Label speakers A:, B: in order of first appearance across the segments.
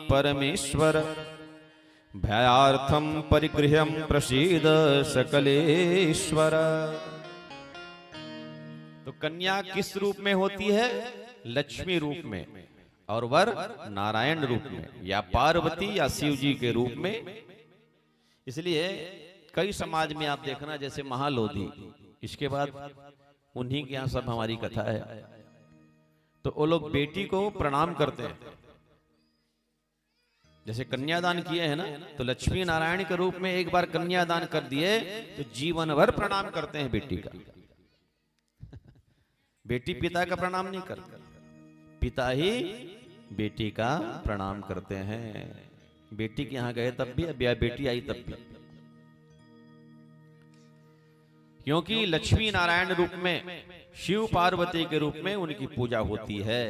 A: परमेश्वर भयार्थम परिगृह्यं प्रसीद सकलेश्वर। तो कन्या किस रूप में होती है? लक्ष्मी रूप में, और वर नारायण रूप में, या पार्वती या शिव जी के रूप में। इसलिए कई समाज में आप देखना, जैसे महालोधी, इसके बाद उन्हीं के यहां सब हमारी कथा है, तो वो लोग बेटी को प्रणाम करते हैं। जैसे कन्यादान किए हैं ना, तो लक्ष्मी नारायण के रूप में एक बार कन्यादान कर दिए तो जीवन भर प्रणाम करते हैं बेटी का। बेटी पिता का प्रणाम नहीं करती, पिता ही बेटी का प्रणाम करते हैं। बेटी के यहां गए तब भी, अब बेटी आई तब भी, क्योंकि लक्ष्मी नारायण रूप में, शिव पार्वती के रूप में उनकी पूजा होती है।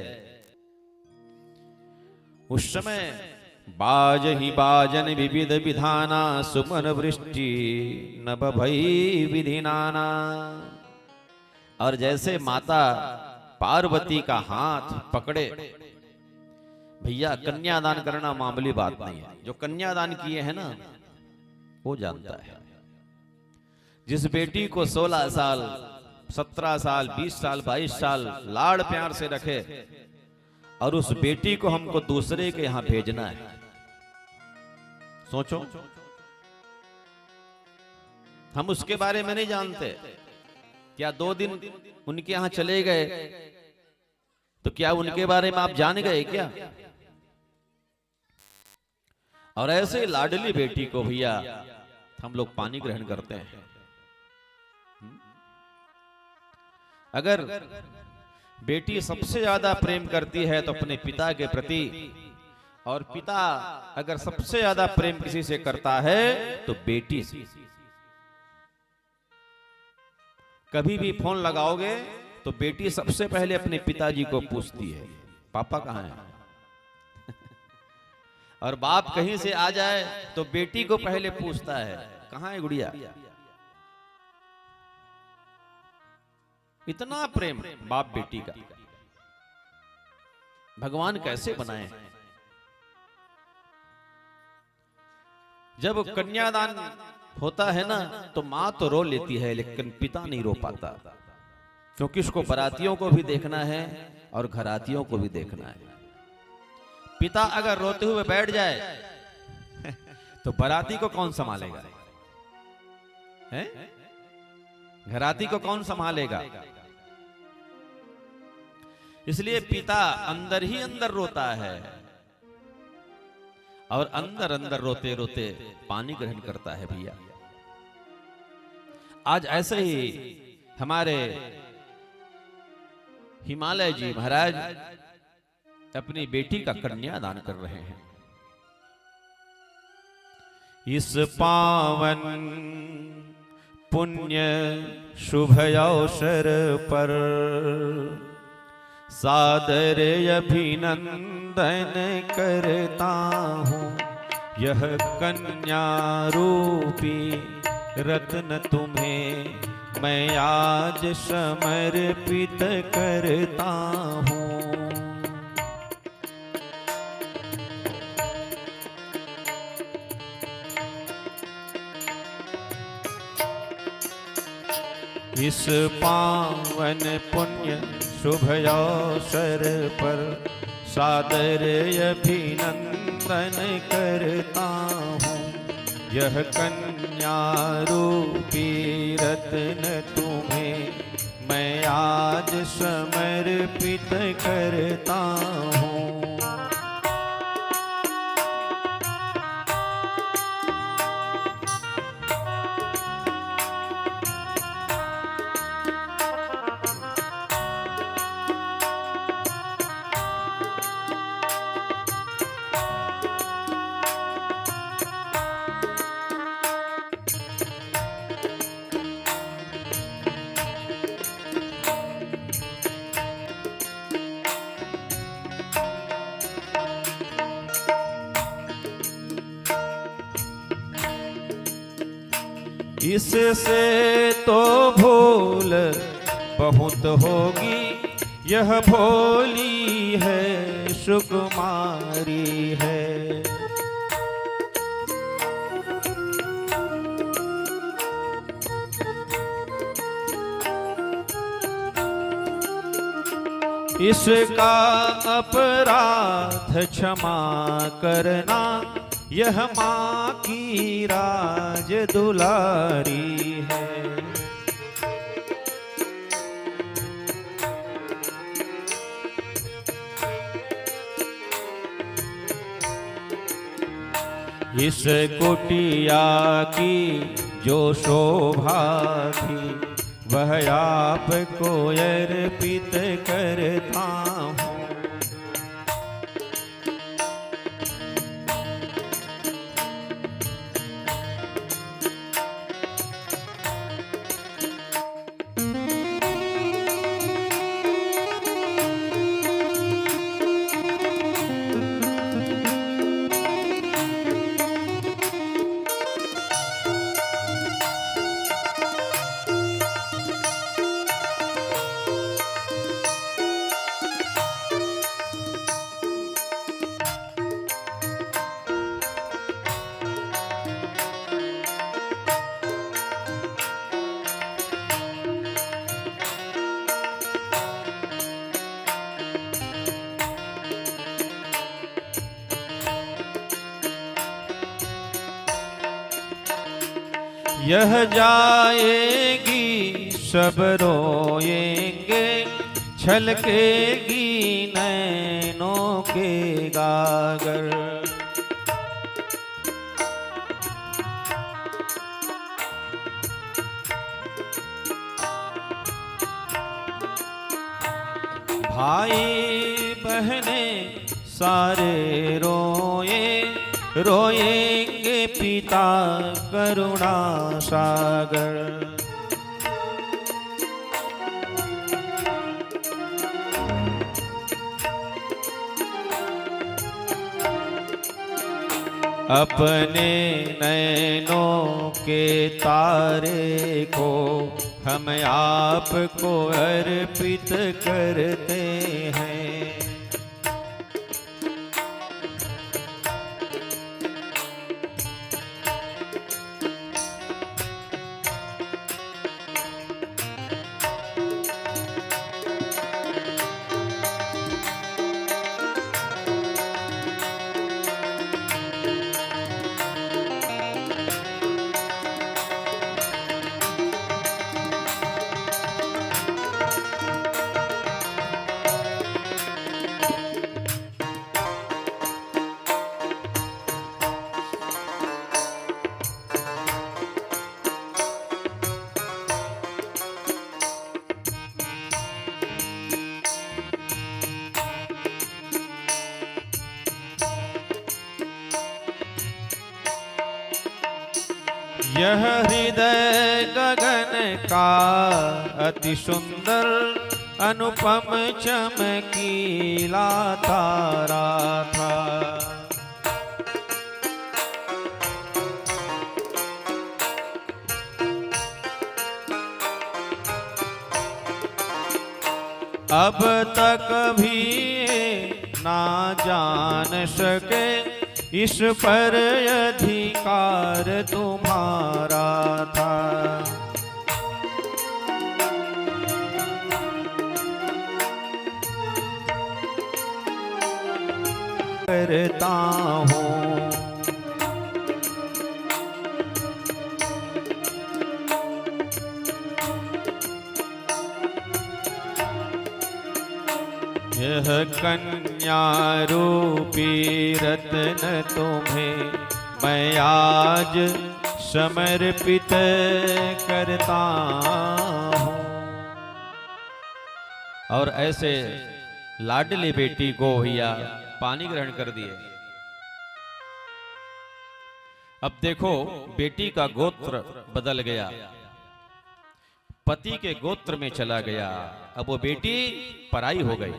A: उस समय बाज ही बाजन विविध विधाना, सुमन वृष्टि नभ भई विधि नाना। और जैसे माता पार्वती का हाथ पकड़े, भैया कन्यादान करना मामूली बात नहीं है। जो कन्यादान किए हैं ना वो जानता है। जिस बेटी को 16 साल, 17 साल, 20 साल, 22 साल लाड़ प्यार से रखे, और उस बेटी को हमको दूसरे के यहां भेजना है, सोचो। हम उसके बारे में नहीं जानते। क्या 2 दिन उनके यहां चले गए तो क्या उनके बारे में आप जान गए क्या? और ऐसे लाडली बेटी को भैया हम लोग पानी ग्रहण करते हैं। अगर बेटी सबसे ज्यादा प्रेम करती है तो अपने पिता के प्रति, और पिता अगर सबसे ज्यादा प्रेम किसी से करता है तो बेटी से। कभी भी फोन लगाओगे तो बेटी सबसे पहले अपने पिताजी को पूछती है, पापा कहाँ हैं? और बाप कहीं से आ जाए तो बेटी को पहले पूछता है, कहाँ है गुड़िया? इतना प्रेम बाप बेटी का भगवान कैसे बनाए? जब कन्यादान होता है ना तो मां तो रो लेती है, लेकिन पिता नहीं रो पाता, क्योंकि उसको बारातियों को भी देखना है और घरातियों को भी देखना है। पिता अगर रोते हुए बैठ जाए तो बाराती को कौन संभालेगा? हैं? घराती को कौन संभालेगा? इसलिए पिता अंदर ही अंदर रोता है, और अंदर अंदर रोते रोते पानी ग्रहण करता है भैया। आज ऐसे ही हमारे हिमालय जी महाराज अपनी बेटी का कन्यादान कर रहे हैं। इस पावन पुण्य शुभ अवसर पर सादर अभिनंदन करता हूँ। यह कन्या रूपी रत्न तुम्हें मैं आज समर्पित करता हूँ। इस पावन पुण्य शुभ अवसर पर सादर अभिनंदन करता हूँ। यह कन्या रूपी रत्न तुम्हें मैं आज समर्पित करता हूँ। इससे तो भूल बहुत होगी, यह भोली है सुकुमारी है। इसका अपराध क्षमा करना, यह माँ की राज दुलारी है। इस कुटिया की जो शोभा थी, वह आपको अर्पित करता हूँ। यह जाएगी सब रोएंगे, छलकेगी नैनों के गागर। भाई बहने सारे रोएंगे पिता करुणा सागर। अपने नैनों के तारे को हम आपको अर्पित करते हैं। यह हृदय गगन का अति सुंदर अनुपम चमकीला तारा था। अब तक भी ना जान सके इस पर अधिकार तुम्हारा था। करता हूँ यह कन्या रूपी रत्न तुम्हें मैं आज समर्पित करता हूँ। और ऐसे लाडली बेटी को भैया पानी ग्रहण कर दिए। अब देखो बेटी का गोत्र बदल गया, पति के गोत्र में चला गया। अब वो बेटी पराई हो गई।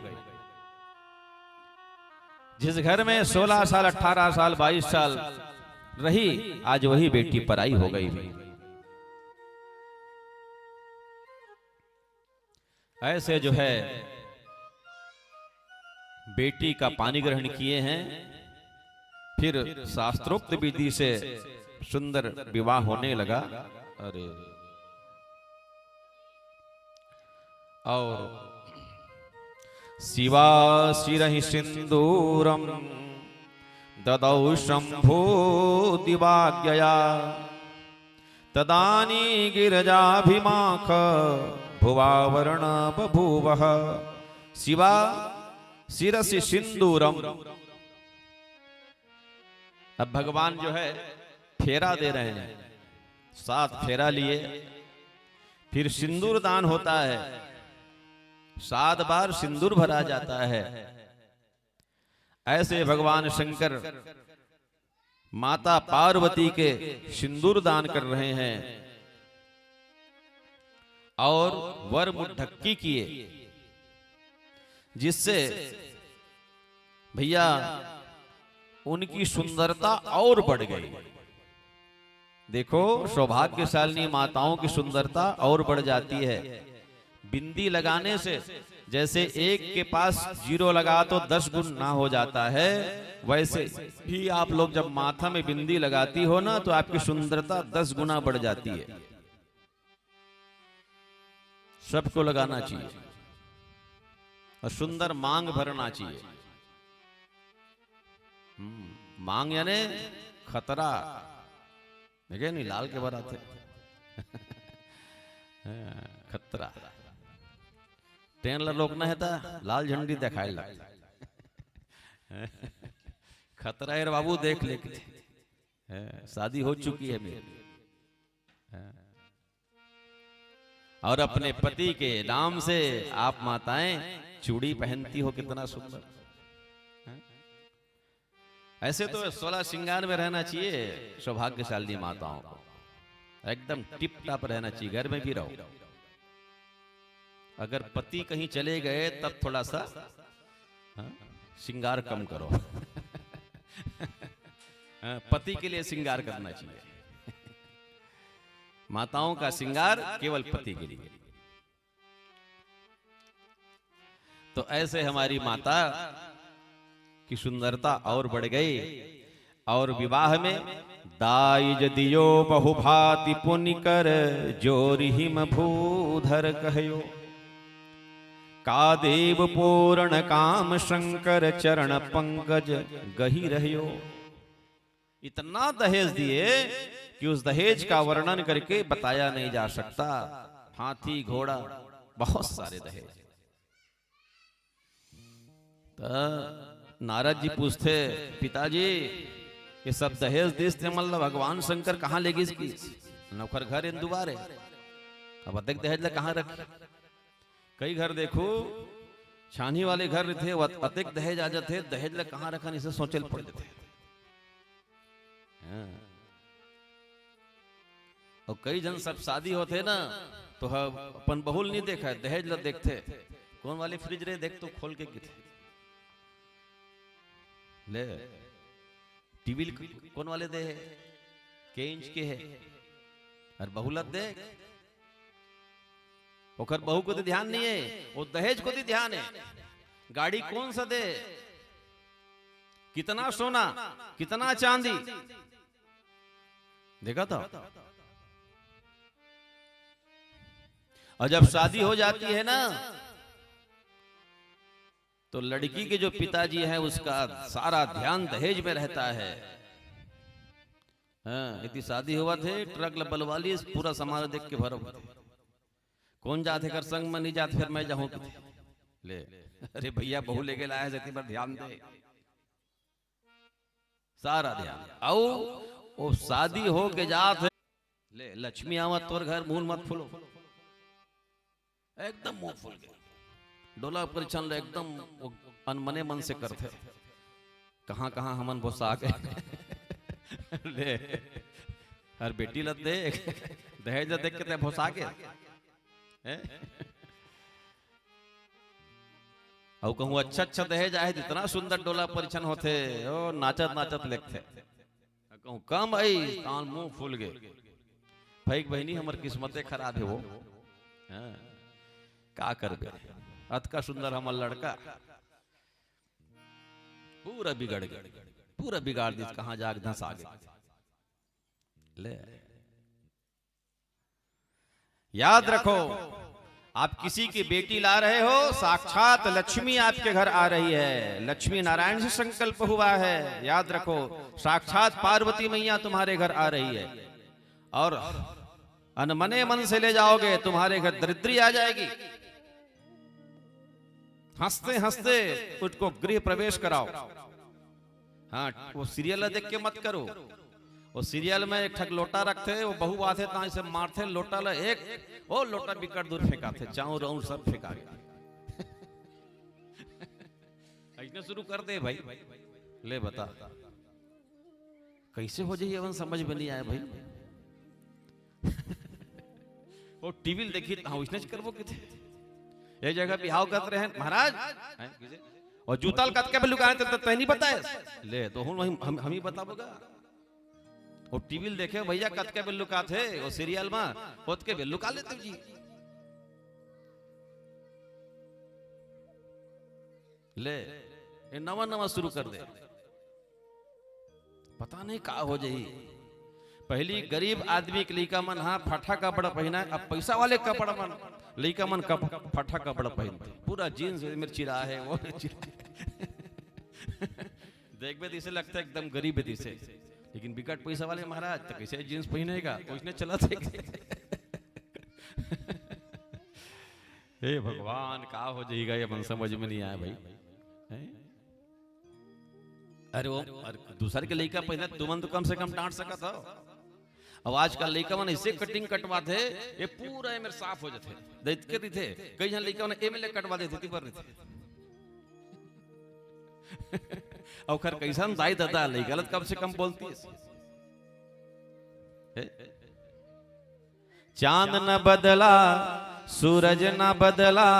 A: जिस घर में 16 साल 18 साल 22 साल रही, आज वही बेटी पराई हो गई। ऐसे जो है बेटी का पानी ग्रहण किए हैं, फिर शास्त्रोक्त विधि से सुंदर विवाह होने लगा। अरे और शिवा शिरहि सिंदूरम ददौ शंभो दिवाज्ञया तदानी गिरजाभिमाख भुवावरण बभूवः। शिवा शिरसि सिंदूरम। अब भगवान जो है फेरा दे रहे हैं, 7 फेरा लिए, फिर सिंदूर दान होता है, 7 बार सिंदूर भरा जाता है। ऐसे भगवान शंकर माता पार्वती के सिंदूर दान कर रहे हैं और वर मुठक्की किए, जिससे भैया उनकी सुंदरता और बढ़ गई। देखो सौभाग्यशालिनी माताओं की सुंदरता और बढ़ जाती है। बिंदी लगाने से जैसे एक के पास 0 लगा तो 10 गुण ना हो जाता है, वैसे ही आप लोग जब माथा में बिंदी लगाती हो ना तो आपकी सुंदरता 10 गुना बढ़ जाती है। सबको लगाना चाहिए और सुंदर मांग भरना चाहिए। मांग यानी खतरा, देखे नहीं लाल के बराते खतरा ट्रेन ला रोकना है था लाल झंडी दिखाए ला खतरा है बाबू, देख लेके शादी हो चुकी है मेरी और अपने पति के नाम से आप माताएं चूड़ी पहनती हो, कितना सुंदर। ऐसे तो 16 श्रृंगार में रहना चाहिए सौभाग्यशाली माताओं को, एकदम टिप टाप रहना चाहिए। घर में भी रहो, अगर पति कहीं चले गए तब थोड़ा सा श्रृंगार कम करो पति के लिए श्रृंगार करना चाहिए। माताओं का श्रृंगार केवल पति के लिए। तो ऐसे हमारी माता की सुंदरता और बढ़ गई और विवाह में दाइज दियो बहुभाति पुनि कर जोरि हिम भूधर कहयो का देव पूर्ण काम शंकर चरण पंकज गही रहियो। इतना दहेज दिए कि उस दहेज का वर्णन करके बताया नहीं जा सकता। हाथी घोड़ा बहुत सारे दहेज। नारद जी पूछते पिताजी ये सब दहेज दिस थे, मतलब भगवान शंकर कहाँ ले गई? नौकर घर इन दुबारे अब अधिक दहेज ले कहाँ रख। कई घर देखो छानी वाले घर थे, अधिक दहेज आ जाते, दहेज ले कहाँ रखा इसे सोचे पड़ जाते। और कई जन सब शादी होते ना तो अपन बहुल नहीं देखा है, दहेज ल देखते। कौन वाले फ्रिज रे देख तो खोल के गिथे ले, टीवी कौन वाले दे के इंच के है और बहुलत दे ओकर बहू को तो ध्यान नहीं है, वो दहेज को भी ध्यान है। गाड़ी कौन सा दे, कितना सोना, कितना चांदी, देखा था। और जब शादी हो जाती है ना तो लड़की के जो पिताजी है उसका सारा ध्यान दहेज में रहता है। यदि शादी हुआ थे ट्रक बलवाली पूरा सामान देख के भरो, कौन जाते कर संग में नहीं जाते, फिर मैं जाऊं ले। अरे भैया बहू लेके लाया जति पर ध्यान दे, सारा ध्यान। आओ वो शादी हो के जात ले, लक्ष्मी आवत तोर घर मुंह मत फुलो, एकदम मुंह फुल गए डोला पर चल एकदम अनमने मन से करते। कहां कहां हमन भोसा गए ले हर बेटी लत देख दहेज देख के भोसा के और कहूँ अच्छा अच्छा दहेज आए इतना सुंदर डोला परिछन होते ओ नाचत नाचत लेखते। कहूँ कम आई तान मुंह फूल गए। भाई बहनी हमार किस्मतें खराब है वो का कर बे। अत का सुंदर हमार लड़का पूरा बिगड़ गया, पूरा बिगाड़ दी। कहाँ जाग धंस आ गए। ले याद रखो आप किसी की बेटी ला रहे हो, साक्षात लक्ष्मी आपके घर आ रही है। लक्ष्मी नारायण से संकल्प हुआ है, याद रखो। साक्षात पार्वती मैया तुम्हारे घर आ रही है, और अनमने मन से ले जाओगे तुम्हारे घर दरिद्री आ जाएगी। हंसते हंसते उसको गृह प्रवेश कराओ। हाँ, वो सीरियल देख के मत करो। वो सीरियल में एक ठग लोटा रखते, वो बहु आते ताई से मारते, लोटा ला एक वो लोटा बिकट दूर फेंका थे, चाऊ राउंड सब फेंका गया। ऐसे शुरू कर दे भाई, ले बता कैसे हो जाइए, समझ में नहीं आया भाई। वो टीवी देखी हाँ उसने करवो किथे एक जगह बिहाव करते हैं महाराज, और जूताल कत के लुकाए तो नहीं बताए ले, तो हम ही बताओगा। वो टीवी देखे भैया कत के लुका थे, वो सीरियल में होत के लुका लेते जी। ले ये नवा नवा शुरू कर दे, पता नहीं का हो जाई। पहली गरीब आदमी के लइका मन हाँ फटा कपड़ा पहना, अब पैसा वाले कपड़ा मन लइका मन फटा कपड़ा पहनते, पूरा जीन्स में चिरा है वो देख बे दिसे लगता है एकदम गरीब दिसे, लेकिन बिकट पैसा वाले महाराज तो कैसे जीन्स पहनेगा, उसने चला थे। हे भगवान का हो जाएगा ये मन समझ में नहीं आया भाई। अरे वो दूसरे के लइका पहना तुमन तो कम से कम डांट सका था। अब आज का लइका मन ऐसे कटिंग कटवा थे ये पूरा मेरे साफ हो जाते दैत के थे। कई जन लइका ने एमएलए कटवा देते थे पर थे। और खर कैसा दाई दादा लई गलत कम से कम बोलती है। चांद न बदला सूरज न बदला,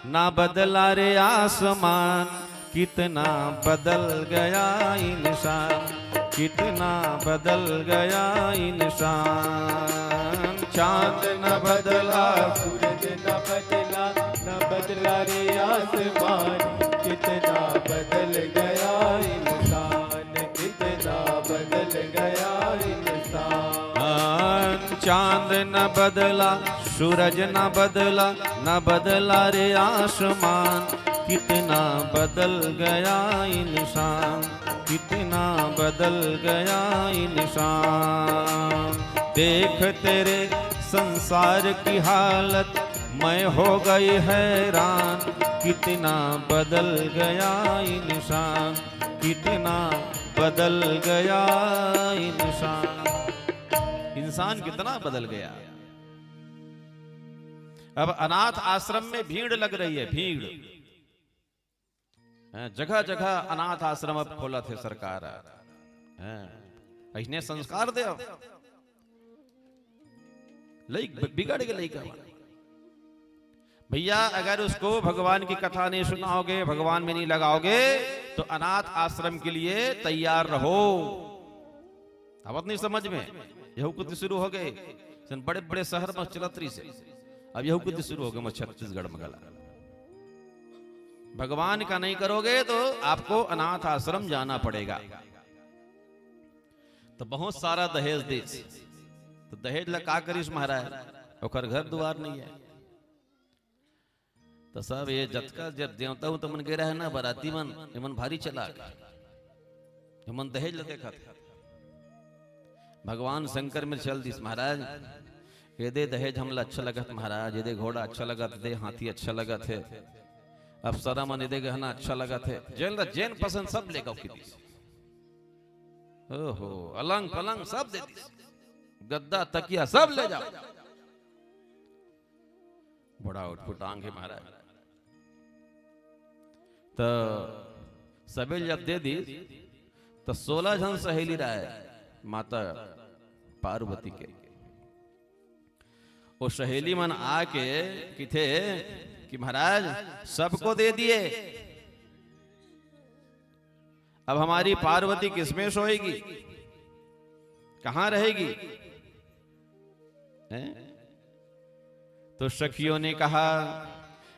A: ना बदला रे आसमान, कितना बदल गया इंसान, कितना बदल गया इंसान। चांद न बदला
B: सूरज न बदला, न बदला रे आसमान, कितना बदल गया इंसान, कितना बदल गया इंसान।
A: चांद न बदला सूरज न बदला, न बदला रे आसमान, कितना बदल गया इंसान, कितना बदल गया इंसान। देख तेरे संसार की हालत मैं हो गई हैरान, कितना बदल गया इंसान, कितना बदल गया इंसान। इंसान कितना बदल गया। अब अनाथ आश्रम में भीड़ लग रही है, भीड़ जगह जगह अनाथ आश्रम अब खोला थे सरकार। इसने संस्कार दे बिगड़ गए लइका भैया। अगर उसको भगवान की कथा नहीं सुनाओगे, भगवान में नहीं लगाओगे, तो अनाथ आश्रम के लिए तैयार रहो। अब नहीं समझ में यहू कुछ शुरू हो गए बड़े बड़े शहर में चलतरी से, अब यहू कुछ शुरू हो गए छत्तीसगढ़ में गला। भगवान का नहीं करोगे तो आपको अनाथ आश्रम जाना पड़ेगा। तो बहुत सारा दहेज देश, तो दहेज ला का करिस महाराज, और घर द्वार नहीं है। तो सब ये जतका जब देवता हूं तो मन गे रहे ना बराती मन, मन भारी चला मन दहेज ला देखा। भगवान शंकर में चल दिस महाराज, ये दे दहेज हमला अच्छा लगा महाराज, ये दे घोड़ा अच्छा लगा दे, हाथी अच्छा लगा थे, अब सारा मन दे गहना अच्छा लगा थे, जैन पसंद सब लेगा की दिस। ओहो अलंग पलंग सब दे दिस, गद्दा तकिया सब ले जाओ। बड़ा उठपुटांग है महाराज। तो सबे जब दे दी तो 16 जन सहेली रहे माता पार्वती के। वो सहेली मन आके किथे कि महाराज सबको दे दिए, अब हमारी पार्वती किसमें सोएगी, कहां रहेगी? तो सखियों ने कहा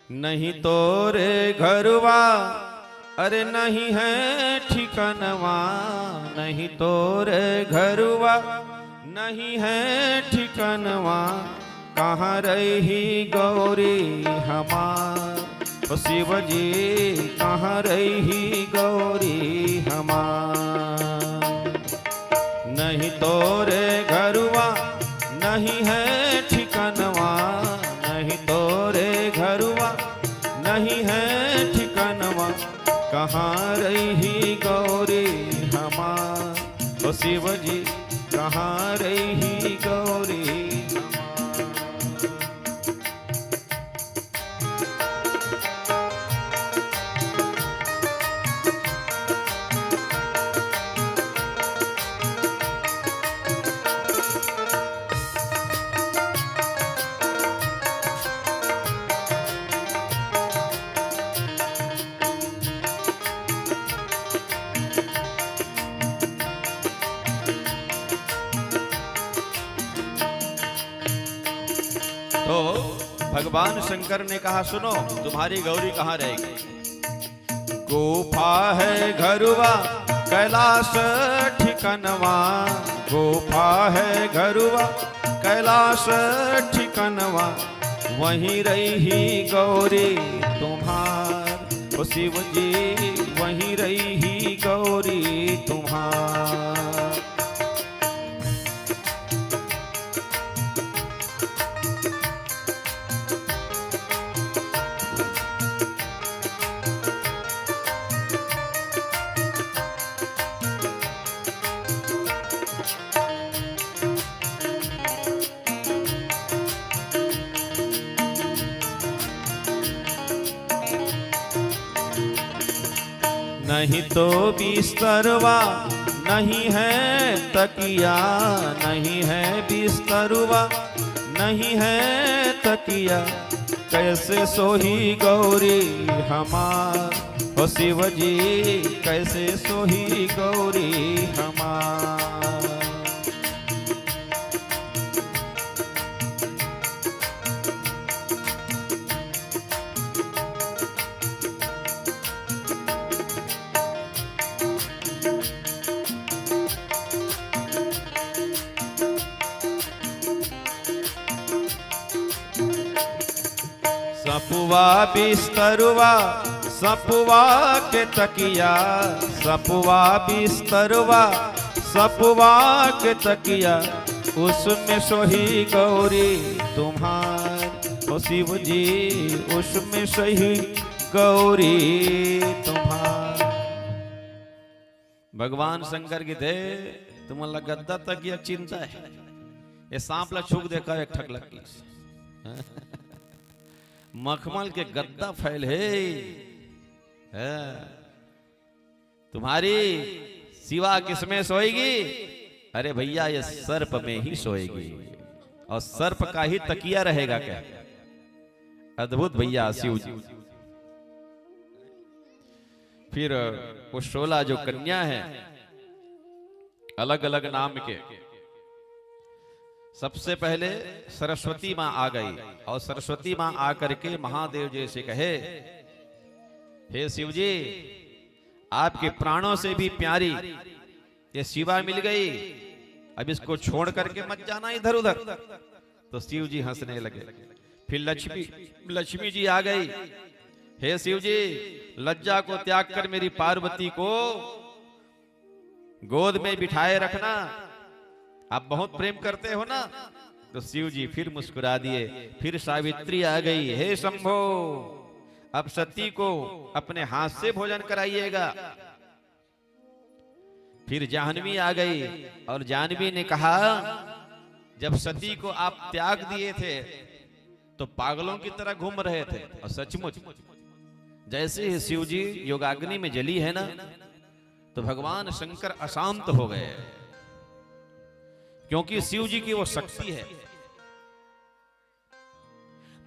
A: नहीं तो रे घरवा, अरे नहीं है ठिकानवा, नहीं तो रे घरवा नहीं है ठिकानवा, कहाँ रही गौरी हमार, ओ शिव जी कहाँ रही गौरी हमार। नहीं तोरे घरुआ नहीं है ठिकनवा, नहीं तोरे घरुआ नहीं है ठिकनवा, कहाँ रही गौरी हमार, ओ शिव जी कहाँ रही गौरी तो भगवान शंकर ने कहा सुनो तुम्हारी गौरी कहाँ रहेगी। गुफा है घरुआ कैलाश ठिकनवा, गुफा है घरुआ कैलाश ठिकनवा, वहीं रही गौरी तुम्हार, ओ शिव जी वहीं रही गौरी तुम्हार। नहीं तो बिस्तरवा नहीं है तकिया, नहीं है बिस्तरवा नहीं है तकिया, कैसे सोही गौरी हमार, ओ शिव जी कैसे सोही गौरी हमार। सपुआ बिस्तरुआ सपुआ के तकिया, सपुआ बिस्तरुआ सपुआ के तकिया, उसमें सोही गौरी तुम्हार, ओ शिव जी उसमें सोही गौरी तुम्हार। भगवान शंकर की थे तुम्हाला गद्दा तक यह चिंता है, ये सांप ला छूक देखा एक ठक लगी मखमल के गद्दा फैल है, तुम्हारी सिवा किसमें सोएगी। अरे भैया ये सर्प में ही सोएगी, और सर्प का ही तकिया रहेगा क्या। अद्भुत भैया शिव जी। फिर वो 16 जो कन्या है अलग अलग नाम के, सबसे पहले सरस्वती मां आ गई, और सरस्वती मां आकर के महादेव जी से कहे हे शिव जी आपके प्राणों से भी प्यारी ये शिवा मिल गई, अब इसको छोड़ करके मत जाना इधर उधर। तो शिव जी हंसने लगे। फिर लक्ष्मी जी आ गई, हे शिव जी लज्जा को त्याग कर मेरी पार्वती को गोद में बिठाए रखना, आप बहुत प्रेम करते हो ना। तो शिव जी फिर मुस्कुरा दिए। फिर सावित्री आ गई, हे शंभो अब सती को अपने हाथ से भोजन कराइएगा। फिर जाह्नवी आ गई, और जाह्नवी ने कहा जब सती को आप त्याग दिए थे तो पागलों की तरह घूम रहे थे, और सचमुच जैसे ही शिव जी योगाग्नि में जली है ना, तो भगवान शंकर अशांत हो गए, क्योंकि शिव जी की वो शक्ति है।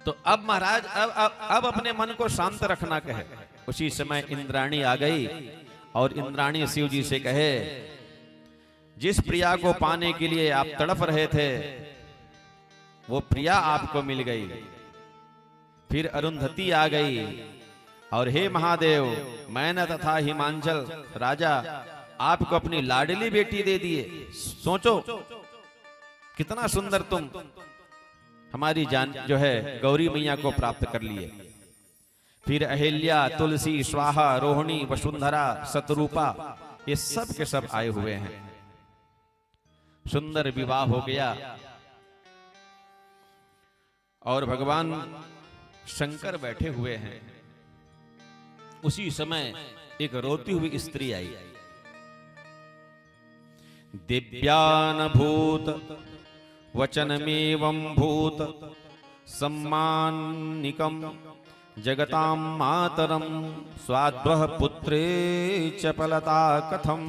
A: तो अब महाराज अब अपने मन को शांत रखना कहे। उसी समय इंद्राणी आ गई, और इंद्राणी शिव जी से कहे जिस प्रिया को पाने के लिए आप तड़प रहे थे वो प्रिया आपको मिल गई। फिर अरुंधति आ गई, और हे महादेव मैंने तथा हिमांचल राजा आपको अपनी लाडली बेटी दे दिए। सोचो कितना सुंदर तुम हमारी जान जो है गौरी मैया को प्राप्त कर लिए। फिर अहिल्या, तुलसी, स्वाहा, रोहिणी, वसुंधरा, शतरूपा, ये सब के सब आए हुए हैं। सुंदर विवाह हो गया और भगवान शंकर बैठे हुए हैं। उसी समय एक रोती हुई स्त्री आई। दिव्यानभूत वचनमेवं भूत सम्मानिकं जगतां मातरं स्वाद्वः पुत्रे चपलता कथम।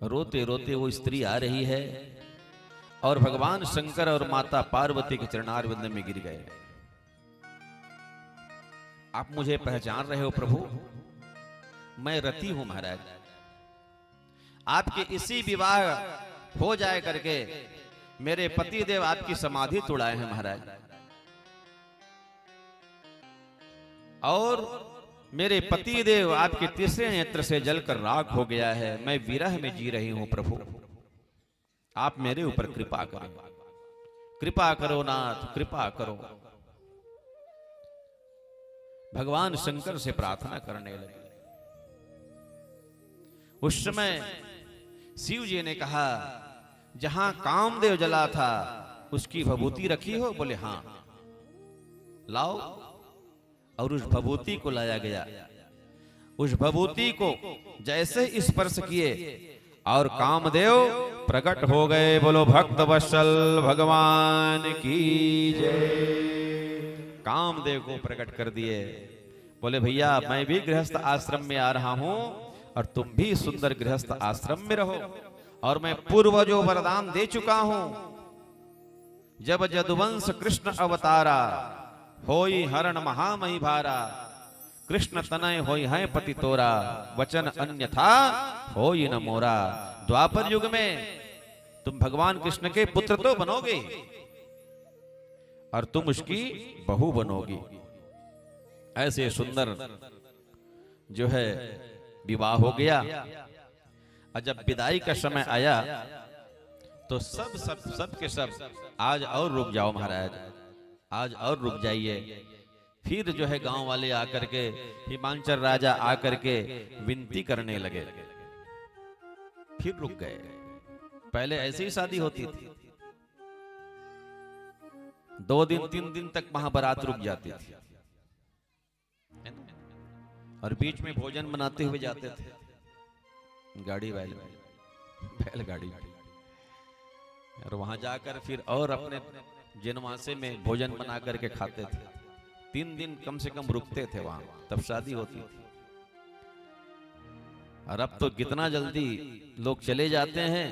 A: रोते रोते वो स्त्री आ रही है और भगवान शंकर और माता पार्वती के चरणारविंद में गिर गए। आप मुझे पहचान रहे हो प्रभु? मैं रति हूं महाराज। आपके इसी विवाह हो जाए करके मेरे पति देव आपकी समाधि तोड़ाए हैं महाराज, और मेरे पति देव आपके तीसरे नेत्र से जलकर राख हो गया है। मैं विरह में जी रही हूं प्रभु, आप मेरे ऊपर कृपा करो, कृपा करो नाथ, कृपा करो। भगवान शंकर से प्रार्थना करने लगे। उस समय शिव जी ने कहा, जहां कामदेव जला था उसकी भभूति रखी हो? बोले हां। लाओ। और उस भभूति को लाया गया। उस भभूति को जैसे स्पर्श किए और कामदेव प्रकट हो गए। बोलो भक्त वत्सल भगवान की जय। कामदेव को प्रकट कर दिए। बोले भैया मैं भी गृहस्थ आश्रम में आ रहा हूं और तुम भी सुंदर गृहस्थ आश्रम में रहो, और मैं पूर्वजों वरदान दे चुका हूं। जब जदुवंश कृष्ण अवतारा, होई हरण महामही भारा, कृष्ण तनय होई है पति तोरा, वचन अन्यथा होई न मोरा। द्वापर युग में तुम भगवान कृष्ण के पुत्र तो बनोगे और तुम उसकी बहू बनोगी। ऐसे सुंदर जो है विवाह हो गया। और जब विदाई का समय आया तो सब के सब आज और रुक जाओ महाराज, आज और रुक जाइए। फिर जो है गांव वाले आकर के, हिमांचल राजा आकर के विनती करने लगे। फिर रुक गए। पहले ऐसे ही शादी होती थी, 2 दिन 3 दिन तक वहां बारात रुक जाती थी और बीच में भोजन बनाते हुए जाते थे। गाड़ी बैलगाड़ी, और वहां जाकर फिर और अपने जनवासे में भोजन बना करके खाते थे। 3 दिन कम से कम रुकते थे वहां, तब शादी होती थी। और अब तो कितना जल्दी लोग चले जाते हैं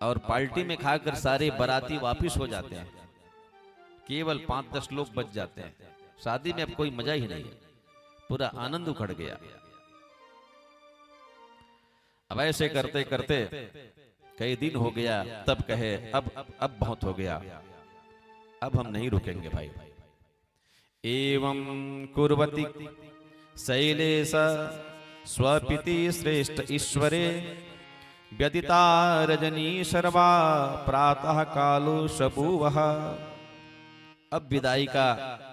A: और पार्टी में खाकर सारे बाराती वापिस हो जाते हैं। केवल 5-10 लोग बच जाते हैं। शादी में अब कोई मजा ही नहीं है, पूरा आनंद उखड़ गया। अब ऐसे करते करते कई दिन हो गया, तब कहे अब बहुत हो गया, अब हम नहीं रुकेंगे भाई। एवं कुर्वति शैलेश स्वपिति श्रेष्ठ ईश्वरे, व्यदिता रजनी शर्वा प्रातः कालो शबुवः। अब विदाई का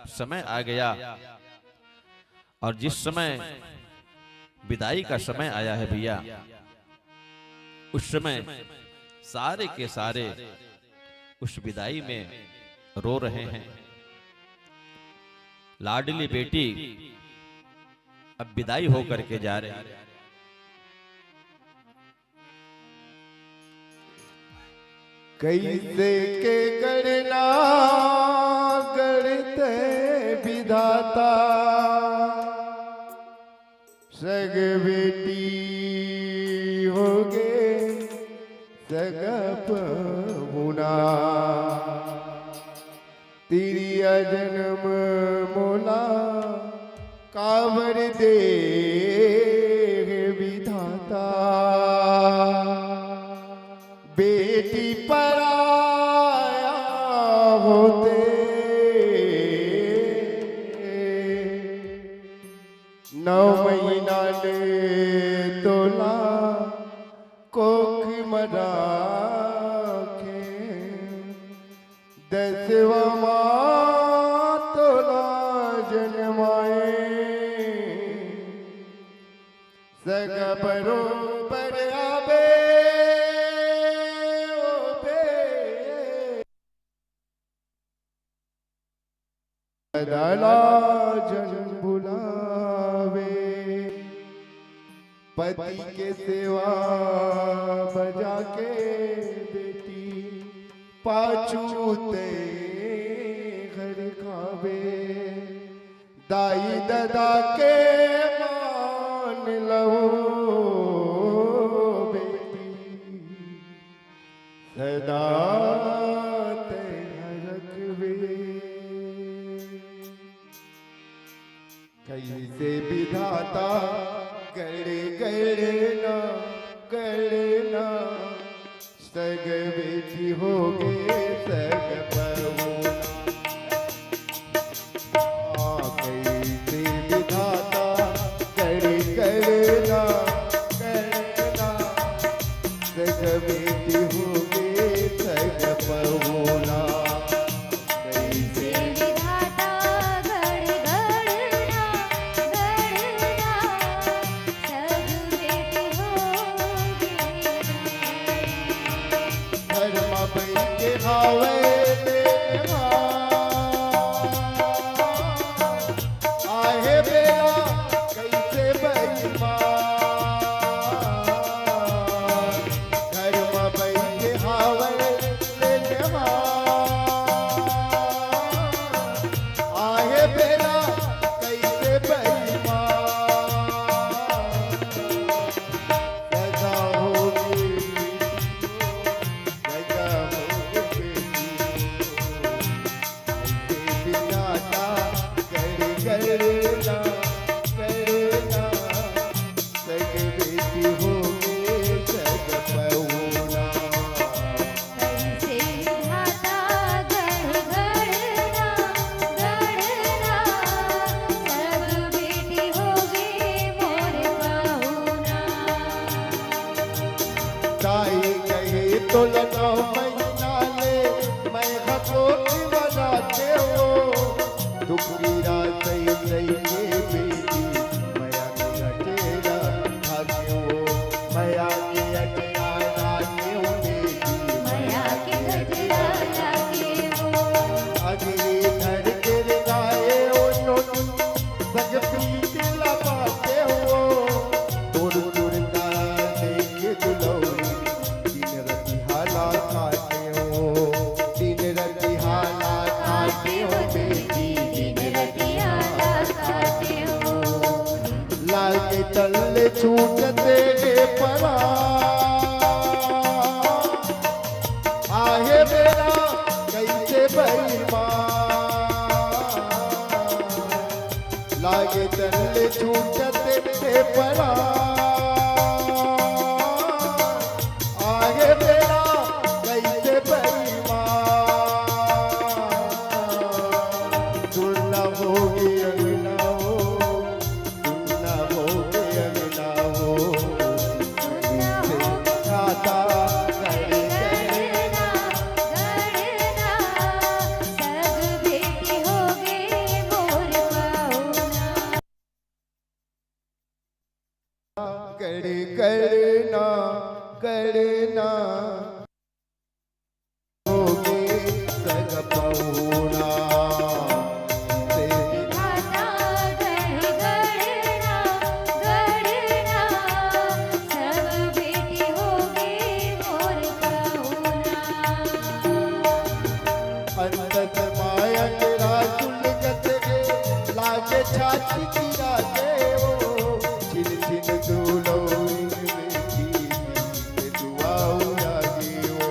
A: समय आ गया, और जिस समय विदाई का समय आया है भैया, उस समय सारे के सारे उस विदाई में रो रहे हैं। लाडली बेटी अब विदाई होकर के जा रहे हैं।
B: कैसे के करना करते विधाता, सग बेटी होगे सगप मुना, तिरिया जन्म मोला कावर दे विधाता। बेटी पराया होते 9 महीना ने तोला कोख मरा के, સેવામાં તોલા જન્માએ સગા બરોબર આવે दाला जन बुलावे पति के सेवा बजा के बेटी पाछूते घर खावे दाई ददा के मान लो बेटी सदा ते रखवे कैसे विधाता गड़े गड़ना सग बेटी हो गए सग कैसे विधाता गड़े गड़ना सग बेटी हो गए सग पहुना आहे बेला कैसे बहिमा घर में बैठे हावे लेवा आहे बेला कैसे बहिमा सदा होगी सदा होगी बिनाता करना सग बेटी हो गए सग पहुना
C: कैसे विधाता गढ़ना सब बेटी हो गई मोर पहुना
B: ताई कहे तो लगा महीना ले मैं हकोटी बनाते हो दुखी रात सही के बेटी मया के अकेला भाग्य हो मया के अकेला राते हो बेटी
C: मया के गजरा लागे वो
B: अगली घर के गाए हो नोटी सग पीत लपाते हो तोड़ का देखे दुलौरी दिन रति हाला खाते हो दिन रति हाला खाते हो बेटी दिन
C: रतिया लागे वो
B: लाल के तले छूटते पड़ा आहे बेरा कैसे बहिमा लागे तले छूटते पड़ा आहे बेरा कैसे बहिमा दुर्लभ होगी अगला हो दुर्लभ होगी अगला हो खाता करे
C: गढ़ना सब बेटी हो गई मोर पहुना
B: करे करना होगे सग पहुना से
C: विधाता गढ़ना सब बेटी हो गई मोर पहुना
B: अंतत माया के राजुल गतरे लागे छाती की राजे हो छिन छिन दुलौरी बेटी के दुआ उड़ागे हो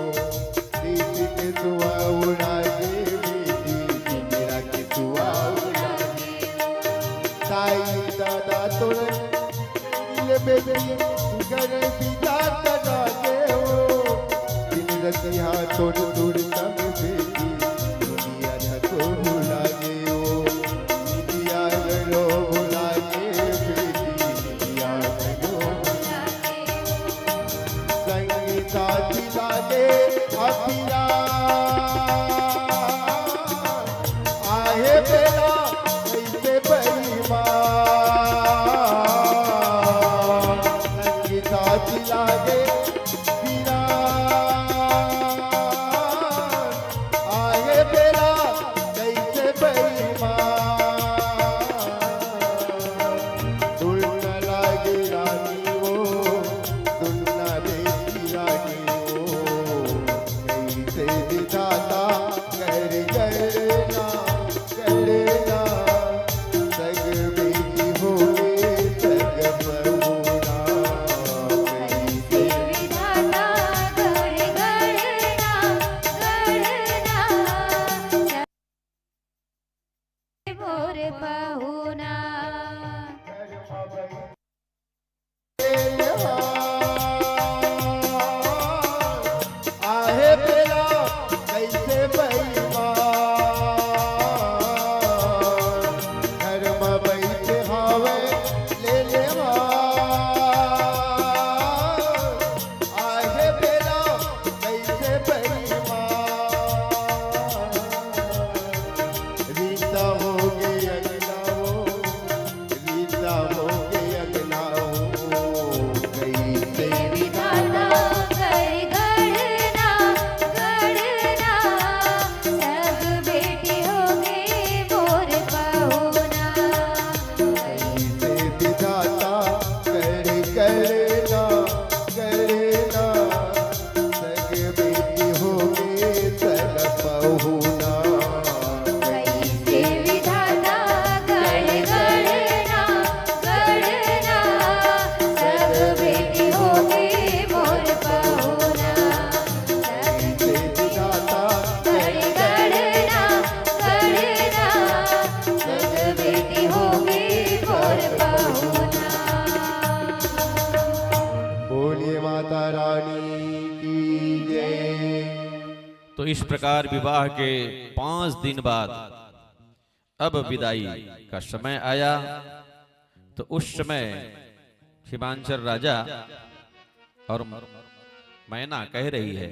B: दीदी के दुआ उड़ागे बेटी मेरा के दुआ उड़ागे ताई दादा तोरे दिल बेटी घर बिता करा के हो दिन रति हाथों दूर तब बेटी दुनिया थको भुला गे हो निदिया लो भुला गे बेटी निदिया लो संगीता दिला दे अपिया साथ लागे आए बेला कैसे बेईमान दुल न लागे रानी वो दुल न देती रानी वो कैसे विधाता कर करना सग बेटी होगे सग बहुना
C: कैसे विधाता गढ़ गढ़ना मोर पहुना
B: आहे बेला कैसे बेईमान घर में बैठे हावे ले लेवा आहे बेला कैसे बेईमान रीता हो गई अगला वो रीता हो गई अगला वो कैसे
C: विधाता गढ़ गढ़ना सब बेटी होगे मोर पहुना
B: कैसे विधाता कर करना सग बेटी होगे सग बहुना
C: कैसे विधाता गढ़ गढ़ना सब बेटी होगे मोर पहुना
B: कैसे विधाता
C: गढ़ गढ़ना सब बेटी होगे मोर पहुना
B: बोलिए माता रानी की जय।
A: तो इस प्रकार विवाह के 5 दिन बाद अब विदाई का समय आया। तो उस समय हिमांचल राजा और मैना कह रही है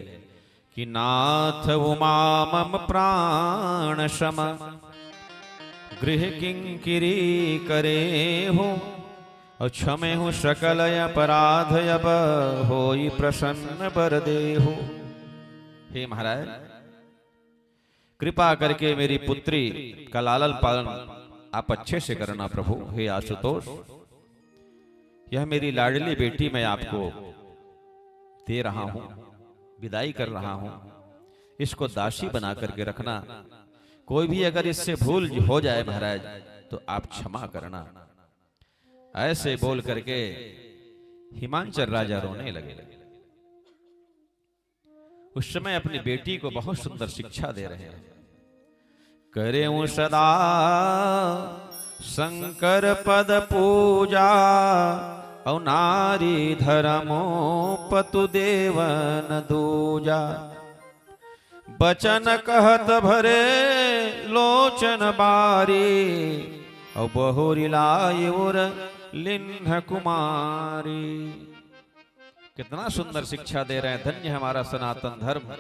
A: कि नाथ उमा मम प्राण सम गृह किंकिरी करे हो और क्षमे हो सकल अपराध अब होई प्रसन्न बर देहो। हे महाराज, कृपा करके मेरी पुत्री का लालन पालन आप अच्छे से करना प्रभु। हे आशुतोष, यह मेरी लाडली बेटी मैं आपको दे रहा हूं, विदाई कर रहा हूं, इसको दासी बना करके रखना। कोई भी अगर इससे भूल हो जाए महाराज तो आप क्षमा करना। ऐसे बोल करके हिमांचल राजा रोने लगे। उस समय अपनी बेटी को बहुत सुंदर शिक्षा दे रहे हैं। करे सदा शंकर पद पूजा औ नारी धर्मो पतु देवन दूजा। बचन कहत भरे लोचन बारी औ बहुरी लायुर लिन्ह कुमारी। कितना सुंदर शिक्षा दे रहे हैं। धन्य हमारा सनातन धर्म।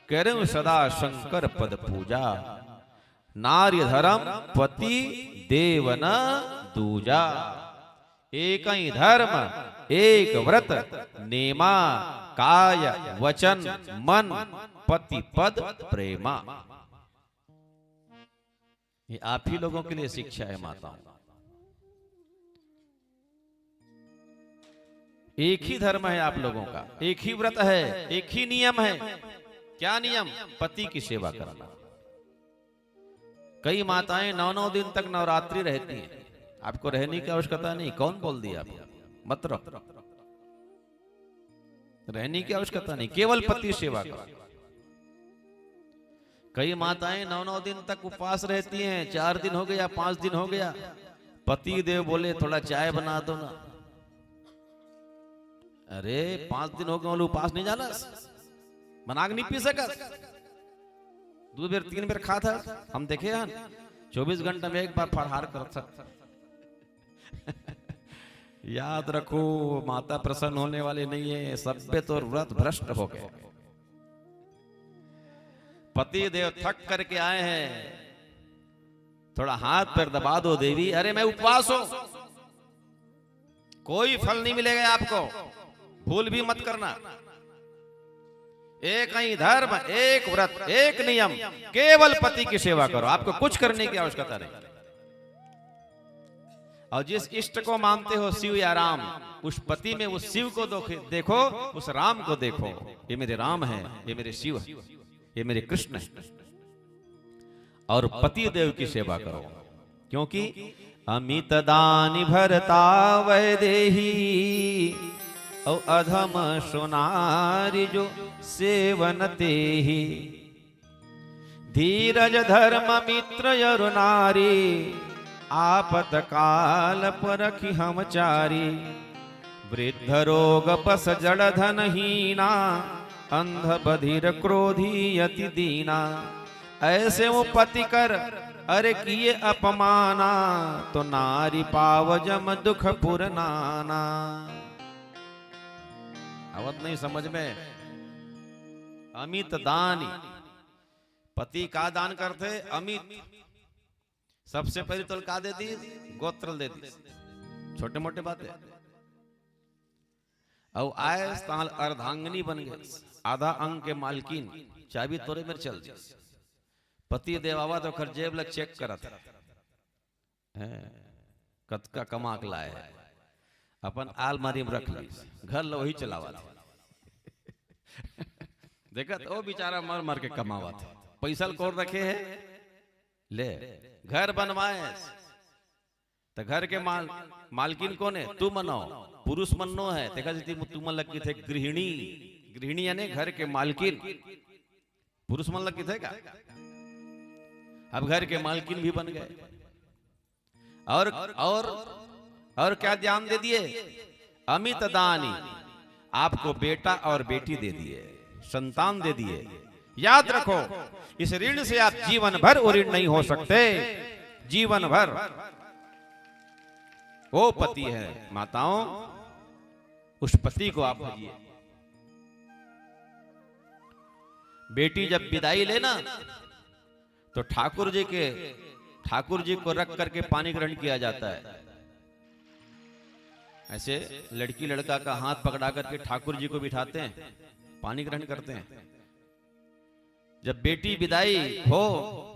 A: करें सदा शंकर पद पूजा, नार्य धर्म पति देवन दूजा। एक ही धर्म एक व्रत नेमा काय वचन मन पति पद प्रेमा। ये आप ही लोगों के लिए शिक्षा है माताओं। एक ही धर्म है आप लोगों का, एक ही व्रत है, एक ही नियम है। क्या नियम? पति की सेवा करना। कई माताएं 9-9 दिन तक नवरात्रि रहती हैं। आपको रहने की आवश्यकता नहीं। कौन बोल दिया आपको? मत रहो, रहने की आवश्यकता नहीं, केवल पति सेवा करो। कई माताएं 9-9 दिन तक उपवास रहती हैं। 4 दिन हो गया, 5 दिन हो गया, पति देव बोले थोड़ा चाय बना दो ना। अरे 5 दिन हो गए बोले उपवास नहीं जाना, मनाग नहीं पी सकत, 2 बेर 3 बेर खाता। हम देखे हैं 24 घंटा में एक बार फलहार कर सकता। याद रखो, माता प्रसन्न होने वाले नहीं है। सब पे तो व्रत भ्रष्ट हो गए। पति देव थक करके आए हैं, थोड़ा हाथ पैर दबा दो देवी। अरे मैं उपवास हूं, कोई फल नहीं मिलेगा आपको। भूल भी मत करना। एक ही धर्म, एक व्रत, एक नियम, केवल पति की सेवा करो, आपको कुछ करने की आवश्यकता नहीं। और जिस इष्ट को मानते हो, शिव या राम, उस पति में उस शिव को देखो, उस राम को देखो। ये मेरे राम है, ये मेरे शिव है, ये मेरे कृष्ण है। और पति देव की सेवा करो, क्योंकि अमित दानि भरता वैदेही और अधम सुनारी जो सेवन तेहि। धीरज धर्म मित्र यरु नारी आपत काल परखि हम चारी। वृद्ध रोग पस जड़ धन हीना अंध बधिर क्रोधी अति दीना। ऐसे वो पति कर अरे किए अपमाना तो नारी पाव जम दुख पुरनाना। आवत नहीं समझ में? अमित दानी, पति का दान करते अमित। सबसे पहले तो का देती, गोत्र देती, छोटे मोटे बातें। और आए साल अर्धांगनी बन गए, आधा अंग के मालकिन, चाबी तोरे में चल दी। पति देवावा तो खर जेब लग चेक करत कत का कमा के लाए, अपन आलमारी में रख ली, घर लो वही चलावा थे। देखा वो बेचारा मर मर के कमावा थे, पैसा कौन रखे है, ले घर बनवाए तो घर के मालकिन कौन है, तू मनो, पुरुष मनो है। देखा तू मन लग थे गृहिणी, गृहिणी यानी घर के मालकिन, पुरुष मन लग थे का। अब घर के मालकिन भी बन गए। और क्या ध्यान दे दिए, अमित दानी, आपको बेटा और बेटी दे दिए, संतान दे दिए। याद रखो, इस ऋण से आप जीवन भर ऋण नहीं हो सकते, जीवन भर। वो पति है माताओं, उस पति को आप भजिए। बेटी जब विदाई लेना तो ठाकुर जी को रख करके पानी ग्रहण किया जाता है। ऐसे लड़की लड़का का हाथ पकड़ा करके ठाकुर जी को बिठाते हैं, पानी ग्रहण करते हैं। जब बेटी विदाई हो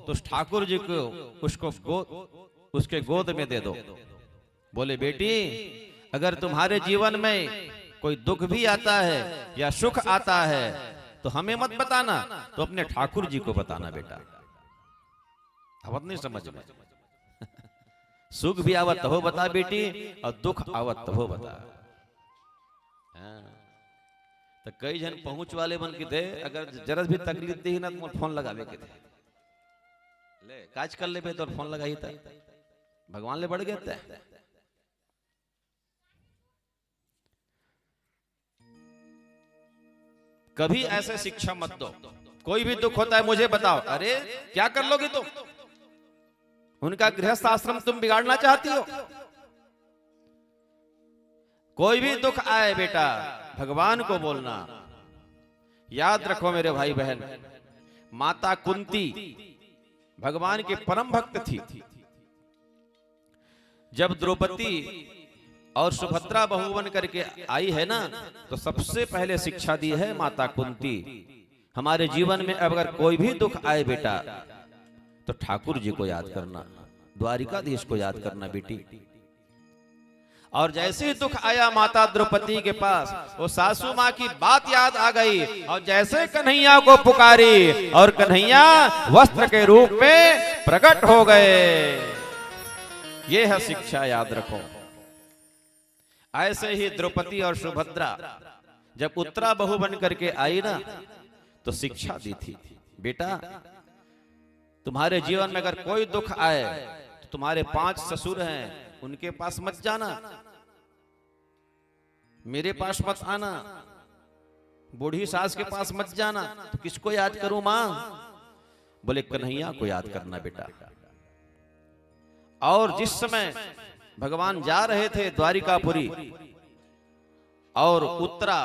A: तो ठाकुर जी को उसके गोद में दे दो। बोले बेटी, अगर तुम्हारे जीवन में कोई दुख भी आता है या सुख आता है तो हमें मत बताना, तो अपने ठाकुर जी को बताना बेटा। आवत नहीं समझ में? सुख भी आवत हो बता बेटी, और दुख आवत हो बता। तो कई जन पहुंच वाले बन के थे, अगर जरा भी तकलीफ दी ना तो फोन लगावे के थे, ले काज कर ले बे तो फोन लगाई था, भगवान ले बढ़ गए थे। कभी ऐसे शिक्षा मत दो, कोई भी दुख होता है मुझे बताओ। अरे क्या कर लोगे तुम? उनका गृहस्थ आश्रम तुम बिगाड़ना चाहती हो? कोई भी दुख आए बेटा, भगवान को बोलना। याद रखो मेरे भाई बहन, माता कुंती भगवान के परम भक्त थी। जब द्रौपदी और सुभद्रा बहू बन करके आई है ना, तो सबसे पहले शिक्षा दी है माता कुंती। हमारे जीवन में अगर कोई भी दुख आए बेटा, तो ठाकुर जी को याद करना, द्वारिकाधीश को याद करना बेटी। और जैसे ही दुख आया माता द्रौपदी के पास, वो सासू माँ की बात याद आ गई, और जैसे कन्हैया को पुकारी, और कन्हैया वस्त्र के रूप में प्रकट हो गए। ये है शिक्षा, याद रखो। ऐसे ही द्रौपदी और सुभद्रा जब उत्तरा बहू बन करके आई ना, तो शिक्षा दी थी, बेटा तुम्हारे जीवन में अगर कोई दुख आए तो तुम्हारे 5 ससुर हैं, उनके पास मत जाना, मेरे पास मत आना, बूढ़ी सास के पास मत जाना। तो किसको याद करूं मां? बोले कन्हैया को याद करना बेटा। और जिस समय भगवान जा रहे थे द्वारिकापुरी, और उत्तरा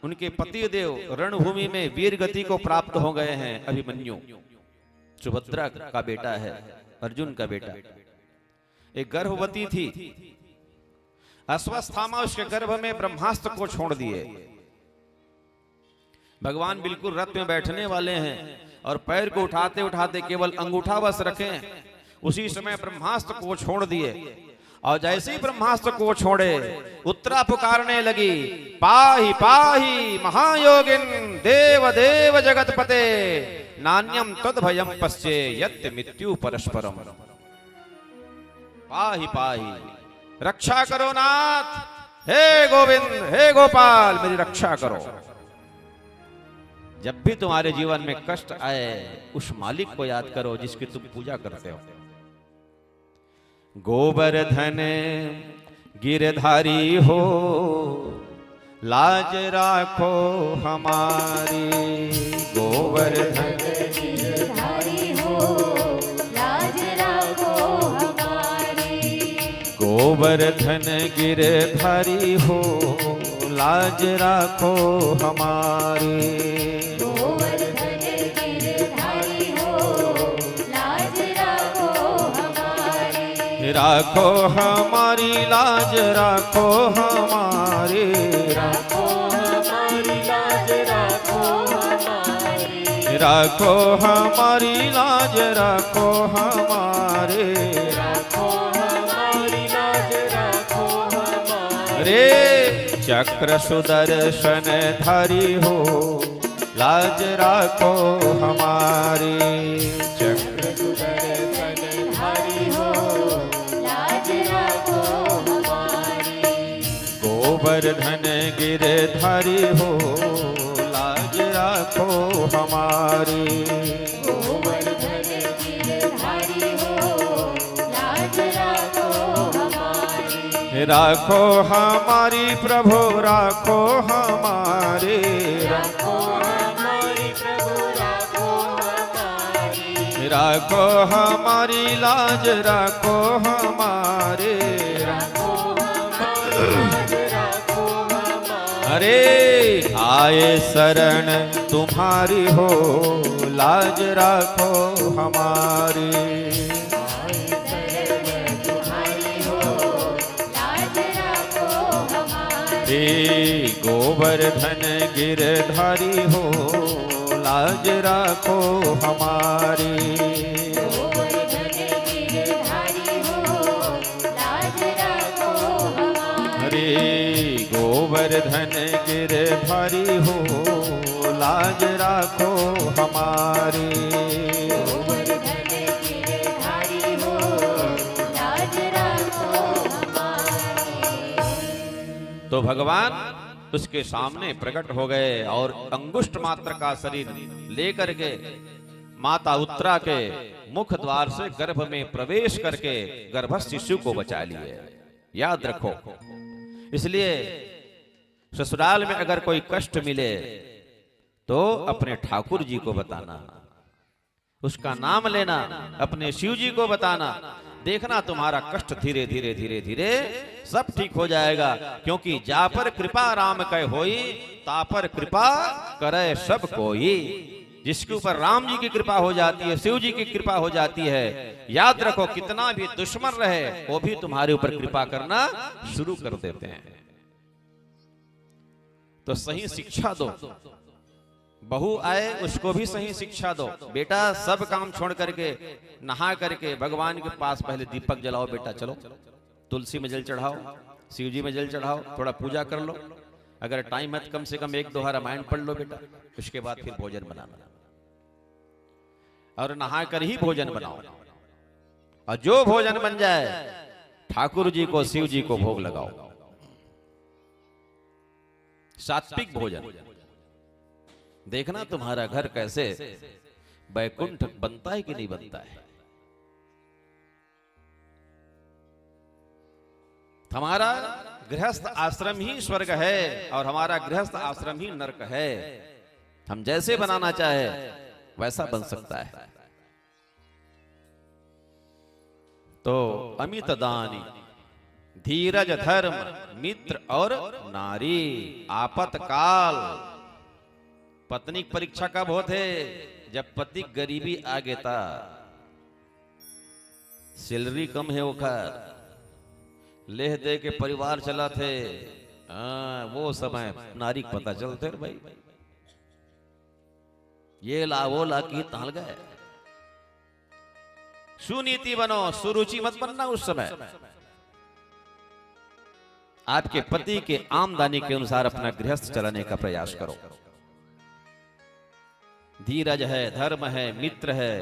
A: उनके पति देव रणभूमि में वीर गति को प्राप्त हो गए हैं, अभिमन्यु सुभद्रा का बेटा है, अर्जुन का बेटा। एक गर्भवती थी, अश्वत्थामा उसके गर्भ में ब्रह्मास्त्र को छोड़ दिए। भगवान बिल्कुल रथ में बैठने वाले हैं और पैर को उठाते उठाते केवल अंगूठा बस रखें, उसी समय ब्रह्मास्त्र को छोड़ दिए। और जैसे ही ब्रह्मास्त्र को छोड़े उत्तरा पुकारने लगी, पाहि पाहि महायोगिन देव देव जगतपते नान्यम तद्भयम पश्चे यत् मृत्यु परस्परम। पाहि पाहि, रक्षा करो नाथ, हे गोविंद हे गोपाल मेरी रक्षा करो। जब भी तुम्हारे जीवन में कष्ट आए उस मालिक को याद करो जिसकी तुम पूजा करते हो। गोवर्धन गिरधारी हो लाज राखो हमारी। गोवर्धन
C: गिरधारी हो लाज राखो हमारी।
A: गोवर्धन गिरधारी हो लाज राखो हमारी।
C: गोवर्धन गिरधारी हो लाज राखो हमारी।
A: राखो हमारी लाज राखो हमारी।
C: राखो हमारी लाज राखो हमारी।
A: राखो हमारी लाज राखो हमारे।
C: राखो हमारी लाज राखो हमारी।
A: रे चक्र सुदर्शन धारी हो लाज राखो हमारी। चक्र
C: सुदर्शन धारी हो लाज राखो हमारी।
A: गोवर्धन गिरधारी हो लाज राखो हमारी।
C: गोवर्धन गिरधारी हो लाज राखो हमारी।
A: राखो हमारी प्रभु राखो हमारे।
C: राखो हमारी प्रभु राखो हमारी।
A: राखो हमारी लाज राखो हमारे।
C: राखो हमारी लाज राखो हमारी।
A: अरे आए शरण तुम्हारी हो लाज राखो हमारी।
C: आए शरण तुम्हारी हो लाज राखो हमारी।
A: हे गोवर्धन गिरधारी हो लाज राखो हमारी।
C: गोवर्धन गिरधारी हो लाज राखो हमारी।
A: हरे गोवर्धन गिरधारी हो लाज राखो हमारी।
C: गोवर्धन गिरधारी हो लाज राखो हमारी।
A: तो भगवान उसके सामने प्रकट हो गए और अंगुष्ठ मात्र का शरीर लेकर के माता उत्तरा के मुख द्वार से गर्भ में प्रवेश करके गर्भस्थ शिशु को बचा लिए। याद रखो, इसलिए ससुराल में अगर कोई कष्ट मिले तो अपने ठाकुर जी को बताना, उसका नाम लेना, अपने शिव जी को बताना। देखना तुम्हारा कष्ट धीरे धीरे धीरे धीरे सब ठीक हो जाएगा, क्योंकि जा पर कृपा राम कह होई ता पर कृपा करे सब कोई। जिसके ऊपर राम जी की कृपा हो जाती है, शिव जी की कृपा हो जाती है, याद रखो कितना भी दुश्मन रहे वो भी तुम्हारे ऊपर कृपा करना शुरू कर देते हैं। तो सही शिक्षा दो, बहू आए उसको भी सही शिक्षा दो। बेटा सब काम छोड़ करके नहा करके भगवान के पास पहले दीपक जलाओ। बेटा चलो तुलसी में जल चढ़ाओ, शिव जी में जल चढ़ाओ, थोड़ा पूजा कर लो। अगर टाइम है तो कम से कम 1-2 रामायण पढ़ लो बेटा। उसके बाद फिर भोजन बनाना और नहा कर ही भोजन बनाओ। और जो भोजन बन जाए ठाकुर जी को शिव जी को भोग लगाओ। सात्विक भोजन। देखना तुम्हारा घर कैसे वैकुंठ बनता है कि नहीं बनता है। हमारा गृहस्थ आश्रम ही स्वर्ग है और हमारा गृहस्थ आश्रम ही नरक है। हम जैसे बनाना चाहे वैसा बन सकता है। तो अमित दानी, धीरज, धर्म, मित्र और नारी। आपतकाल पत्नी की परीक्षा कब होते? जब पति गरीबी आ गया था, सैलरी कम है ओखर, लेह दे के परिवार चला थे। वो समय नारी को पता चलते रे भाई, ये ला वो ला की ताल गए। सुनीति बनो, सुरुचि मत बनना। उस समय आपके पति के आमदनी के अनुसार अपना गृहस्थ चलाने का प्रयास करो। धीरज है, धर्म है, मित्र है,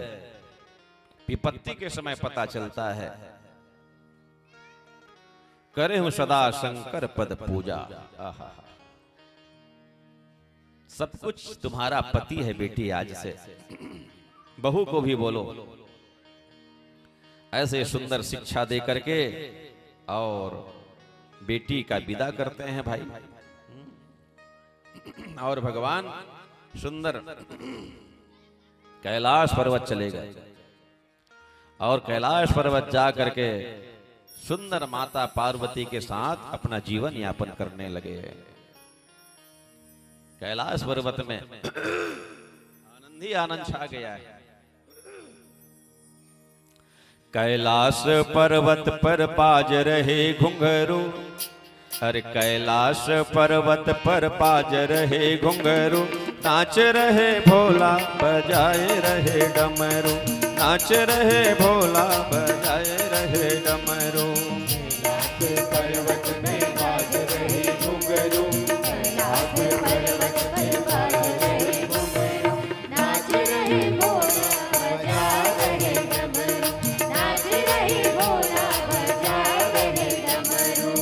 A: विपत्ति के समय पता चलता है। करे हूं सदा शंकर पद पूजा। आहा, सब कुछ तुम्हारा पति है बेटी। आज से बहू को भी बोलो ऐसे सुंदर शिक्षा दे करके और बेटी का विदा करते हैं भाई। और भगवान सुंदर कैलाश पर्वत चले गए और कैलाश पर्वत जा करके सुंदर माता पार्वती के साथ अपना जीवन यापन करने लगे। कैलाश पर्वत में आनंद ही आनंद छा गया है। कैलाश पर्वत पर पाज रहे घुंघरू, अरे कैलाश पर्वत पर पाज रहे घुंघरू, नाच रहे भोला बजाए रहे डमरू, नाच रहे भोला बजाए रहे डमरू।
B: पर्वत में बाज रहे घुंघरू,
C: कैलाश पर्वत पर बाज रहे घुंघरू, नाच रहे भोला बजा रहे डमरू, नाच रहे भोला बजा रहे डमरू।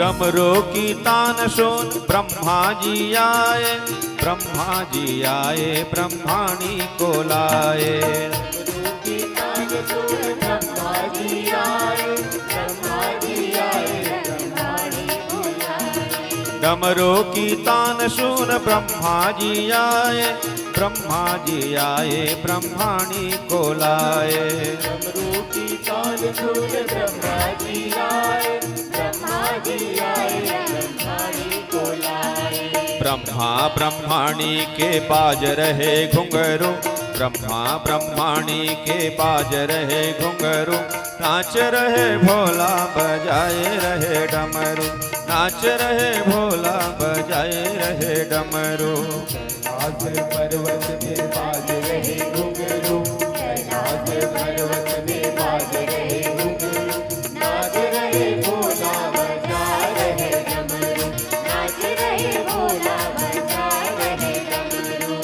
A: डमरू की तान सुन ब्रह्मा जी आए, ब्रह्मा जी आए ब्रह्माणी को लाए।
B: डमरू की तान सुन ब्रह्मा जी आए, ब्रह्मा जी आए ब्रह्माणी को लाए।
A: डमरू की तान सुन ब्रह्मा जी आए, ब्रह्मा जी आए ब्रह्माणी को लाए।
B: डमरू की तान सुन ब्रह्मा जी आए, ब्रह्मा जी आए ब्रह्माणी को लाए।
A: ब्रह्मा ब्रह्माणी के बाज रहे घुंघरू, ब्रह्मा ब्रह्माणी के बाज रहे घुंघरू, नाच रहे भोला बजाए रहे डमरू, नाच रहे भोला बजाए रहे डमरू।
B: कैलाश पर्वत में बाज रहे घुंघरू, कैलाश पर्वत में बाज रहे घुंघरू, नाच रहे भोला बजा रहे डमरू,
C: नाच रहे भोला बजा रहे डमरू।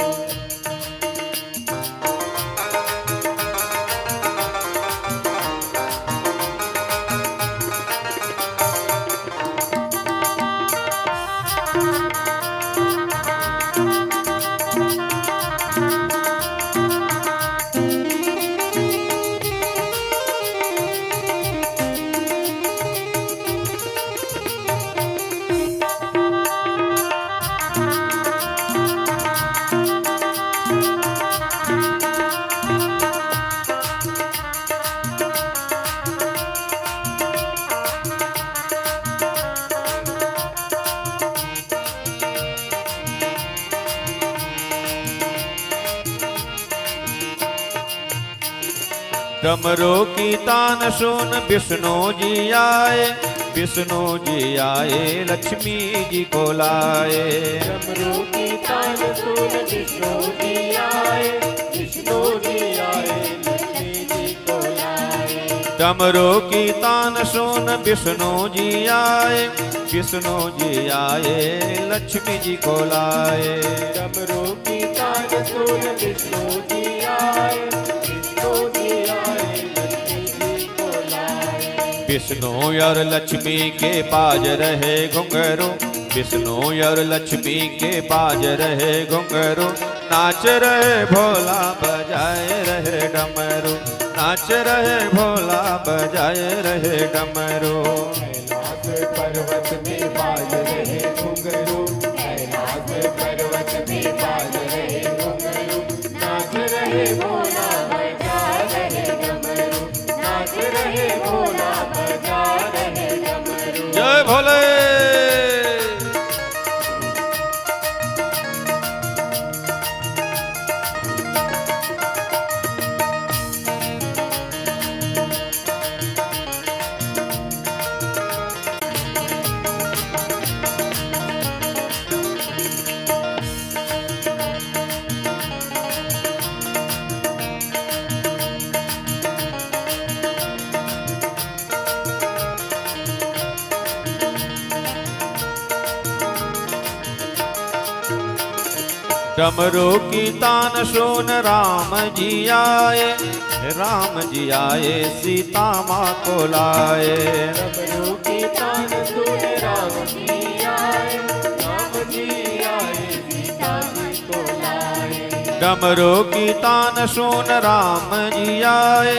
A: डमरू की तान सुन विष्णु जी आए, विष्णु जी आए लक्ष्मी जी को लाए।
B: डमरू की तान सुन विष्णु जी आए, विष्णु जी आए लक्ष्मी जी को लाए।
A: डमरू की तान सुन विष्णु जी आए, विष्णु जी आए लक्ष्मी जी को लाए।
B: डमरू की तान सुन विष्णु जी आए, विष्णु जी आए लक्ष्मी जी को लाए।
A: विष्णु और लक्ष्मी के बाज रहे घुंघरू, विष्णु और लक्ष्मी के बाज रहे घुंघरू, नाच रहे भोला बजाए रहे डमरू, नाच रहे भोला बजाए रहे डमरू।
B: कैलाश पर्वत में बाज रहे घुंघरू, कैलाश पर्वत में बाज रहे घुंघरू, नाच रहे भोला बजा रहे डमरू, नाच रहे भोला बजा रहे डमरू।
A: जय भोले। डमरू की तान सुन राम जी आए, राम जी आए सीता माँ को लाए।
B: डमरू की तान सुन राम जी आए, राम जी आए सीता जी को लाए।
A: डमरू की तान सुन राम जी आए,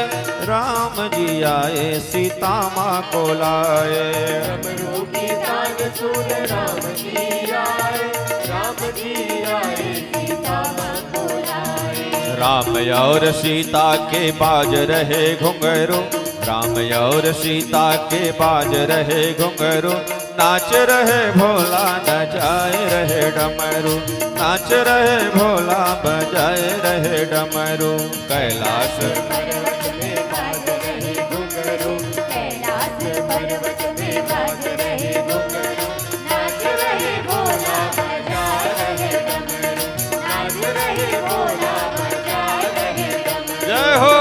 A: राम जी आए सीता माँ को लाए।
B: डमरू की तान सुन राम जी आए, राम जी आए सीता माँ को लाए।
A: राम और सीता के बाज रहे घुंघरू, राम और सीता के बाज रहे घुंघरू, नाच रहे भोला नचाए रहे डमरू, नाच रहे भोला बजाए रहे डमरू। कैलाश
B: पर्वत में बाज रहे घुंघरू,
C: कैलाश पर्वत में बाज रहे घुंघरू, नाच रहे भोला बजा रहे डमरू, नाच रहे भोला बजा रहे डमरू।
A: जय हो।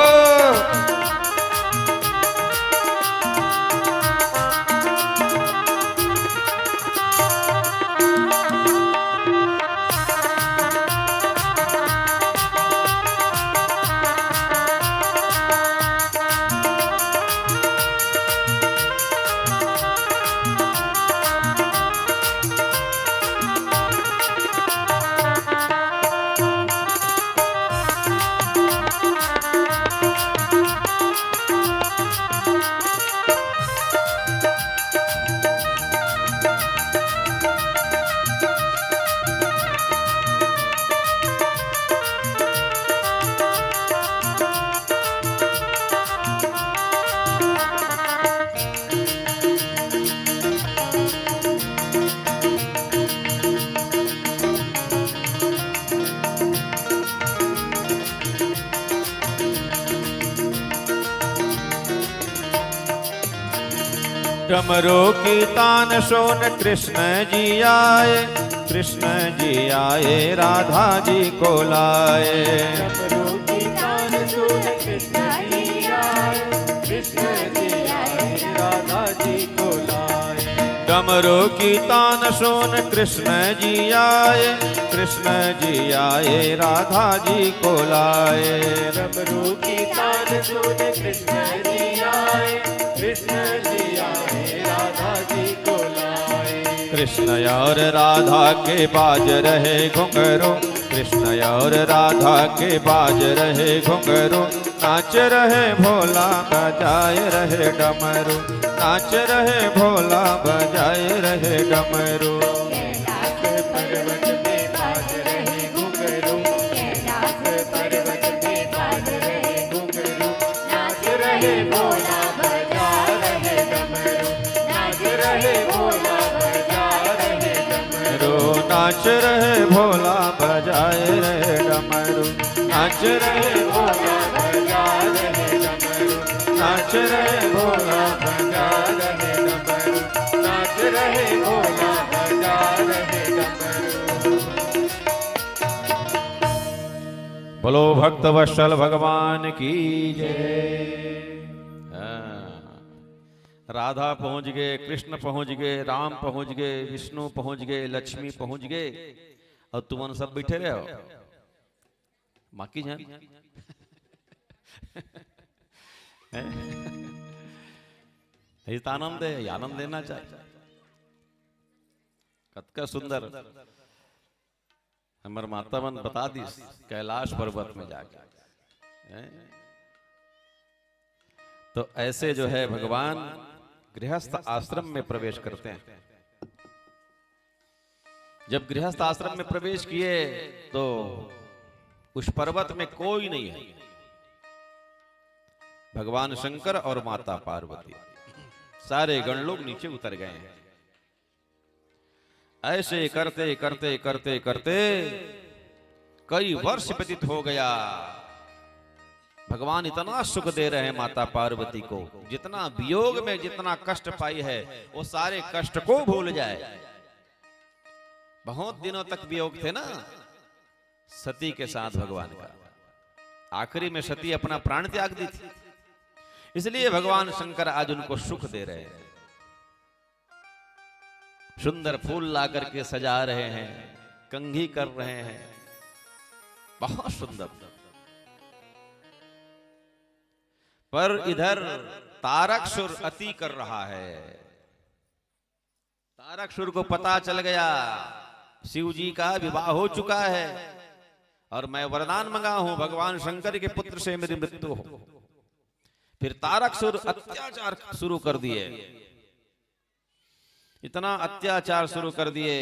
A: डमरू की तान सोन कृष्ण जी आए, कृष्ण जी आए राधा जी को लाए।
B: डमरू की तान सुन कृष्ण जी आए, कृष्ण जी आए राधा जी को लाए।
A: डमरू की तान सोन कृष्ण जी आए, कृष्ण जी आए राधा जी को लाए।
B: डमरू की तान सुन कृष्ण जी आए, कृष्ण जी आए राधा जी को लाए।
A: कृष्ण और राधा के बाज रहे घुंघरू, कृष्ण और राधा के बाज रहे घुंघरू, नाच रहे भोला बजाए रहे डमरू, नाच रहे भोला बजाए रहे डमरू।
C: कैलाश
B: पर्वत में बाज रहे घुंघरू,
C: कैलाश
B: पर्वत में बाज रहे घुंघरू,
C: नाच रहे भोला बजा रहे डमरू, नाच रहे भोला बजा रहे डमरू।
A: नाच रहे भोला बजाए रहे डमरू, नाच रहे भोला बजाए रहे डमरू, नाच रहे भोला बजाए रहे डमरू, नाच रहे भोला बजाए रहे डमरू। बोलो भक्त वत्सल भगवान की जय। राधा पहुंच गए, कृष्ण पहुंच गए, राम पहुंच गए, विष्णु पहुंच गए, लक्ष्मी पहुंच गए, और तुम सब बैठे रहे हो बाकी जान। ये तो आनंद है, आनंद लेना चाहिए। कतका सुंदर हमार माता मन बता दी कैलाश पर्वत में जाके हैं? तो ऐसे जो है भगवान गृहस्थ आश्रम में प्रवेश करते हैं। जब गृहस्थ आश्रम में प्रवेश किए तो उस पर्वत में कोई नहीं है, भगवान शंकर और माता पार्वती, सारे गण लोग नीचे उतर गए हैं। ऐसे करते करते करते करते कई वर्ष व्यतीत हो गया। भगवान इतना सुख दे रहे हैं माता पार्वती को, जितना वियोग में जितना कष्ट पाई है वो सारे कष्ट को भूल जाए। बहुत दिनों तक वियोग थे ना सती के साथ भगवान का, आखिरी में सती अपना प्राण त्याग दी थी, इसलिए भगवान शंकर आज उनको सुख दे रहे हैं। सुंदर फूल ला करके सजा रहे हैं, कंघी कर रहे हैं, बहुत सुंदर। पर इधर तारकासुर अति कर रहा है। तारकासुर को पता चल गया शिव जी का विवाह हो चुका है और मैं वरदान मंगा हूं भगवान शंकर के पुत्र से मेरी मृत्यु हो। फिर तारकासुर अत्याचार शुरू कर दिए, इतना अत्याचार शुरू कर दिए।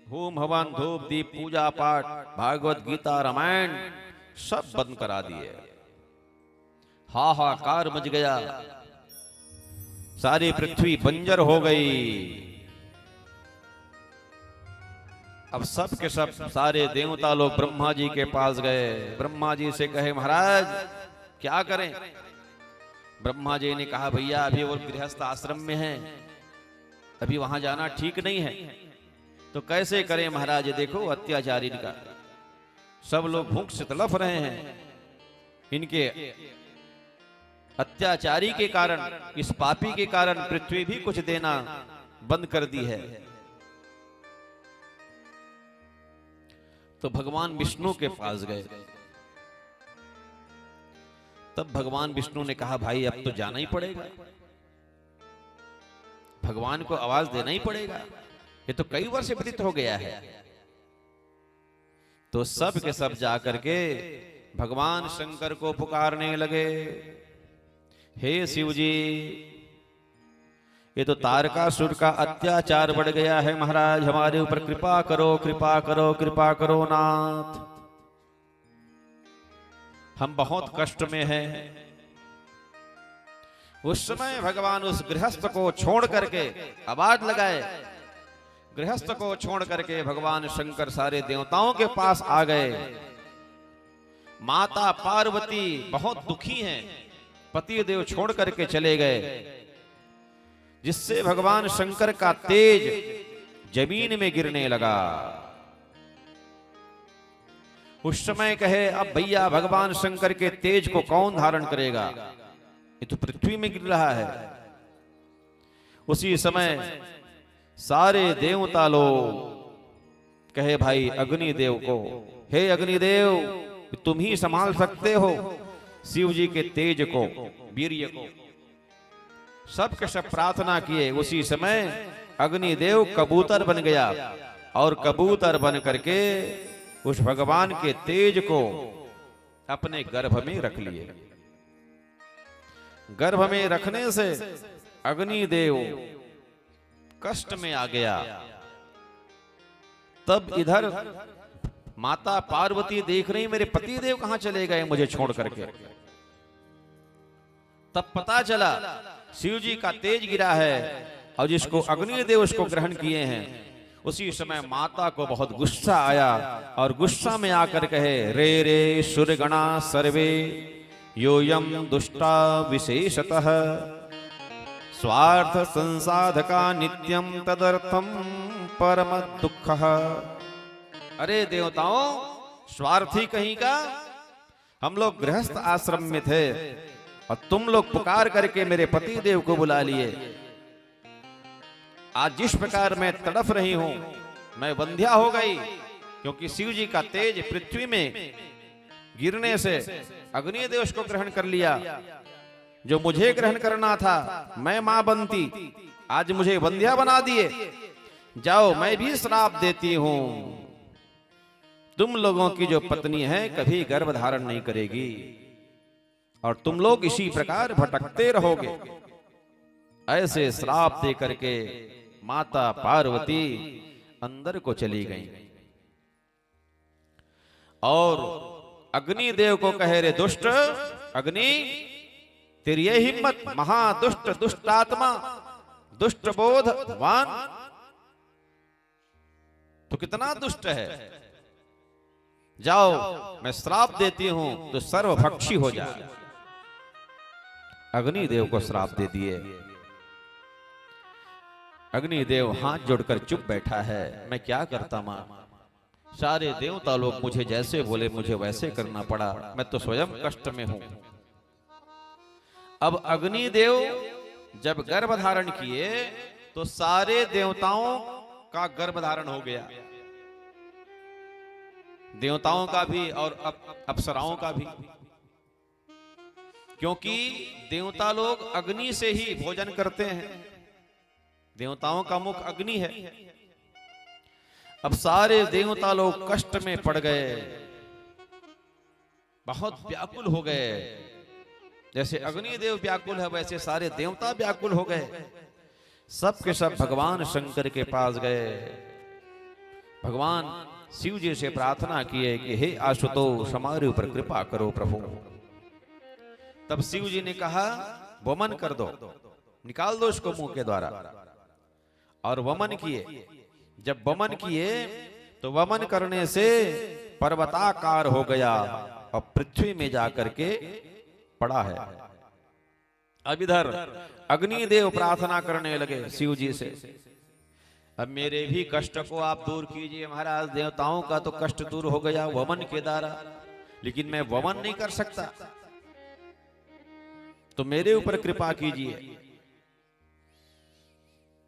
A: होम हवन धूप दीप पूजा पाठ भागवत गीता रामायण सब बंद करा दिए। हाहाकार मच गया, सारी पृथ्वी बंजर हो गई। अब सब के सब सारे देवता लोग ब्रह्मा जी के पास गए। ब्रह्मा जी से कहे महाराज क्या करें। ब्रह्मा जी ने कहा भैया अभी वो गृहस्थ आश्रम में हैं, अभी वहां जाना ठीक नहीं है। तो कैसे करें महाराज, देखो अत्याचारी इनका, सब लोग भूख से तड़फ रहे हैं। इनके अत्याचारी के कारण, इस पापी के कारण पृथ्वी भी कुछ देना बंद कर दी है। तो भगवान विष्णु के पास गए। तब भगवान विष्णु ने कहा भाई अब तो जाना ही पड़ेगा, भगवान को आवाज देना ही पड़ेगा, ये तो कई वर्ष व्यतीत हो गया है। तो सब के सब जाकर के भगवान शंकर को पुकारने लगे, हे शिव जी ये तो तारकासुर का अत्याचार बढ़ गया है, महाराज हमारे ऊपर कृपा करो कृपा करो कृपा करो नाथ, हम बहुत कष्ट में हैं। उस समय भगवान उस गृहस्थ को छोड़ करके आवाज लगाए, गृहस्थ को छोड़ करके भगवान शंकर सारे देवताओं के पास आ गए। माता पार्वती बहुत दुखी हैं, पति देव छोड़ करके चले गए, जिससे भगवान शंकर का तेज जमीन में गिरने लगा। उस समय कहे अब भैया भगवान शंकर के तेज को कौन धारण करेगा, ये तो पृथ्वी में गिर रहा है। उसी समय सारे देवता लोग कहे भाई अग्निदेव को, हे अग्निदेव तुम ही संभाल सकते हो शिव जी के तेज को, वीर्य को। सब के सब प्रार्थना किए। उसी समय अग्निदेव कबूतर बन गया और कबूतर बन करके उस भगवान के तेज को अपने गर्भ में रख लिए। गर्भ में रखने से अग्निदेव कष्ट में आ गया। तब इधर माता पार्वती देख रही मेरे पति देव कहां चले गए मुझे छोड़ करके। तब पता चला शिव जी का तेज गिरा है और जिसको अग्निदेव उसको ग्रहण किए हैं। उसी समय माता को बहुत गुस्सा आया और गुस्सा में आकर कहे, रे रे सुरगणा सर्वे योयम दुष्टा विशेषतः स्वार्थ संसाधका नित्यम तदर्थम परम दुख। अरे देवताओं स्वार्थी कहीं का, हम लोग गृहस्थ आश्रम में थे और तुम लोग पुकार करके मेरे पति देव को बुला लिए। आज जिस प्रकार मैं तड़फ रही हूं, मैं वंध्या हो गई क्योंकि शिव जी का तेज पृथ्वी में गिरने से अग्निदेव उसको ग्रहण कर लिया। जो मुझे ग्रहण करना था मैं मां बनती, आज मुझे वंध्या बना दिए। जाओ मैं भी श्राप देती हूं, तुम लोगों की जो पत्नी है कभी गर्भ धारण नहीं करेगी और तुम लोग इसी प्रकार भटकते रहोगे। ऐसे श्राप दे करके माता पार्वती अंदर को चली गई और अग्निदेव को कहे, रे दुष्ट अग्नि, तेरी ये हिम्मत, महादुष्ट दुष्टात्मा, दुष्ट बोधवान, तो कितना दुष्ट है। जाओ मैं श्राप देती हूं तो सर्वभक्षी हो जाए। अग्निदेव को श्राप दे दिए। अग्निदेव हाथ जोड़कर चुप बैठा है। मैं क्या करता मां, सारे देवता लोग मुझे जैसे बोले मुझे वैसे करना पड़ा, मैं तो स्वयं कष्ट में हूं। अब अग्निदेव जब गर्भ धारण किए तो सारे देवताओं का गर्भ धारण हो गया, देवताओं का भी और अप्सराओं का भी, क्योंकि देवता लोग अग्नि से ही भोजन करते हैं, देवताओं का मुख अग्नि है। अब सारे देवता लोग कष्ट में पड़ गए, बहुत व्याकुल हो गए। जैसे अग्निदेव व्याकुल है वैसे सारे देवता व्याकुल हो गए। सब के सब भगवान शंकर के पास गए, भगवान शिव जी से प्रार्थना किए कि हे आशुतोष हमारे ऊपर कृपा करो प्रभु। तब शिव जी ने कहा वमन कर दो, निकाल दो इसको मुंह के द्वारा। और वमन किए। जब वमन किए तो वमन करने से पर्वताकार हो गया और पृथ्वी में जाकर के पड़ा है। अब इधर अग्निदेव प्रार्थना करने लगे शिव जी से, अब मेरे भी कष्ट को आप दूर कीजिए महाराज, देवताओं का तो कष्ट दूर हो गया वमन के द्वारा, लेकिन मैं वमन नहीं कर सकता, तो मेरे ऊपर कृपा कीजिए।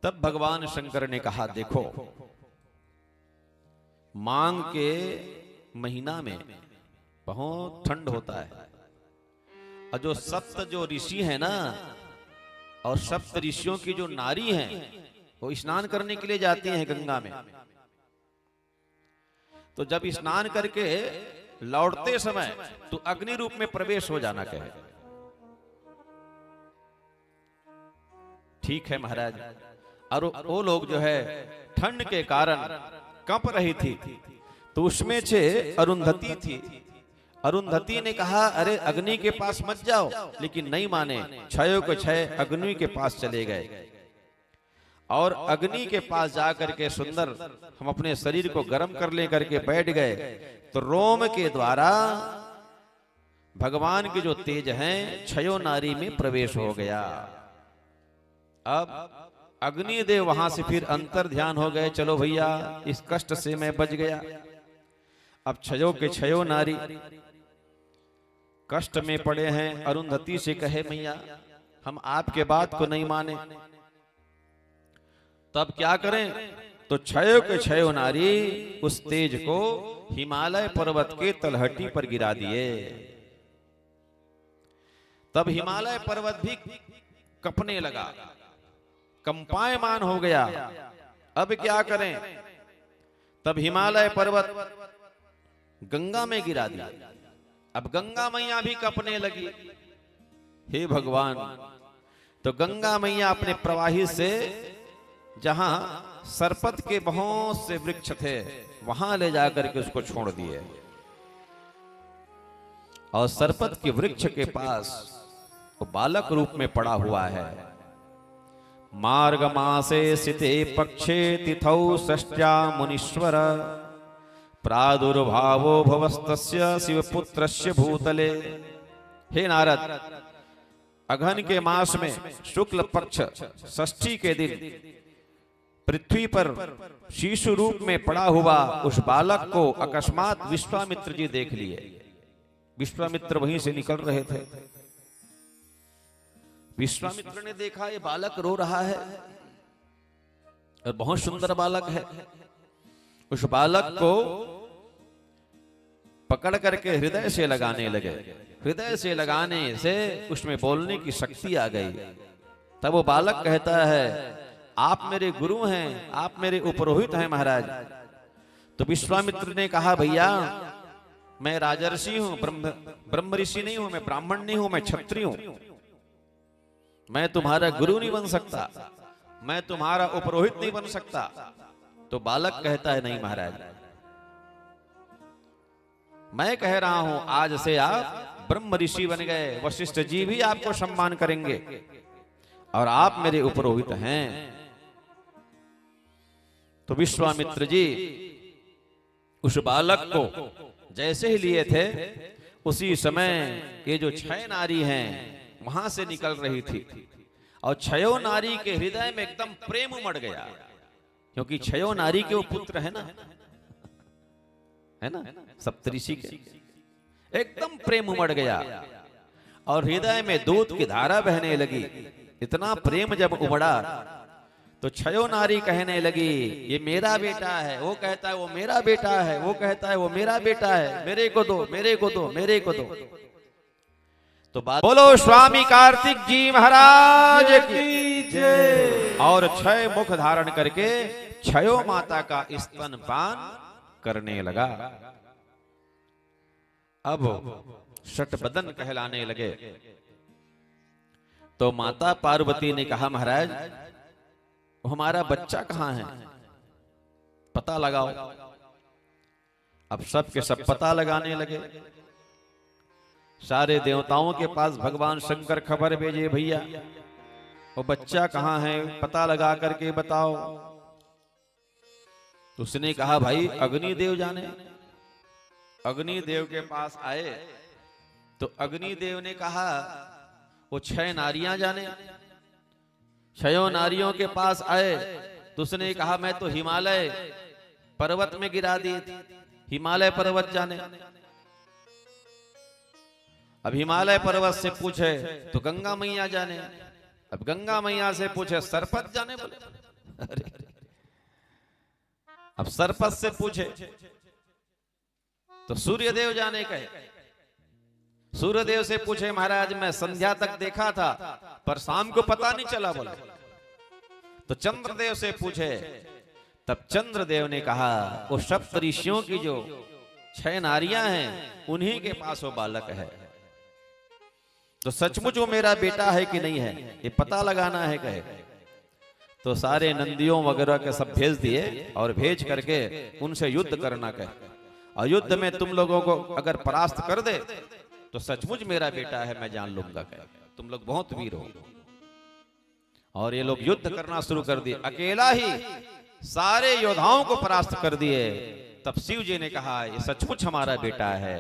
A: तब भगवान शंकर ने कहा देखो, मांग के महीना में बहुत ठंड होता है और जो सप्त जो ऋषि है ना, और सप्त ऋषियों की जो नारी हैं वो स्नान करने के लिए जाती हैं गंगा में। तो जब स्नान करके लौटते समय तो अग्नि रूप में प्रवेश हो जाना कहे। ठीक है महाराज। और वो लोग जो है ठंड के कारण कंप रही थी, तो उसमें से अरुंधति थी। अरुंधति ने कहा अरे अग्नि के पास मत जाओ, लेकिन नहीं माने, क्षयों के क्षय अग्नि के पास चले गए और अग्नि के पास जाकर के सुंदर हम अपने शरीर को गर्म कर ले करके बैठ गए। तो रोम के द्वारा भगवान के जो तेज हैं क्षयो नारी में प्रवेश हो गया। अब अग्निदेव वहां से फिर अंतर ध्यान हो गए, चलो भैया इस कष्ट से मैं बच गया। अब क्षयो के क्षयो नारी कष्ट में पड़े हैं। अरुंधति से कहे मैया हम आपके बात को नहीं माने, तब क्या करें? तो क्षयो के क्षयो नारी उस तेज को हिमालय पर्वत के तलहटी पर गिरा दिए। तब हिमालय पर्वत भी कपने लगा, कंपायमान हो गया। अब क्या करें? तब हिमालय पर्वत गंगा में गिरा दिया। अब गंगा मैया भी कपने लगी। हे भगवान, तो गंगा मैया अपने प्रवाही से जहां सरपत के बहुत से वृक्ष थे वहां ले जाकर के उसको छोड़ दिए और सरपत के वृक्ष के पास वो बालक रूप में पड़ा हुआ है। मार्ग मासे सिते पक्षे तिथौ षष्ट्या मुनीश्वर प्रादुर्भावो भवस्तस्य शिवपुत्रस्य भूतले। हे नारद, अघन के मास में शुक्ल पक्ष षष्ठी के दिन पृथ्वी पर शिशु रूप में पड़ा हुआ उस बालक को अकस्मात विश्वामित्र जी देख लिए। विश्वामित्र वहीं से निकल रहे थे। विश्वामित्र ने देखा ये बालक रो रहा है और बहुत सुंदर बालक है। उस बालक को पकड़ करके हृदय से लगाने लगे। हृदय से लगाने से उसमें बोलने की शक्ति आ गई। तब वो बालक कहता है आप मेरे गुरु हैं, आप मेरे उपरोहित हैं महाराज। तो विश्वामित्र ने कहा भैया मैं राजर्षि हूं, ब्रह्म ऋषि नहीं हूं, मैं ब्राह्मण नहीं हूं, मैं क्षत्रिय हूं, मैं तुम्हारा गुरु नहीं बन सकता, मैं तुम्हारा उपरोहित नहीं बन सकता। तो बालक कहता है नहीं महाराज, मैं कह रहा हूं आज से आप ब्रह्म ऋषि बन गए, वशिष्ठ जी भी आपको सम्मान करेंगे और आप मेरे उपरोहित हैं। तो विश्वामित्र जी उस बालक को जैसे ही लिए थे उसी समय ये जो 6 नारी हैं वहां से निकल रही थी और 6 नारी के हृदय में एकदम प्रेम उमड़ गया, क्योंकि 6 नारी के वो पुत्र है ना सप्तऋषि के, एकदम प्रेम उमड़ गया और हृदय में दूध की धारा बहने लगी। इतना प्रेम जब उमड़ा तो 6 नारी कहने लगी ये मेरा बेटा है, वो कहता है वो मेरा बेटा है, वो कहता है वो मेरा बेटा है, मेरे को दो, मेरे को दो, मेरे को दो। तो बात बोलो स्वामी कार्तिक जी महाराज की जय। और 6 मुख धारण करके 6 माता का स्तनपान करने लगा। अब षटबदन कहलाने लगे। तो माता पार्वती ने कहा महाराज हमारा बच्चा कहां है, पता लगाओ। अब सब के सब पता लगाने लगे। सारे देवताओं के पास भगवान शंकर खबर भेजे भैया वो बच्चा कहां है, पता लगा करके बताओ। उसने कहा भाई अग्निदेव जाने। अग्निदेव के पास आए तो अग्निदेव ने कहा वो 6 नारियां जाने। 6 नारियों के पास आए तो उसने कहा मैं तो हिमालय पर्वत में गिरा दी थी, हिमालय पर्वत जाने। अब हिमालय पर्वत से पूछे तो गंगा मैया जाने, अब गंगा मैया से पूछे सरपत जाने बोले। अरे अब सरपत से पूछे तो सूर्यदेव जाने कहे। सूर्यदेव से पूछे महाराज मैं संध्या तक देखा था पर शाम को पता नहीं चला बोले। तो चंद्रदेव से पूछे तब चंद्रदेव ने कहा वो सप्त ऋषियों की जो 6 नारियां हैं उन्हीं के पास वो बालक है। तो सचमुच वो मेरा बेटा है कि नहीं है ये पता लगाना है कहे। तो सारे नंदियों वगैरह के सब भेज दिए और भेज करके उनसे युद्ध करना कहे। और युद्ध में तुम लोगों को अगर परास्त कर दे तो सचमुच मेरा बेटा है मैं जान लूंगा कहे। तुम लोग बहुत वीर हो। और ये लोग युद्ध करना शुरू कर दिए, अकेला ही सारे योद्धाओं को परास्त कर दिए। तब शिव जी ने कहा ये सचमुच हमारा बेटा है।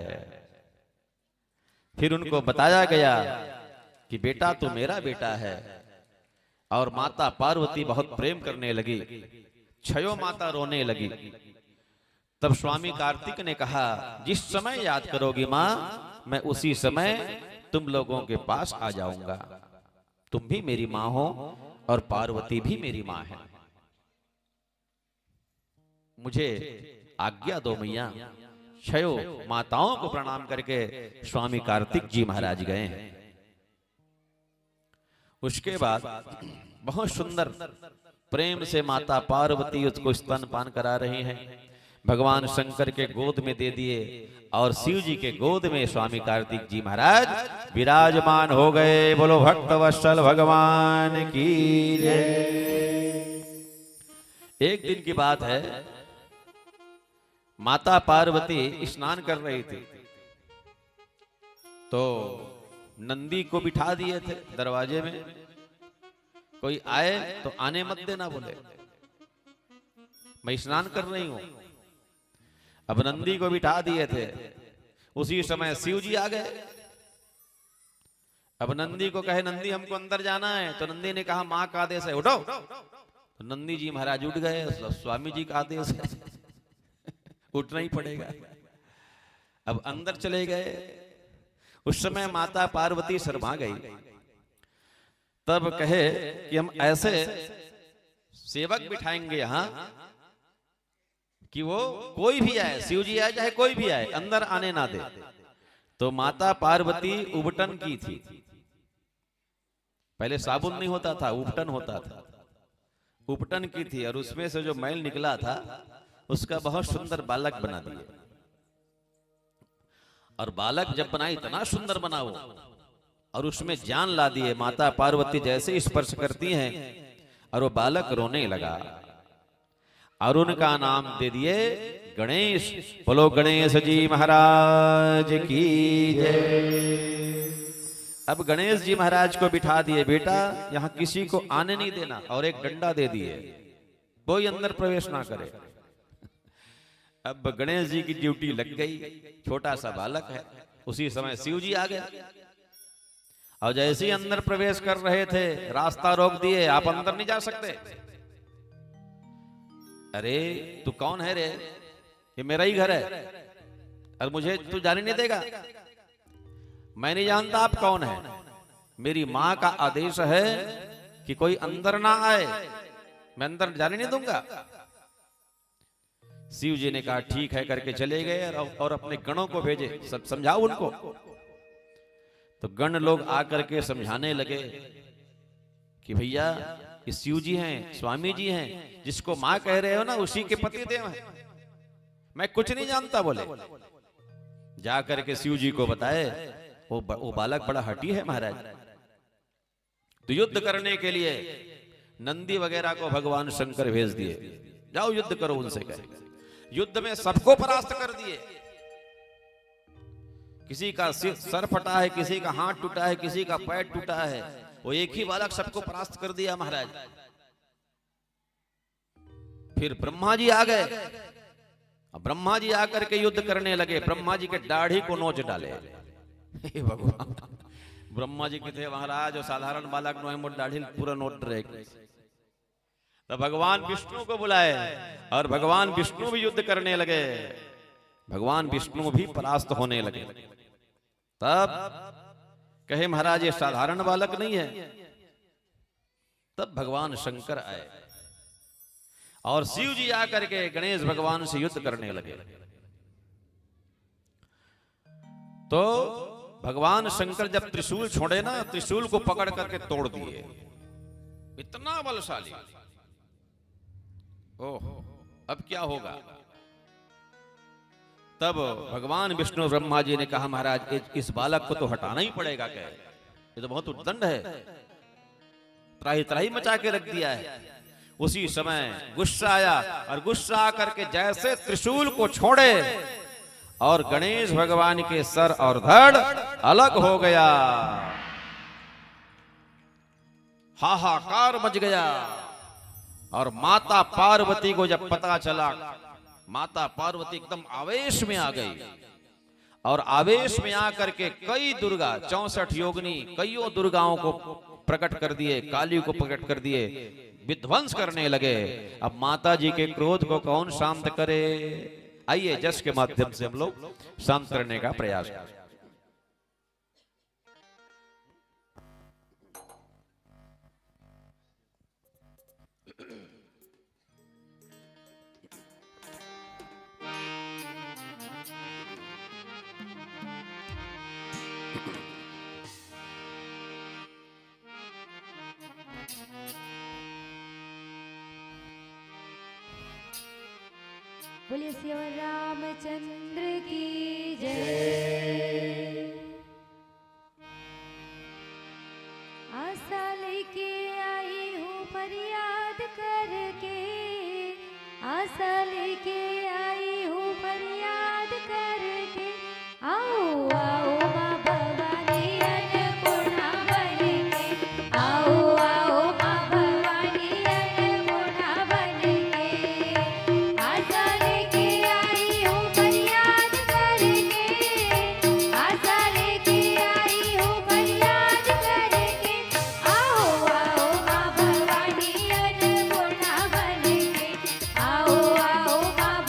A: फिर उनको बताया गया कि बेटा तू मेरा बेटा है। और माता पार्वती बहुत प्रेम करने लगी, 6 माता रोने लगी। तब स्वामी कार्तिक ने कहा जिस समय याद करोगी मां मैं उसी समय तुम लोगों के पास आ जाऊंगा। तुम भी मेरी मां हो और पार्वती भी मेरी मां है। मुझे आज्ञा दो मैया। 6 माताओं को प्रणाम करके स्वामी कार्तिक जी महाराज गए हैं। उसके बाद बहुत सुंदर प्रेम से माता पार्वती उसको स्तनपान करा रही हैं। भगवान शंकर के गोद में दे दिए और शिव जी के गोद में स्वामी कार्तिक जी महाराज विराजमान हो गए। बोलो भक्त वत्सल भगवान की जय। एक दिन की बात है, माता पार्वती स्नान कर रही थी तो नंदी को बिठा दिए थे दरवाजे में। कोई आए तो आने मत देना बोले, मैं स्नान कर रही हूं। अब नंदी को बिठा दिए थे। उसी समय शिव जी आ गए। अब नंदी को कहे नंदी हमको अंदर जाना है। तो नंदी ने कहा मां का आदेश है उठो। तो नंदी जी महाराज उठ गए। स्वामी जी का आदेश है उठना ही पड़ेगा। अब अंदर चले गए। उस समय माता पार्वती शर्मा गई। तब कहे कि हम ऐसे सेवक बिठाएंगे यहां कि वो कोई भी आए, शिव जी आए चाहे कोई भी आए, अंदर आने ना दे। तो माता पार्वती उबटन की थी। पहले साबुन नहीं होता था, उबटन होता था। उपटन की थी और उसमें से जो मैल निकला था उसका बहुत सुंदर बालक बना दिए। और बालक जब बना इतना सुंदर बना वो, और उसमें जान ला दिए। माता पार्वती जैसे स्पर्श करती हैं और वो बालक रोने लगा और उनका नाम दे दिए गणेश। बोलो गणेश जी महाराज की जय। अब गणेश जी महाराज को बिठा दिए, बेटा यहां किसी को आने नहीं देना, और एक डंडा दे दिए, कोई अंदर प्रवेश ना करे। अब गणेश जी की ड्यूटी लग गई, छोटा सा बालक है। उसी समय शिव जी आ गए और जैसे ही अंदर प्रवेश कर रहे थे रास्ता रोक दिए, आप अंदर नहीं जा सकते। अरे तू कौन है रे, ये मेरा ही घर है और मुझे तू जाने नहीं देगा। मैं नहीं जानता आप कौन है, मेरी मां का आदेश है कि कोई अंदर ना आए, मैं अंदर जाने नहीं दूंगा। शिव जी ने कहा ठीक है करके चले गए और अपने गणों को भेजे, सब समझाओ उनको। तो गण लोग आकर के समझाने लगे कि भैया ये शिव जी हैं, स्वामी जी हैं, जिसको मां कह रहे हो ना उसी के पति देव हैं, मैं कुछ नहीं जानता। बोले जा करके शिव जी को बताए वो बालक बड़ा हठी है महाराज। तो युद्ध करने के लिए नंदी वगैरह को भगवान शंकर भेज दिए, जाओ युद्ध करो उनसे। कहे युद्ध में सबको परास्त कर दिए। किसी का सर फटा है, किसी का हाथ टूटा है, किसी का पैर टूटा है, वो एक ही बालक सबको परास्त कर दिया महाराज। फिर ब्रह्मा जी आ गए। ब्रह्मा जी आकर के युद्ध करने लगे, ब्रह्मा जी के दाढ़ी को नोच डाले। हे भगवान, ब्रह्मा जी के थे महाराज, और साधारण बालक नो दाढ़ी पूरा नोट रहे। तो भगवान विष्णु को बुलाए और भगवान विष्णु भी युद्ध करने लगे। भगवान विष्णु भी परास्त होने लगे। तब कहे महाराज ये साधारण बालक नहीं है। तब भगवान शंकर आए और शिव जी आकर के गणेश भगवान से युद्ध करने लगे। तो भगवान शंकर जब त्रिशूल छोड़े ना, त्रिशूल को पकड़ करके तोड़ दिए, इतना बलशाली। ओह अब क्या होगा। तब भगवान विष्णु ब्रह्मा जी ने कहा महाराज इस बालक को तो हटाना ही पड़ेगा, क्या ये तो बहुत उद्दंड है, त्राही त्राही मचा के रख दिया है। उसी समय गुस्सा आया और गुस्सा आकर के जैसे त्रिशूल को छोड़े और गणेश भगवान के सर और धड़ अलग हो गया। हाहाकार मच गया। और माता पार्वती को जब पता चला, माता पार्वती एकदम आवेश में आ गई और आवेश में आकर के कई दुर्गा 64 योगिनी कईयों दुर्गाओं को प्रकट कर दिए, काली को प्रकट कर दिए, विध्वंस करने लगे। अब माता जी के क्रोध को कौन शांत करे। आइए जस के माध्यम से हम लोग शांत करने का प्रयास करें।
C: बोले श्री रामचंद्र की जय। आशा लेके आई हूँ फरियाद करके, आशा लेके आई हूँ फरियाद करके। आओ आओ माँ भवानी अन्नपूर्णा बनके, आओ आओ माँ भवानी अन्नपूर्णा बनके। आशा लेके आई हूँ फरियाद करके, आशा लेके आई हूँ फरियाद करके। आओ आओ माँ भवानी अन्नपूर्णा बनके, आओ आओ माँ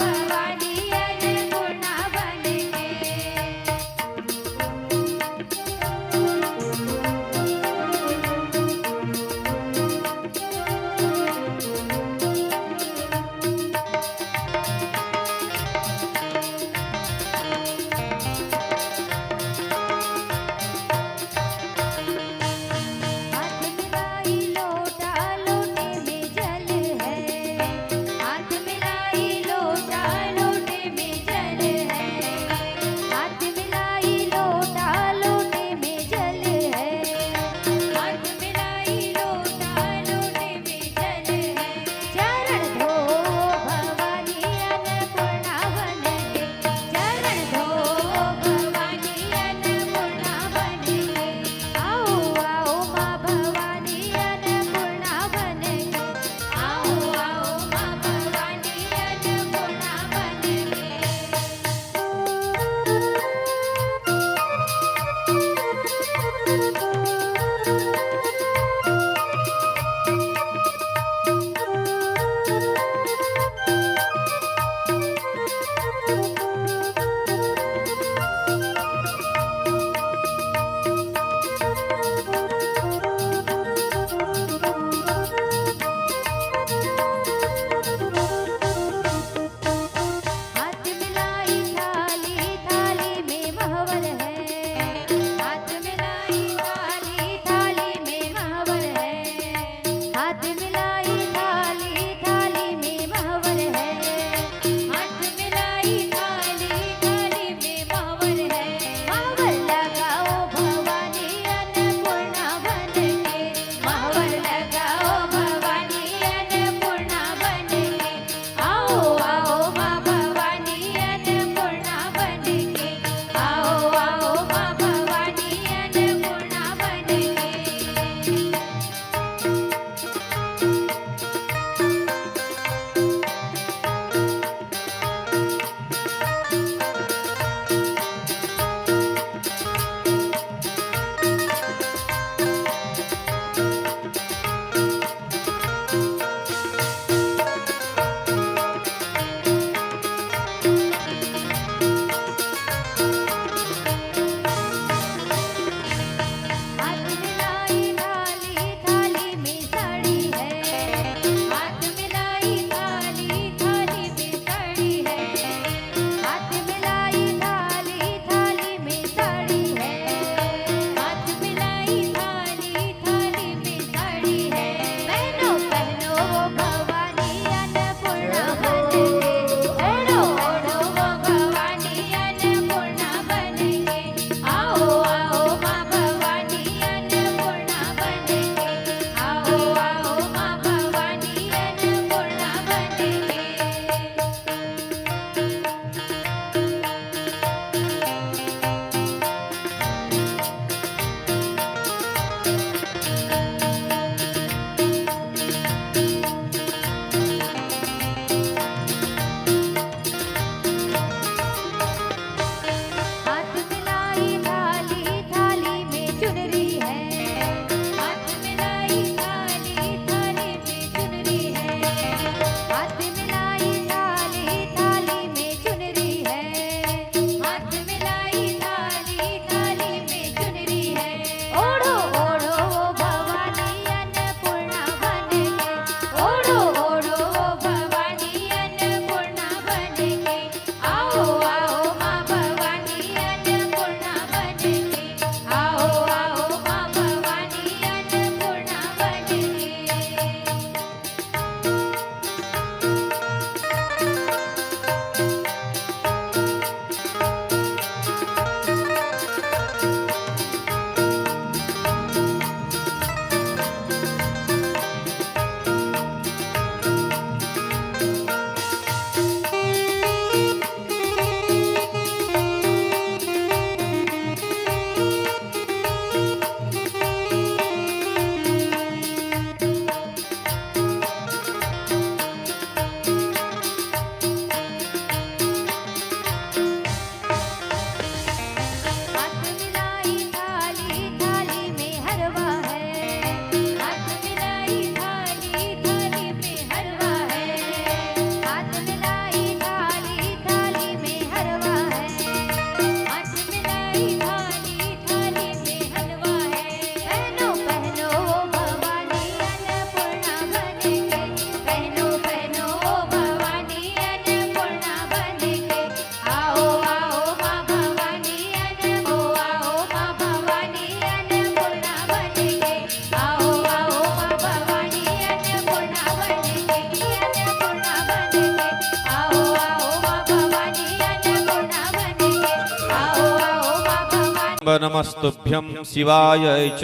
A: जगदम्ब नमस्तुभ्यं शिवाय च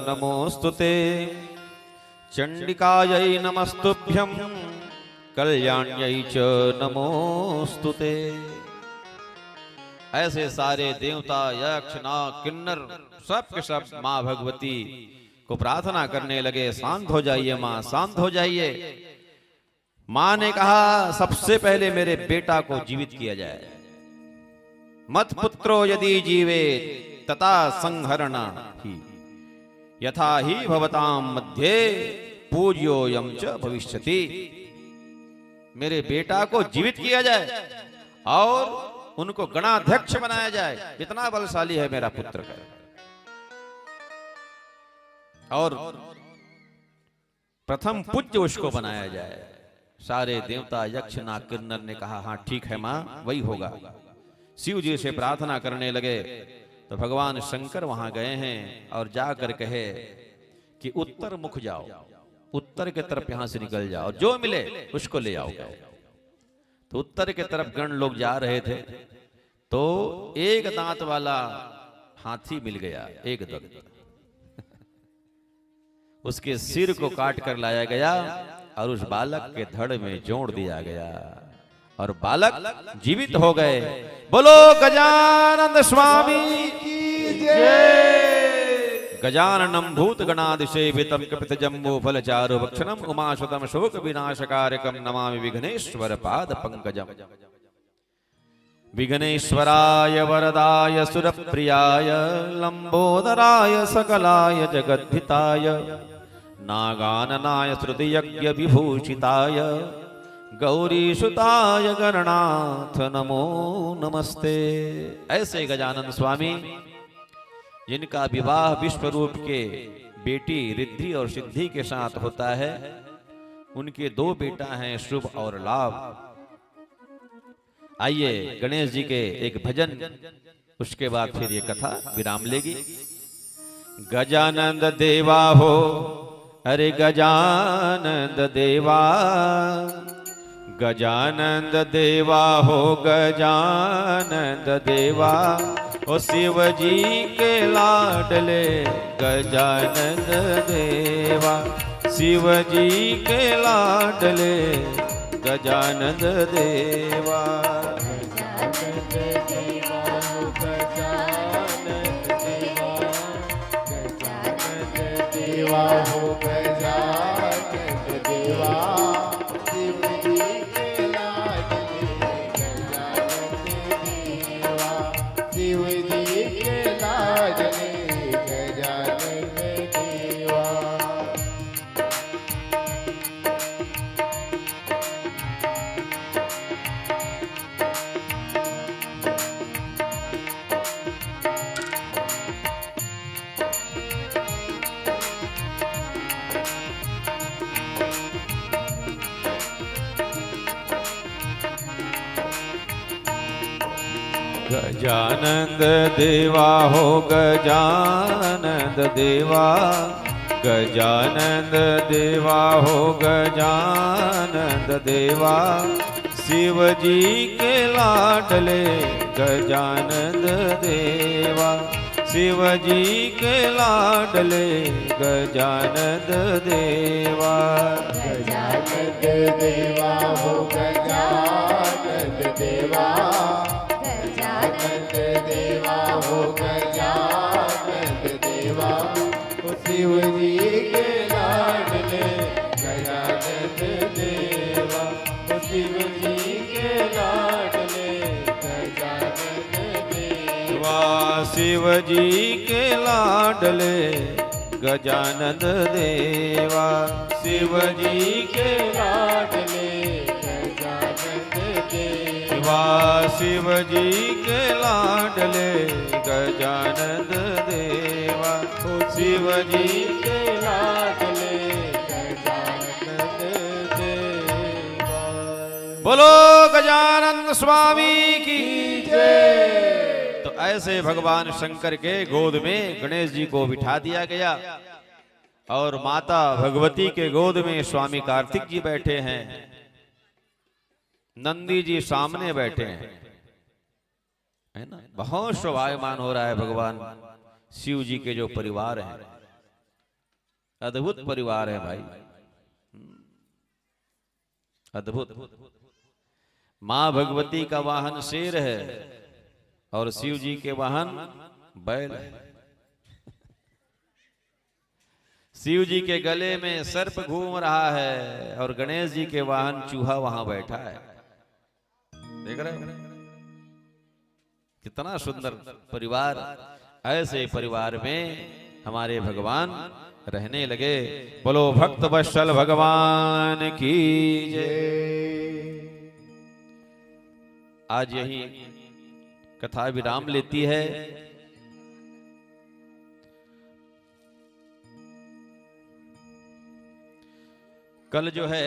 A: नमोस्तुते, चंडिकायै नमस्तुभ्यं कल्याण्यै च नमोस्तुते। ऐसे सारे देवता, यक्ष, नाग, किन्नर सब के सब माँ भगवती को प्रार्थना करने लगे, शांत हो जाइए माँ, शांत हो जाइए। माँ ने कहा सबसे पहले मेरे बेटा को जीवित किया जाए। मत पुत्रो यदि जीवे तथा संहरणा ही यथा ही भवताम मध्ये पूज्योयम च भविष्यति। मेरे बेटा को जीवित किया जाए और उनको गणाध्यक्ष बनाया जाए। इतना बलशाली है मेरा पुत्र का। और प्रथम पूज्य उसको बनाया जाए। सारे देवता, यक्ष, नाग, किन्नर ने कहा हाँ ठीक है मां, वही होगा। शिव जी से प्रार्थना करने लगे तो भगवान शंकर वहां गए हैं और जाकर कहे कि उत्तर मुख जाओ, उत्तर के तरफ यहां से निकल जाओ, जो मिले उसको ले आओ। तो उत्तर के तरफ गण लोग जा रहे थे तो एक दांत वाला हाथी मिल गया, एक दंत। उसके सिर को काट कर लाया गया और उस बालक के धड़ में जोड़ दिया गया और बालक जीवित हो गए। बोलो गजानन स्वामी की जय। गजाननम भूत गणाधिसेवितम कपित जम्बो फलचारु भक्षणम उमाशतम शोक विनाशकारकम नमामि विघ्नेश्वर पाद पंकजम। विघ्नेश्वराय वरदाय सुरप्रियाय लंबोदराय सकलाय जगद्धिताय नागाननाय श्रुतियज्ञ विभूषिताय गौरीसुताय गणनाथ नमो नमस्ते। ऐसे गजानन स्वामी जिनका विवाह विश्वरूप के बेटी रिद्धि और सिद्धि के साथ होता है, उनके दो बेटा हैं शुभ और लाभ। आइए गणेश जी के एक भजन, उसके बाद फिर ये कथा विराम लेगी। गजानंद देवा हो, अरे गजानंद देवा, गजानंद देवा हो, गजानंद देवा, ओ शिव जी के लाडले गजानंद देवा, शिव जी के लाडले गजानंद देवा।
B: गजानंद देवा हो, गजानंद देवा, गजानंद देवा हो, गजानंद देवा, शिव जी के लाडले गजानंद देवा, शिव जी के लाडले गजानंद देवा।
A: गजानंद देवा हो, गजानंद देवा, गजानंद देवा हो, गजानंद देवा, शिव जी के लाडले गजानंद देवा, शिव जी के लाडले गजानंद देवा।
B: गजानंद देवा हो, गजानंद देवा, गजानंद देवा हो, गजानंद देवा, ओ शिव जी के लाडले गजानंद देवा, ओ शिव जी के लाडले गजानंद देवा,
A: शिव जी के लाडले गजानंद देवा, शिव जी के
B: लाडले गजानंद देवा,
A: शिव जी के लाडले गजानंद देवा, शिव जी के लाडले
B: गजानंद देवा।
A: बोलो गजानन स्वामी की जय। तो ऐसे भगवान शंकर के गोद में गणेश जी को बिठा दिया गया और माता भगवती के गोद में स्वामी कार्तिक जी बैठे हैं, नंदी जी सामने बैठे हैं। है ना, बहुत शोभायमान हो रहा है भगवान शिव जी के जो परिवार हैं, अद्भुत परिवार है भाई, अद्भुत। मां भगवती का वाहन शेर है और शिव जी के वाहन बैल है। शिव जी के गले में सर्प घूम रहा है और गणेश जी के वाहन चूहा वहां बैठा है। देख रहे हो कितना सुंदर परिवार। ऐसे परिवार में हमारे भगवान रहने लगे। बोलो भक्त वत्सल भगवान की जय। आज यही कथा विराम लेती है। कल जो है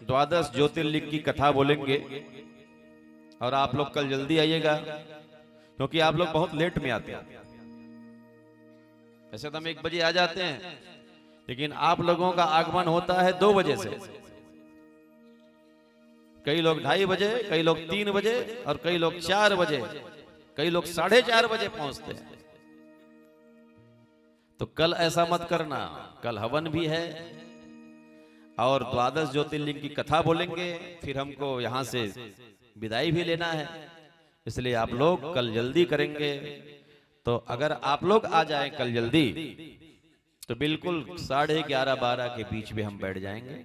A: 12 ज्योतिर्लिंग की कथा बोलेंगे और आप लोग कल जल्दी आइएगा, क्योंकि आप लोग बहुत लेट में आते हैं। वैसे तो हम 1 बजे आ जाते हैं, लेकिन आप लोगों का आगमन होता है 2 बजे से। कई लोग 2:30 बजे, कई लोग 3 बजे और कई लोग 4 बजे, कई लोग 4:30 बजे पहुंचते हैं। तो कल ऐसा मत करना, कल हवन भी है और 12 ज्योतिर्लिंग की कथा बोलेंगे, फिर हमको यहां से विदाई भी लेना है। इसलिए आप लोग कल जल्दी करेंगे। तो अगर आप लोग आ जाएं कल जल्दी तो बिल्कुल 11:30-12 के बीच में हम बैठ जाएंगे।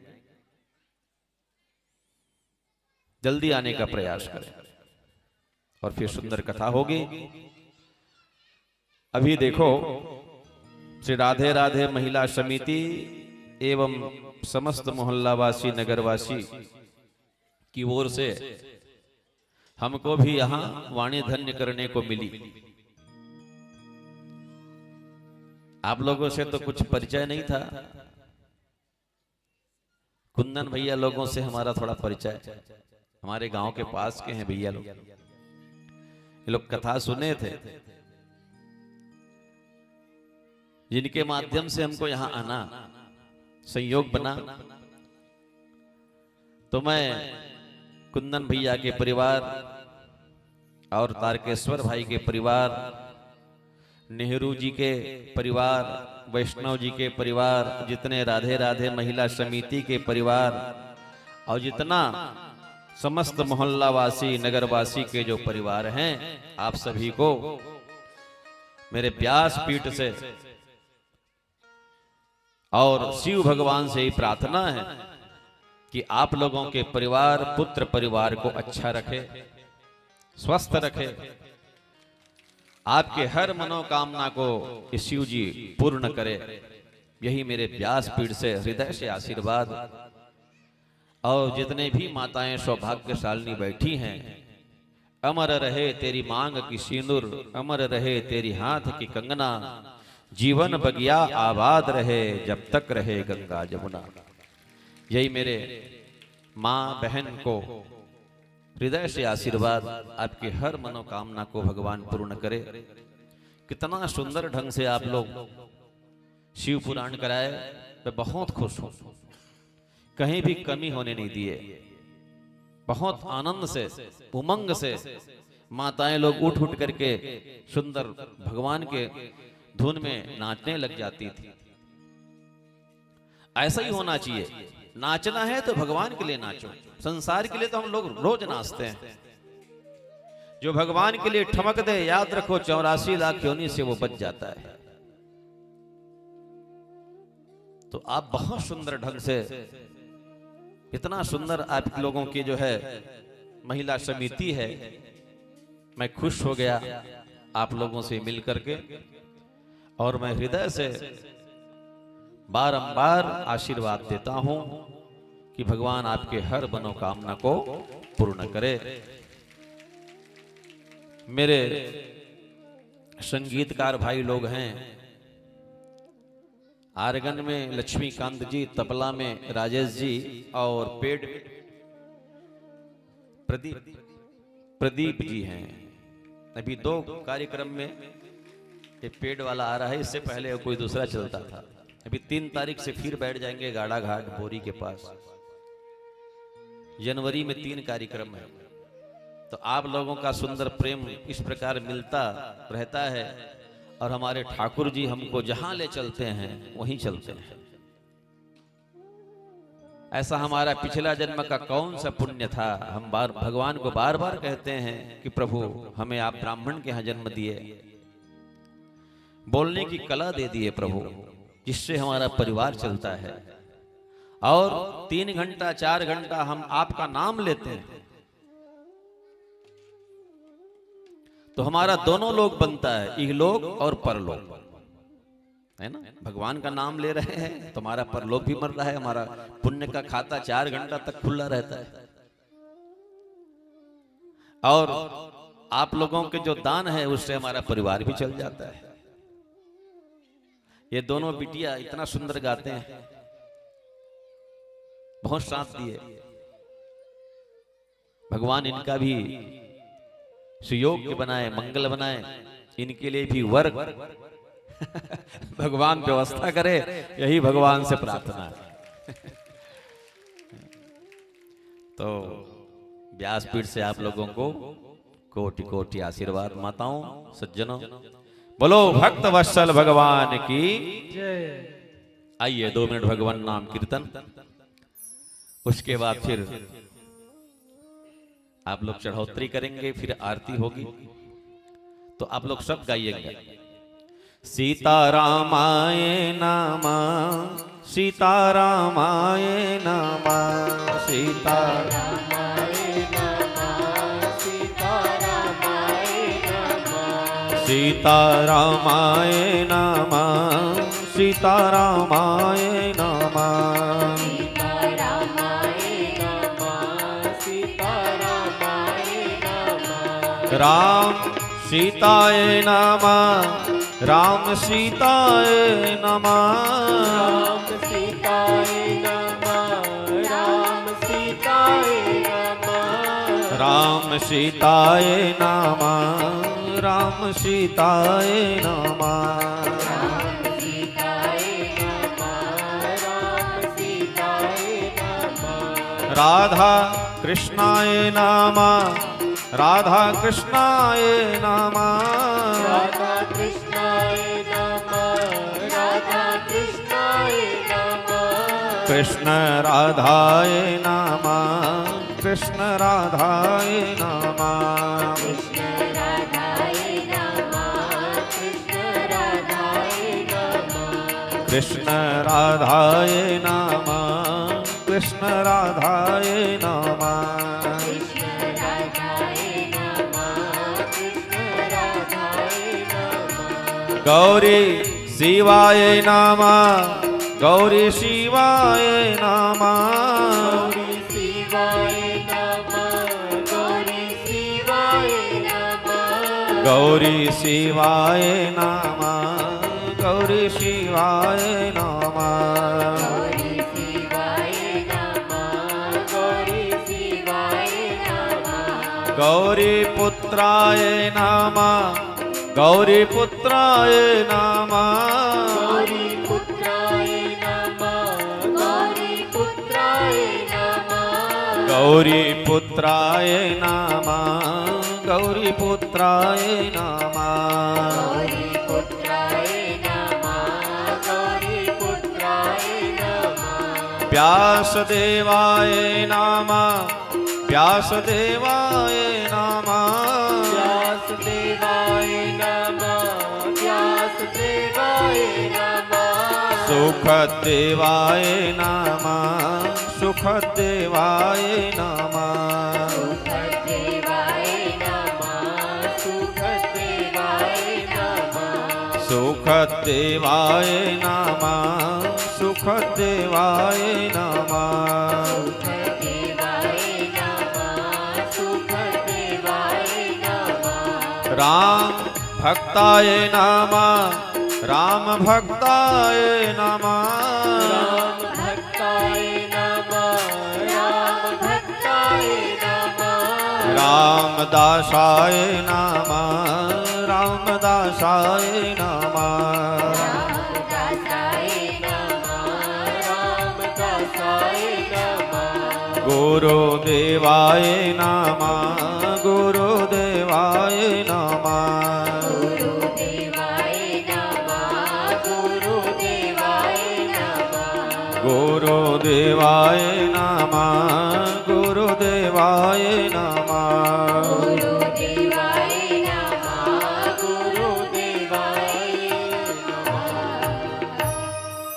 A: जल्दी आने का प्रयास करें और फिर सुंदर कथा होगी। अभी देखो श्री राधे राधे महिला समिति एवं समस्त मोहल्लावासी नगरवासी की ओर से हमको भी यहां वाणी धन्य करने को मिली। आप लोगों से तो कुछ परिचय नहीं था। कुंदन भैया लोगों से हमारा थोड़ा परिचय, हमारे गांव के पास के हैं भैया लोग। ये लोग कथा सुने थे, जिनके माध्यम से हमको यहां आना संयोग बना। तो मैं कुंदन भैया के परिवार और तारकेश्वर भाई के परिवार, नेहरू जी के परिवार, वैष्णव जी के परिवार, जितने राधे राधे महिला समिति के परिवार और जितना समस्त मोहल्लावासी नगरवासी के जो परिवार हैं, आप सभी को मेरे व्यासपीठ से और शिव भगवान से ही प्रार्थना है कि आप लोगों के परिवार पुत्र परिवार को अच्छा रखे, स्वस्थ रखे, आपके हर मनोकामना को शिव जी पूर्ण करे। यही मेरे व्यासपीठ से हृदय से आशीर्वाद। और जितने भी माताएं सौभाग्यशालिनी बैठी हैं, अमर रहे तेरी मांग की सिंदूर, अमर रहे तेरी हाथ की कंगना, जीवन बगिया आबाद रहे जब तक रहे गंगा जमुना। यही मेरे माँ बहन को हृदय से आशीर्वाद। आपकी हर मनोकामना को भगवान पूर्ण करे। कितना सुंदर ढंग से आप लोग शिव पुराण कराए, मैं बहुत खुश हूं। कहीं भी कमी होने नहीं दिए। बहुत आनंद से, उमंग से माताएं लोग उठ उठ करके सुंदर भगवान के धुन में नाचने लग जाती थी। ऐसा ही होना चाहिए। नाचना है तो भगवान के लिए नाचो। संसार के लिए तो हम लोग रोज नाचते हैं। जो भगवान के लिए ठमक दे, याद रखो 84 लाख योनि से वो बच जाता है। तो आप बहुत सुंदर ढंग से, इतना सुंदर आप लोगों की जो है महिला समिति है, मैं खुश हो गया आप लोगों से मिल करके। और मैं हृदय से बारंबार आशीर्वाद देता हूं कि भगवान आपके हर मनोकामना को पूर्ण करे। मेरे संगीतकार भाई लोग हैं, आर्गन में लक्ष्मीकांत जी, तबला में राजेश जी और पेड़ प्रदीप जी हैं। अभी 2 कार्यक्रम में ये पेड़ वाला आ रहा है, इससे पहले कोई दूसरा चलता था। अभी 3 तारीख से फिर बैठ जाएंगे गाड़ा घाट बोरी के पास। जनवरी में 3 कार्यक्रम है। तो आप लोगों का सुंदर प्रेम इस प्रकार मिलता रहता है और हमारे ठाकुर जी हमको जहां ले चलते हैं वहीं चलते हैं। ऐसा हमारा पिछला जन्म का कौन सा पुण्य था, हम भगवान को बार बार कहते हैं कि प्रभु हमें आप ब्राह्मण के यहाँ जन्म दिए, बोलने की कला दे दिए प्रभु, जिससे हमारा परिवार चलता है। और 3 घंटा 4 घंटा हम आपका नाम लेते हैं तो हमारा दोनों लोग बनता है, इहलोक और परलोक, है ना। भगवान का नाम ले रहे हैं तो हमारा परलोक भी मर रहा है, हमारा पुण्य का खाता 4 घंटा तक खुला रहता है। और आप लोगों के जो दान है उससे हमारा परिवार भी चल जाता है। ये दोनों बिटिया इतना सुंदर गाते हैं, बहुत साथ दिए। भगवान इनका भी सुयोग बनाए, मंगल बनाए, इनके लिए भी वर्ग भगवान व्यवस्था करे, यही भगवान से प्रार्थना है। तो व्यासपीठ से आप लोगों को कोटि कोटि आशीर्वाद। माताओं सज्जनों, बोलो भक्त वत्सल भगवान की जय। आइए 2 मिनट भगवान नाम कीर्तन, उसके बाद फिर आप लोग चढ़ोतरी करेंगे, फिर आरती होगी। तो आप लोग सब गाइएगा, सीतारामाय नमः, सीतारामाय नमः, सीतारामाय नमः, सीतारामाय नमः, सीतारामाय नमः, सीतारामाय नमः, राम सीताय नमः, राम सीताय नमः, राम सीताय नमः, राम सीताय नमः, राम सीताय नमः, राम सीताय नमः, राम सीताय नमः, राम सीताय नमः, राधा कृष्णाय नमः, राधा कृष्णाय नमः, राधा कृष्णाय नमः, राधा कृष्णाय नमः, कृष्ण राधाय नमः, कृष्ण राधाय नमः, कृष्ण राधाय नमः, कृष्ण राधाय नमः, कृष्ण राधाय नमः, कृष्ण राधाय नमः, गौरी शिवाय नमः, गौरी शिवाय नमः, गौरी शिवाय नमः, गौरी शिवाय नमः, गौरी शिवाय नमः, गौरी शिवाय नमः, गौरी शिवाय नमः, गौरी शिवाय नमः, गौरी पुत्राय नमः, गौरी पुत्राय नमः, गौरी पुत्राय नमः, गौरी पुत्राय नमः, गौरी पुत्राय नमः, गौरी पुत्राय नमः, गौरी पुत्राय नमः, गौरी पुत्राय नमः, व्यासदेवाय नमः, व्यासदेवाय नमः, व्यासदेवाय नमः, व्यासदेवाय नमः, सुखदेवाय नमः, सुखदेवाय नमः, सुखदेवाय नमः, सुखदेवाय नमः, सुखदेवाय नमः, सुखदेवाय नमः, राम भक्ताय नमः, राम भक्ताय नमः, राम भक्ताय नमः, राम भक्ताय नमः, रामदासाय नमः, रामदासाय नमः, रामदासाय नमः, रामदासाय नमः, गुरुदेवाय नमः गुरुदेवाय नमः
C: गुरुदेवाय नमः गुरुदेवाय नमः
A: गुरुदेवाय नमः गुरुदेवाय नमः
C: गुरुदेवाय नमः गुरुदेवाय नमः।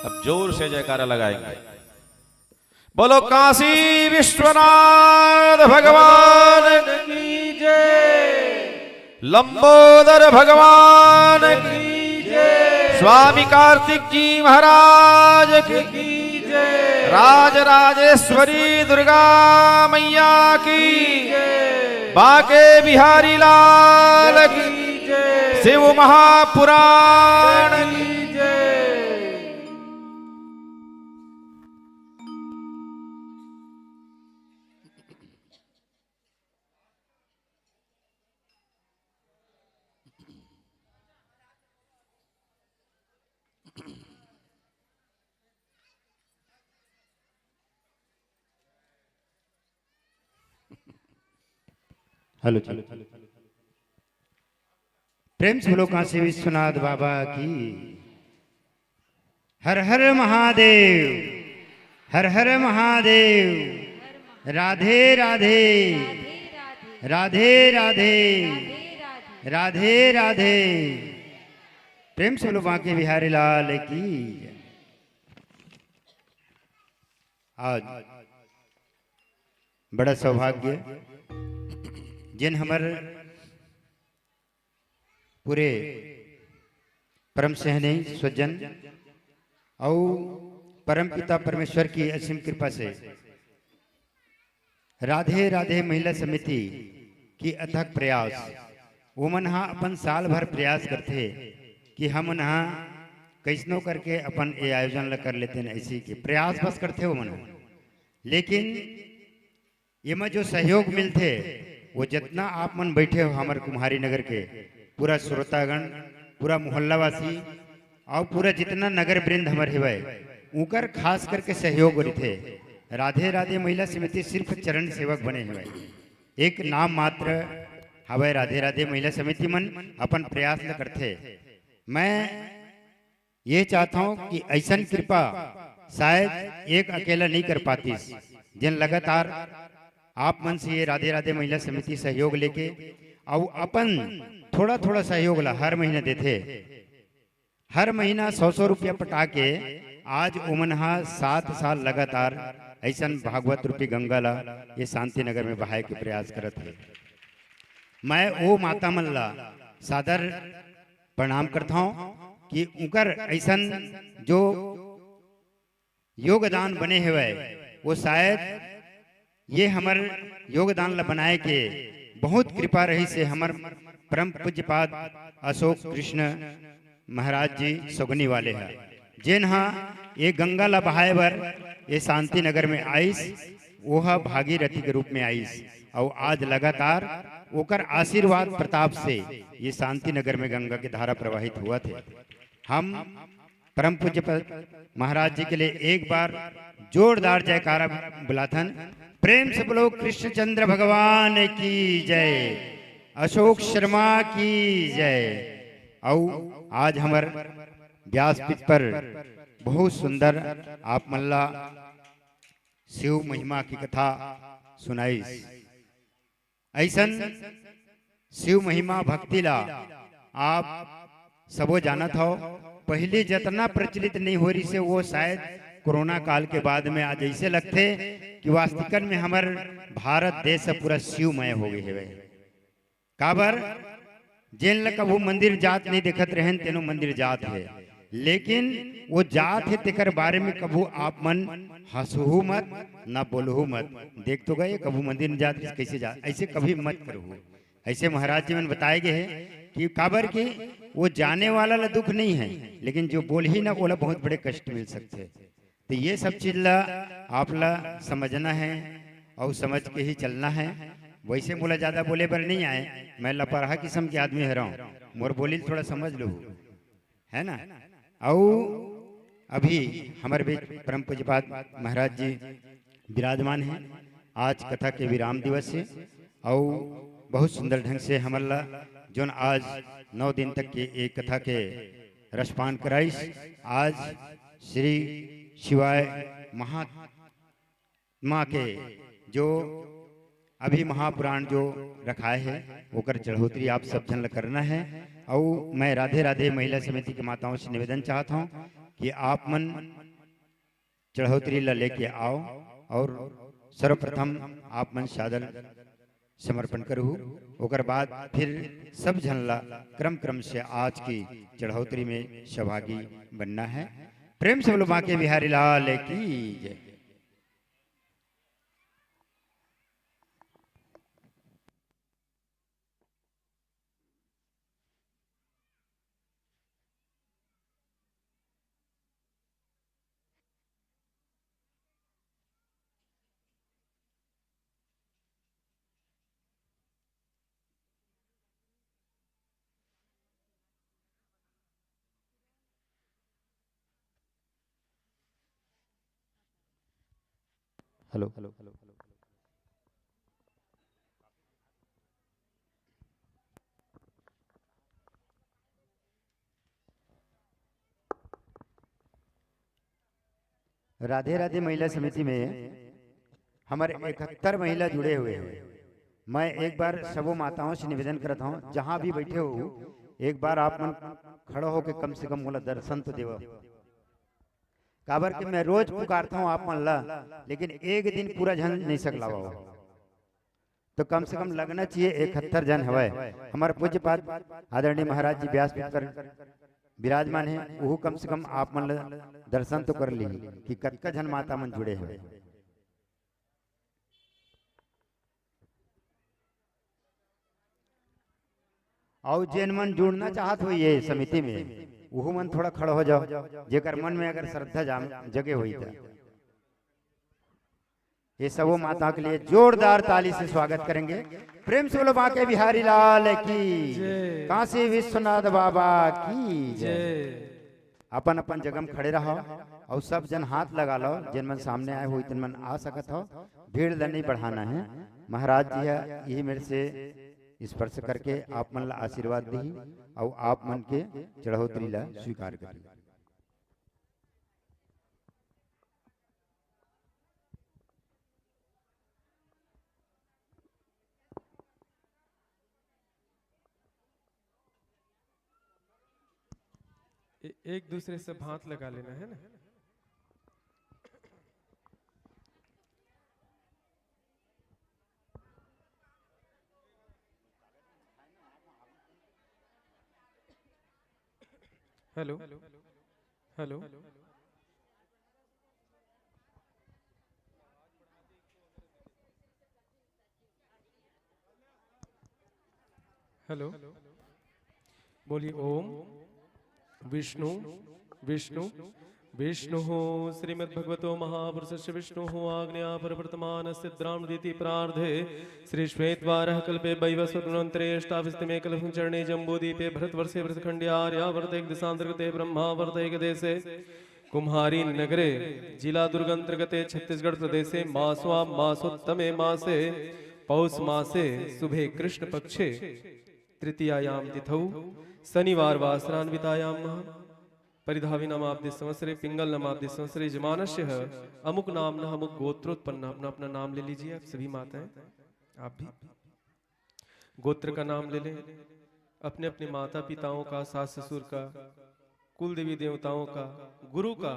A: अब जोर से जयकारा लगाएंगे। बोलो काशी विश्वनाथ भगवान की जय, लंबोदर भगवान की जय, स्वामी कार्तिक जी महाराज की जय, राज राजेश्वरी दुर्गा मैया की जय, बाके बिहारी लाल की जय, शिव महापुराण की जय।
D: हेलो चलो प्रेम से बोलो काशी विश्वनाथ बाबा की। हर हर महादेव, हर हर महादेव, राधे राधे, राधे राधे, राधे राधे। प्रेम से बोलो बांके बिहारी लाल की। आज बड़ा सौभाग्य जिन हमार पूरे परम सहने स्वजन और परम पिता परमेश्वर की असीम कृपा से राधे राधे महिला समिति की अथक प्रयास वो मन अपन साल भर प्रयास करते कि हम नहा कैसनो करके अपन ये आयोजन ला कर लेते हैं, ऐसी के प्रयास बस करते वो मन। लेकिन ये में जो सहयोग मिलते वो जितना आप मन बैठे हो हमारे कुम्हारी नगर के पूरा श्रोतागण, पूरा मोहल्लावासी और पूरा जितना नगर वृंद हमारे हुए उनकर खास करके सहयोग थे। राधे राधे महिला समिति सिर्फ चरण सेवक बने हुए, एक नाम मात्र हवे राधे राधे महिला समिति मन अपन प्रयास न करते। मैं ये चाहता हूँ कि ऐसा कृपा शायद एक अकेला नहीं कर पाती, जिन लगातार आप मन से ये राधे राधे महिला समिति सहयोग लेके और अपन थोड़ा थोड़ा सहयोग ला हर महीने देते। हर महीना 100 रुपया पटा के आज उमनहा 7 साल लगातार ऐसा भागवत रूपी गंगा ला ये शांति नगर में बहाए के प्रयास करत है। मैं वो माता मन ला सादर प्रणाम करता हूँ कि उनकर ऐसा जो योगदान बने हुए वो शायद ये हमार योगदान ला बनाए के बहुत कृपा रही से हमार परम पूज्यपाद अशोक कृष्ण महाराज जी सगुनी वाले हैं, जिन हाँ ये गंगा ला बहाए बर ये शांति नगर में आईस, वह भागीरथी के रूप में आईस और आज लगातार ओकर आशीर्वाद प्रताप से ये शांति नगर में गंगा की धारा प्रवाहित हुआ थे। हम परम पूज्यपाद महाराज जी के लिए एक बार जोरदार जयकारा बुलाथन। प्रेम से बोलो कृष्णचंद्र भगवान की जय, अशोक शर्मा की जय। और आज हमार व्यासपीठ पर बहुत सुंदर आप मल्ला शिव महिमा की कथा सुनाई। ऐसा शिव महिमा भक्ति ला आप सबो जानत हो, पहले जितना प्रचलित नहीं हो रही से वो शायद कोरोना काल के बाद में आज ऐसे लगते कि वास्तविकन में हमार भारत देश पूरा शिवमय हो गए है। काबर जिन लग वो मंदिर जात नहीं देखत रहन तेनो मंदिर जात है, लेकिन वो जात है तेकर बारे में कभू आप मन हंसहू मत ना बोलहू मत। देख तो गए कभू मंदिर में जात कैसे जा, ऐसे कभी मत करो। ऐसे महाराज जी मैंने बताए गए हैं कि काबर की वो जाने वाला ला दुख नहीं है, लेकिन जो बोल ही ना ओला बहुत बड़े कष्ट मिल सकते हैं। तो ये सब चीज ला आप ला समझना है और समझ के ही चलना है। वैसे बोला ज्यादा बोले पर नहीं आए, मैं लापरवाह किस्म के आदमी है रहा हूँ, मोर बोली थोड़ा समझ लो, है ना। और अभी हमारे बीच परम पूज्यपाद महाराज जी विराजमान हैं। आज कथा के विराम दिवस है और बहुत सुंदर ढंग से हमला जोन आज 9 दिन तक की एक कथा के रसपान कराइस। आज श्री शिवाय महात्मा के जो अभी महापुराण जो रखाए है ओकर चढ़ोतरी आप सब जन ला करना है। और मैं राधे राधे महिला समिति की माताओं से निवेदन चाहता हूँ कि आप मन चढ़ोतरी ला लेके आओ और सर्वप्रथम आप मन सादर समर्पण करू। ओकर बाद फिर सब जन ला क्रम क्रम से आज की चढ़ोतरी में सहभागी बनना है। प्रेम से बोलो बांके बिहारी लाल की जय।
A: हेलो
D: राधे राधे महिला समिति में हमारे 71 महिला जुड़े हुए हैं। मैं एक बार सबों माताओं से निवेदन करता हूँ जहाँ भी बैठे हो एक बार आप मन खड़ो हो के कम से कम बोला दर्शन तो देव। काबर के मैं रोज पुकारता हूँ आप मन ला, लेकिन एक दिन पूरा जन नहीं सकला हो तो कम से कम लगना चाहिए 71 जन हवाए। हमारे पूज्य पाद आदरणीय महाराज जी व्यासपीठ पर विराजमान है, वो कम से कम आप मन दर्शन तो कर ली कि कतका जन माता मन जुड़े हैं। और जैन मन जुड़ना चाहत हो ये समिति में वो मन थोड़ा खड़ा हो जाओ, जेकर मन में अगर श्रद्धा जगे हुई था। ये सबों माता के लिए जोरदार ताली से स्वागत करेंगे। प्रेम से बोलो बांके बिहारी लाल की, काशी विश्वनाथ बाबा की जय। अपन अपन जगह में खड़े रहो और सब जन हाथ लगा लो। जिन मन सामने आए हो इतन मन आ सकत हो, भीड़ नहीं बढ़ाना है। महाराज जी है यही मेरे से स्पर्श करके आप मन ला आशीर्वाद दी और आप मन के चढ़ोतरी ला स्वीकार करी।
E: एक दूसरे से हाथ लगा लेना है ना। हेलो हेलो हेलो बोलिए ओम विष्णु विष्णु विष्णु श्रीमद्भगवतो महापुरुषस्य विष्णु आज्ञा परवर्तमानस्य द्रामदीति प्रार्धे श्री श्वेतवारः कल्पे वैवस्वतंत्रे अष्टाविस्तमे कलहं चरणे जम्बूदीपे भरतवर्षे भरतखंडे आर्यावर्ते दिशांतर्गते ब्रह्मावर्ते देशे कुम्हारी नगरे जिला दुर्गंतर्गते छत्तीसगढ़ प्रदेशे मासवा मासोत्तमे मासे पौष मासे शुभे कृष्ण पक्षे तृतीयायाम तिथौ शनिवार वासरान्वितायाम परिधावी नामाब्दि संवत्सरे पिंगल नामाब्दि संवत्सरे जमानस्य अमुक नाम न अमुक गोत्रोत्पन्न। अपना अपना नाम ले लीजिए आप सभी माताएं, आप भी गोत्र का नाम ले लें। अपने अपने माता पिताओं का, सास ससुर का, कुल देवी देवताओं का, गुरु का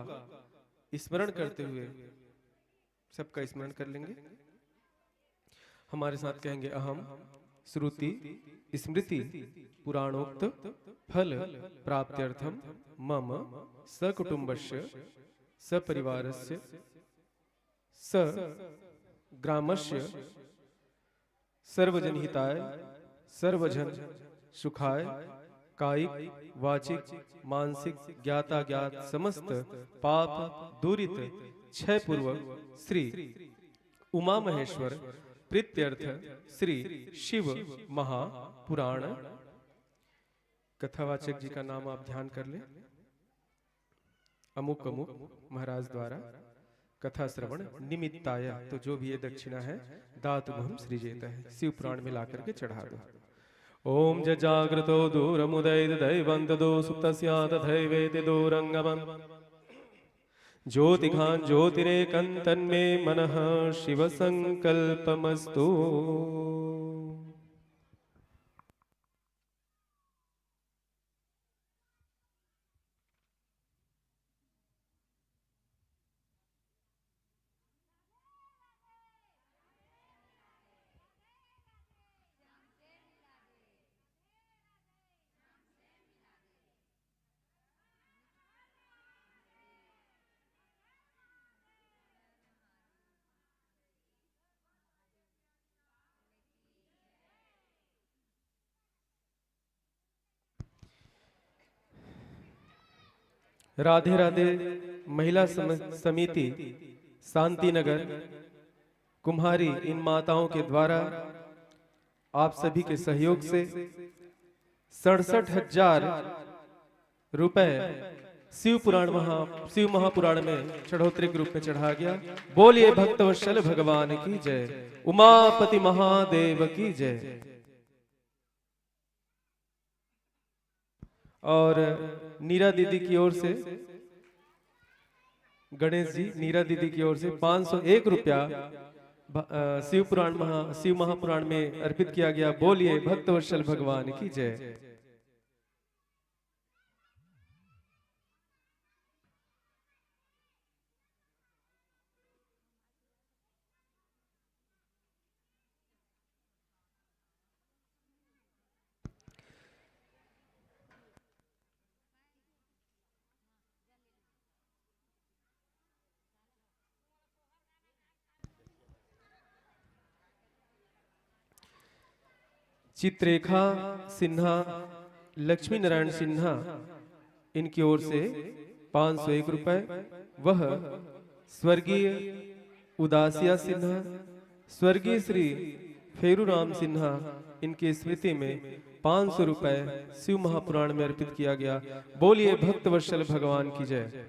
E: स्मरण करते हुए सबका स्मरण कर लेंगे। हमारे साथ कहेंगे अहम श्रुति स्मृति पुराणोक्त फल प्राप्त्यर्थम मम सकुटुंबस्य सपरिवारस्य सग्रामस्य सर्वजनहिताय सर्वजन सुखाय कायिक वाचिक मानसिक ज्ञाता ज्ञात समस्त पाप दूरित क्षय पूर्वक श्री उमा महेश्वर प्रीत्यर्थ श्री शिव महापुराण कथावाचक जी का नाम आप ध्यान कर लें। अमुक अमुक महाराज द्वारा कथा श्रवण निमित्ताय, तो जो भी ये दक्षिणा है दातुमहं सृजेत है, शिव पुराण में ला करके चढ़ा दो। ओम जागृतो दूरमुदय दैवंतदो सुप्तस्यात् दैवेति दूरंगमम् ज्योतिघान ज्योतिरेकं तन्मे मनः शिव संकल्पमस्तु। राधे राधे महिला समिति शांति नगर कुम्हारी इन माताओं के द्वारा आप सभी के सहयोग से 67,000 रुपए शिव महापुराण में चढ़ोतरी के रूप में चढ़ा गया। बोलिए भक्तवत्सल भगवान की जय, उमापति महादेव की जय। और नीरा दीदी की ओर से, गणेश जी नीरा दीदी की ओर से 501 रुपया शिव महापुराण में अर्पित किया गया। बोलिए भक्तवत्सल भगवान की जय। चित्रेखा सिन्हा, लक्ष्मी नारायण सिन्हा, इनकी ओर से 501 रुपए। वह स्वर्गीय उदासिया सिन्हा, स्वर्गीय श्री फेरूराम सिन्हा, इनकी स्मृति में 500 रुपए शिव महापुराण में अर्पित किया गया। बोलिए भक्तवत्सल भगवान की जय।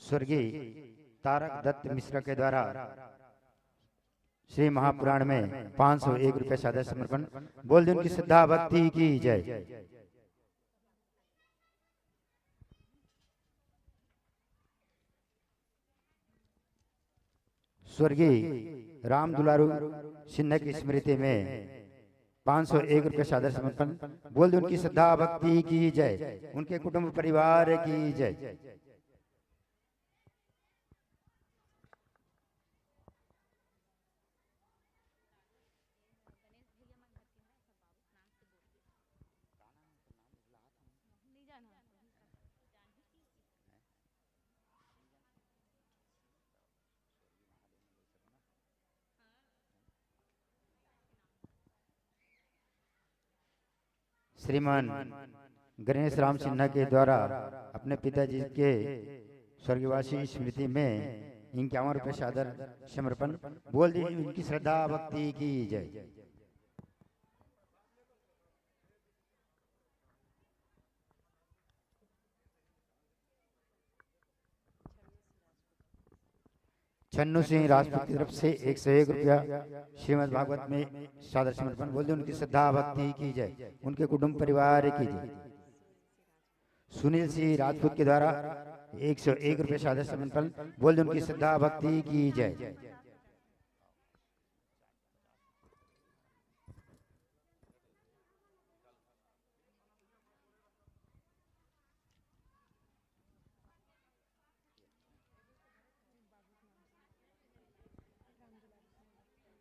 D: स्वर्गीय तारक दत्त मिश्रा के द्वारा श्री महापुराण में 501 रुपए सादर समर्पण। बोल दे उनकी श्रद्धा भक्ति की जय। स्वर्गीय राम दुलारू सिन्हा की स्मृति में 501 रुपए सादर समर्पण। बोल दे उनकी श्रद्धा भक्ति की जय, उनके कुटुंब परिवार की जय। श्रीमान गणेश राम सिन्हा के द्वारा अपने पिताजी के स्वर्गवासी स्मृति में 51 रुपए सादर समर्पण। बोल दी उनकी श्रद्धा भक्ति की जय। छन्नू सिंह राजपूत की तरफ से 101 रुपया श्रीमद् भागवत में सादर समर्पण। बोल दे उनकी श्रद्धा भक्ति की जय, उनके कुटुंब परिवार की जय। सुनील सिंह राजपूत के द्वारा 101 रुपये सादर समर्पण। बोल दे उनकी श्रद्धा भक्ति की जय।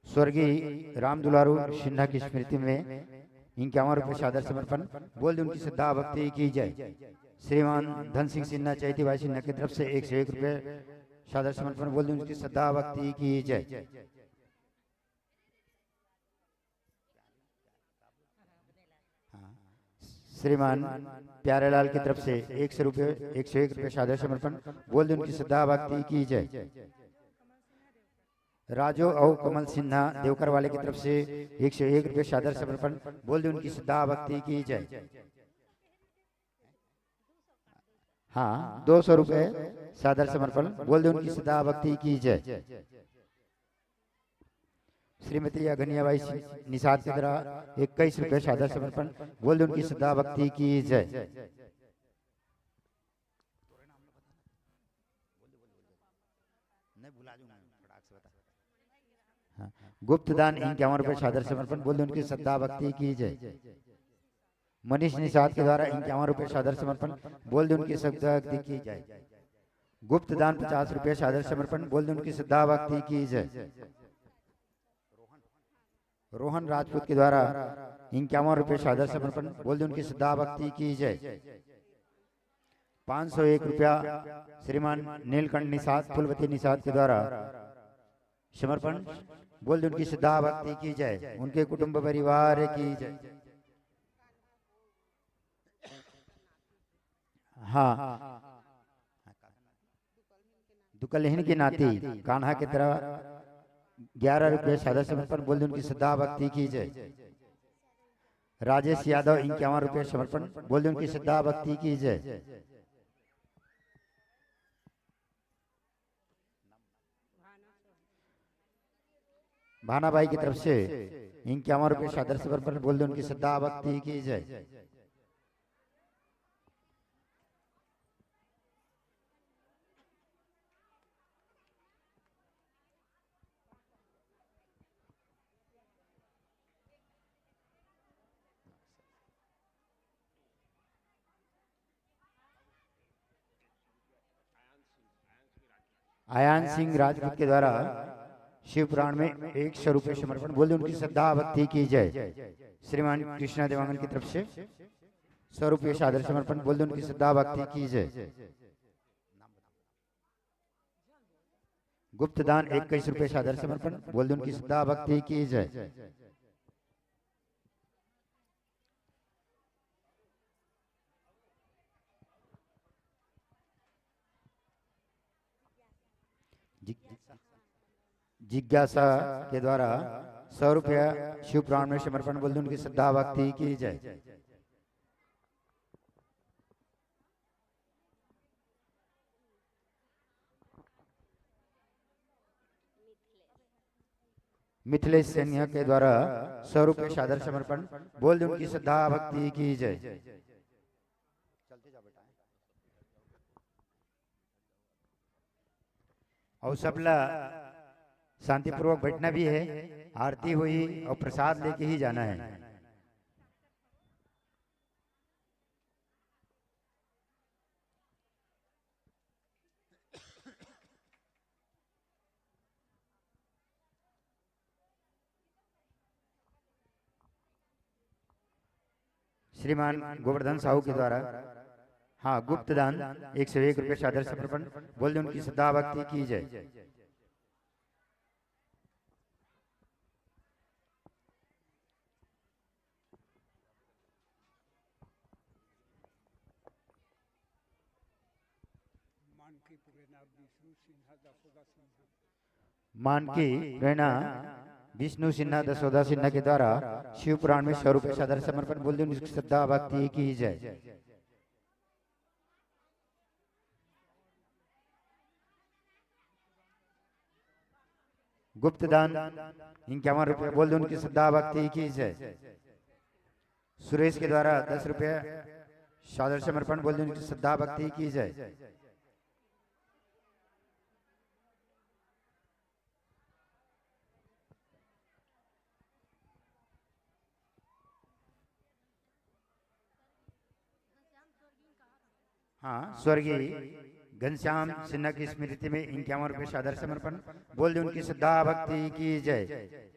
D: स्वर्गीय राम दुलारू सिन्हा की स्मृति में 51 रुपये सादर समर्पण। बोल दे उनकी श्रद्धा भक्ति की जय। श्रीमान धन सिंह सिन्हा चैती भाई सिन्हा की तरफ से 101 रुपये सादर समर्पण। बोल दे उनकी श्रद्धा भक्ति की जय। श्रीमान प्यारेलाल की तरफ से 101 रुपये सादर समर्पण। बोल दे उनकी श्रद्धा भक्ति की जय। राजू और कमल सिन्हा देवकर वाले की तरफ से 101 रुपये सादर समर्पण। बोल दे उनकी श्रद्धा भक्ति की जय। हाँ, 200 रुपये सादर समर्पण। बोल दे उनकी श्रद्धा भक्ति की जय। श्रीमती अघनियाबाई निषाद के द्वारा 21 रुपये सादर समर्पण। बोल दे उनकी श्रद्धा भक्ति की जय। गुप्त दान 51 रुपये सादर समर्पण। बोल दे उनकी श्रद्धा भक्ति की जय। मनीष निषाद के द्वारा 51 रुपये सादर समर्पण। बोल दे उनकी श्रद्धा भक्ति की जय। गुप्त दान 50 रुपये सादर समर्पण। बोल दे उनकी श्रद्धा भक्ति की जय। रोहन राजपूत के द्वारा 51 रुपये सादर समर्पण। बोल दे उनकी श्रद्धा भक्ति की जय। 501 रुपया श्रीमान नीलकंठ निषाद फुलवती निषाद के द्वारा समर्पण। बोल दे उनकी श्रद्धा भक्ति की जय। उनके कुटुंब परिवार की जय। हाँ, दुकलहीन की नाती कान्हा की तरह 11 रुपये सादर समर्पण। बोल दे उनकी श्रद्धा भक्ति की जय। राजेश यादव 51 रुपये समर्पण। बोल दे उनकी श्रद्धा भक्ति की जय। भानाबाई की तरफ से 51 रुपये सादर समर्पण। बोल दे उनकी श्रद्धा भक्ति की जय। आयान सिंह राजपूत के द्वारा शिव पुराण में 100 रुपये समर्पण। बोल दे उनकी श्रद्धा भक्ति की जय। श्रीमान कृष्णा देवांगन की तरफ से 100 रुपये सादर समर्पण। बोल दे उनकी श्रद्धा भक्ति की जय। गुप्त दान 21 रुपये सादर समर्पण। बोल दे उनकी श्रद्धा भक्ति की जय। जिज्ञासा के द्वारा 100 रुपया शिव पुराण में समर्पण। बोल दे उनकी श्रद्धा भक्ति की जय। मिथिलेश सैनिया के द्वारा 100 रुपये सादर समर्पण। बोल दे उनकी श्रद्धा भक्ति की जय। और सबला शांतिपूर्वक बैठना भी है। आरती हुई और प्रसाद लेके ही जाना है। श्रीमान गोवर्धन साहू के द्वारा हाँ गुप्त दान 101 रुपये सादर समर्पण। बोल दे उनकी श्रद्धा भक्ति की जय। मानकी रैना विष्णु सिन्हा दसोदा सिन्हा के द्वारा शिव पुराण में 100 रुपये सादर समर्पण। बोल दे उनकी श्रद्धा भक्ति की जय। गुप्त दान 51 रुपये। बोल दे उनकी श्रद्धा भक्ति की जय। सुरेश के द्वारा 10 रुपये सादर समर्पण। बोल दे उनकी श्रद्धा भक्ति की जय। हाँ, स्वर्गीय घनश्याम सिन्हा की स्मृति में 51 रुपये सादर समर्पण। बोल दे उनकी श्रद्धा भक्ति की जय।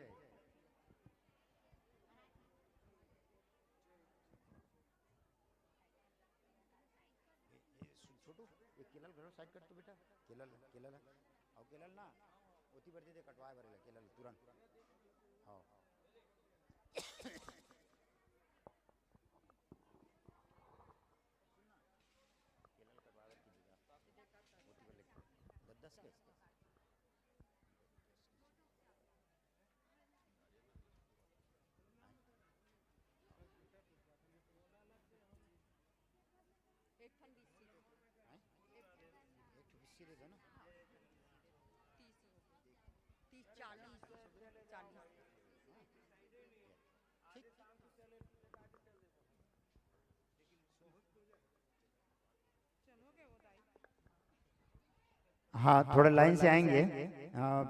D: हाँ, थोड़ा लाइन से आएंगे।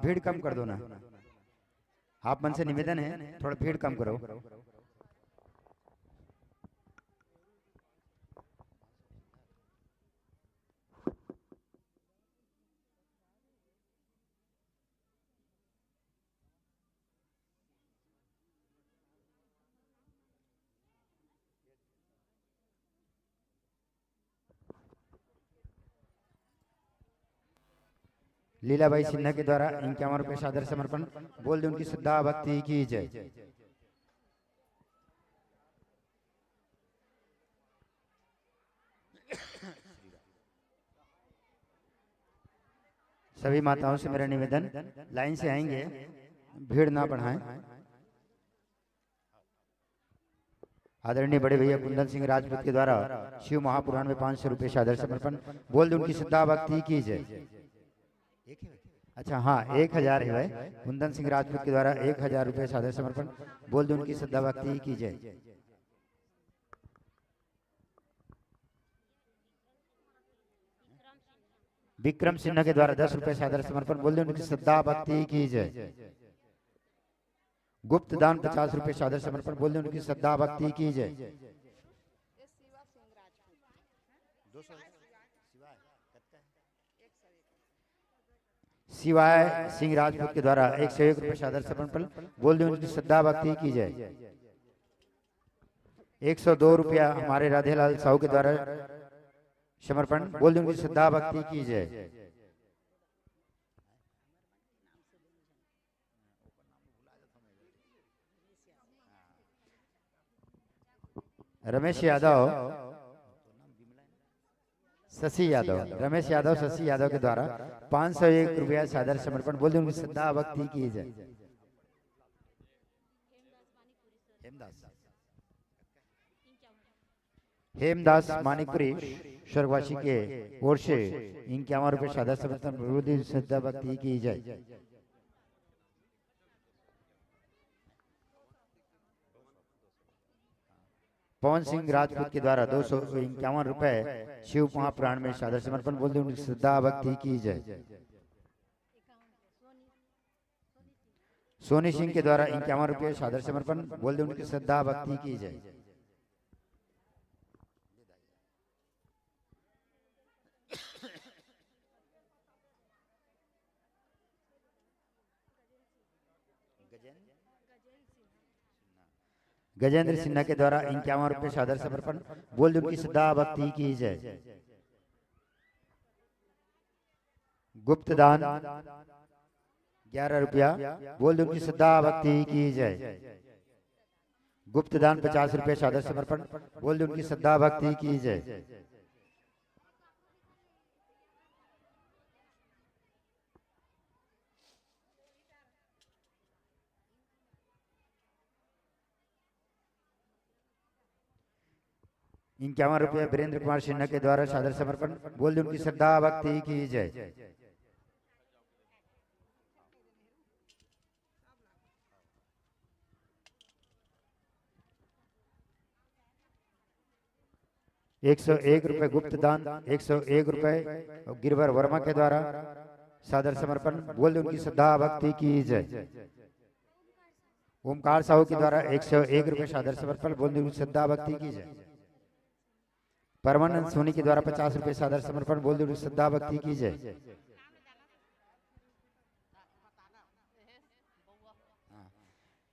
D: भीड़ कम कर दो ना। आप मन से निवेदन है, थोड़ा भीड़ कम करो। लीलाबाई सिन्हा के द्वारा इनके रुपये सादर समर्पण। बोल दे उनकी श्रद्धा भक्ति की जय। सभी माताओं से मेरा निवेदन, लाइन से आएंगे, भीड़ ना बढ़ाएं। आदरणीय बड़े भैया कुंदन सिंह राजपूत के द्वारा शिव महापुराण में 500 रुपये सादर समर्पण। बोल दे उनकी श्रद्धा भक्ति की जय। अच्छा हाँ, 1000 है भाई। कुंदन सिंह राजपूत के द्वारा 1000 रुपये सादर समर्पण। बोल दे उनकी श्रद्धा भक्ति की जय। विक्रम सिन्हा के द्वारा 10 रुपये सादर समर्पण। बोल दे उनकी श्रद्धा भक्ति की जय। गुप्त दान 50 रुपये सादर समर्पण। बोल दे उनकी श्रद्धा भक्ति की जय। शिवाय सिंह राजपूत के द्वारा 101 रुपये सादर समर्पण। बोल दे उनकी श्रद्धा भक्ति की जय। 102 रुपया हमारे राधेलाल साहू के द्वारा समर्पण। बोल दे उनकी श्रद्धा भक्ति की जय। रमेश यादव, शशि यादव, रमेश यादव, शशि यादव के द्वारा 501 रुपया सादर समर्पण। बोल दे उनकी श्रद्धा भक्ति की जय। हेमदास मानिकपुरी स्वर्गवासी के ओर से 51 रुपये सादर समर्पण। बोल दे श्रद्धा भक्ति की जय। पवन सिंह राजपूत के द्वारा 251 रुपए शिव महापुराण में सादर समर्पण। बोल दे उनकी श्रद्धा भक्ति की जय। सोनी सिंह के द्वारा 51 रुपये सादर समर्पण। बोल दे उनकी श्रद्धा भक्ति की जय। गजेंद्र सिन्हा के द्वारा 51 रुपये सादर समर्पण। बोल दे उनकी श्रद्धा भक्ति की जय। गुप्त दान 11 रुपया। बोल दे उनकी श्रद्धा भक्ति की जय। गुप्त दान 50 रुपये सादर समर्पण। बोल दे उनकी श्रद्धा भक्ति की जय। इक्यावन रुपये वीरेंद्र कुमार सिन्हा के द्वारा सादर समर्पण। बोल दे उनकी श्रद्धा भक्ति की जय। ₹101 गुप्त दान, 101 रुपये गिरवर वर्मा के द्वारा सादर समर्पण। बोल दे उनकी श्रद्धा भक्ति की जय। ओमकार साहू के द्वारा 101 रुपये सादर समर्पण। बोल दे उनकी श्रद्धा भक्ति की जय। परमानंद सोनी के द्वारा 50 रुपये सादर समर्पण। बोल दे उनकी श्रद्धा भक्ति की जय।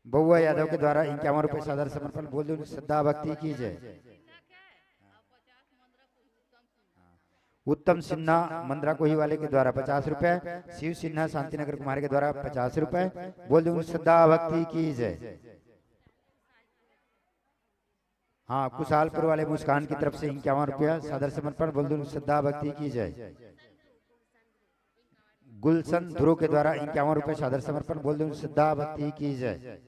D: बउआ यादव के द्वारा 51 रुपये सादर समर्पण। बोल दे उनकी श्रद्धा भक्ति की जय। उत्तम सिन्हा मंद्रा कोही वाले के द्वारा 50 रुपये। शिव सिन्हा शांतिनगर कुमार के द्वारा 50 रुपये। बोल दे उनकी श्रद्धा भक्ति की जय। हाँ, कुशालपुर वाले मुस्कान की तरफ से 51 रुपया सादर समर्पण। बोल दे उनकी श्रद्धा भक्ति की जय। गुलशन ध्रुव के द्वारा 51 रुपये सादर समर्पण। बोल दे उनकी श्रद्धा भक्ति की जय।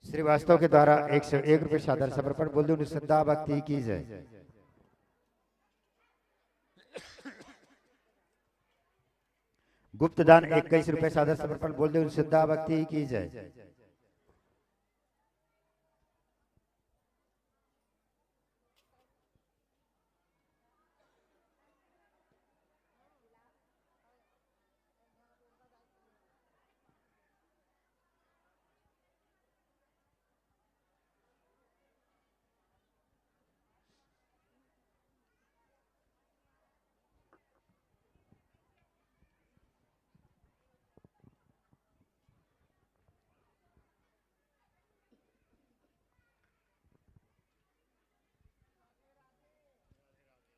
D: श्रीवास्तव के द्वारा 101 रुपये सादर समर्पण। बोल दे उनकी श्रद्धा भक्ति की जय। गुप्त दान 21 रुपए सादर समर्पण बोल दे श्रद्धा भक्ति की जय।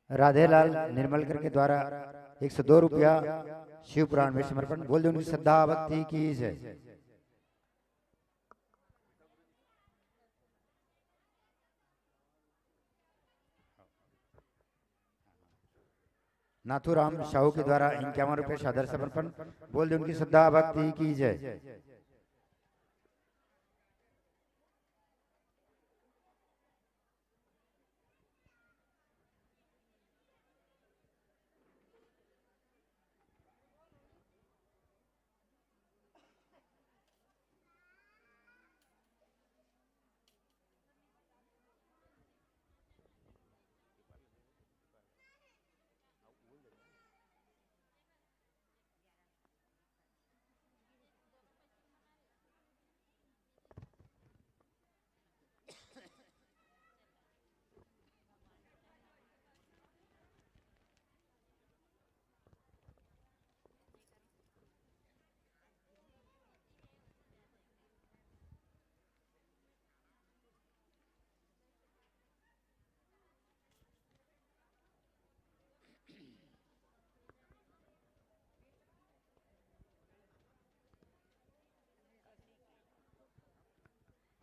D: राधेलाल निर्मलकर के द्वारा 102 रुपया शिव पुराण में समर्पण बोल दे उनकी श्रद्धा भक्ति की जय। नाथुराम साहू के द्वारा 51 रुपये सादर समर्पण बोल दे उनकी श्रद्धा भक्ति की जय।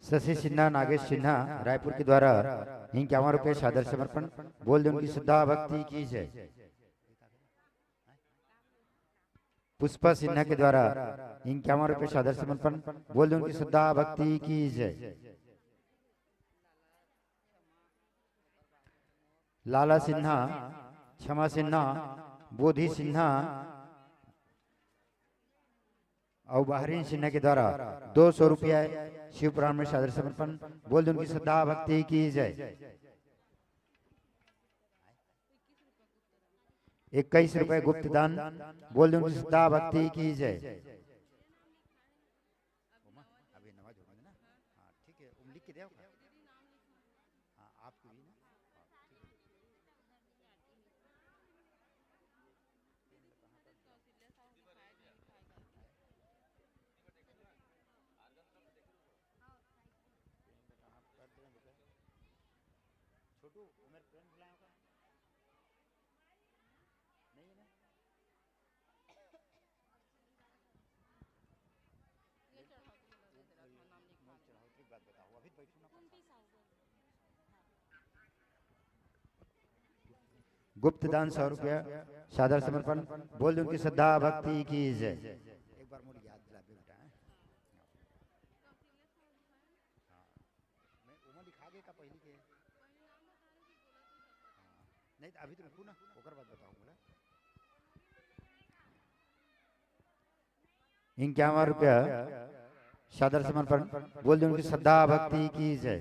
D: शशि सिन्हा नागेश सिन्हा रायपुर के द्वारा 51 रुपये सादर समर्पण बोल दे उनकी श्रद्धा भक्ति की जय। पुष्पा सिन्हा के द्वारा 51 रुपये सादर समर्पण बोल दे उनकी श्रद्धा भक्ति की जय। लाला सिन्हा, क्षमा सिन्हा, बोधि सिन्हा और बहरीन सिन्हा के द्वारा 200 रुपया शिव पुराण में सादर समर्पण बोल दे उनकी श्रद्धा भक्ति की जय। 21 रुपए गुप्त दान बोल दे उनकी श्रद्धा भक्ति की जय। गुप्त दान 100 रुपया सादर समर्पण बोल दे उनकी श्रद्धा भक्ति की जय। एक बार मुझे याद दिला दे बेटा। मैं उमा दिखा दे का पहली के नहीं अभी तो मैं ना ओकर बात बताऊंगा। 51 रुपया सादर समर्पण बोल दे उनकी श्रद्धा भक्ति की जय।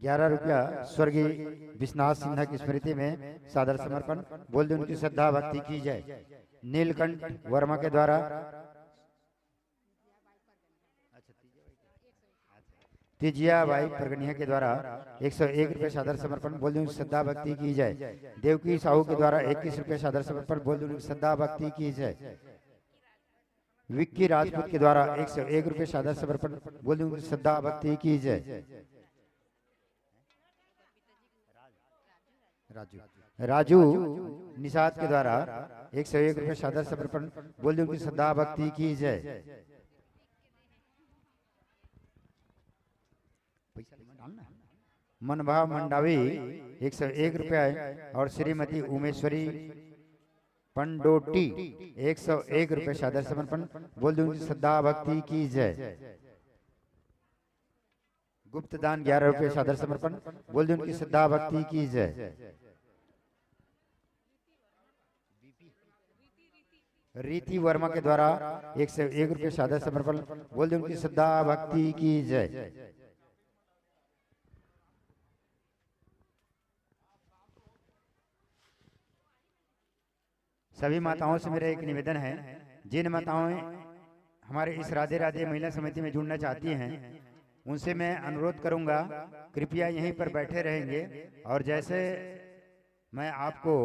D: 11 रुपया स्वर्गीय विश्वनाथ सिन्हा की स्मृति में सादर समर्पण। बोल दे उनकी श्रद्धा भक्ति की जय। नीलकंठ वर्मा के द्वारा तिजिया भाई प्रगनिया के द्वारा 101 रुपये सादर समर्पण। बोल दे उनकी श्रद्धा भक्ति की जय। देवकी साहू के द्वारा 21 रुपये सादर समर्पण। बोल दे उनकी श्रद्धा भक्ति की जय। विक्की राजपूत के द्वारा 101 रुपये सादर समर्पण। बोल दे उनकी श्रद्धा भक्ति की जय। राजू निषाद के द्वारा 101 रुपये सादर समर्पण। बोल दे उनकी श्रद्धा भक्ति की जय। मनभा मंडावी 101 रुपये और श्रीमती उमेश्वरी पंडोटी 101 रुपये सादर समर्पण। बोल दे उनकी श्रद्धा भक्ति की जय। गुप्त दान 11 रुपये सादर समर्पण। बोल दे उनकी श्रद्धा भक्ति की जय। रीति वर्मा के द्वारा 101 रुपये सादर समर्पण। बोल दे उनकी श्रद्धा भक्ति की जय। सभी माताओं से मेरा एक निवेदन है, जिन माताएं हमारे इस राधे राधे महिला समिति में जुड़ना चाहती हैं उनसे मैं अनुरोध करूंगा कृपया यहीं पर बैठे रहेंगे और जैसे मैं आपको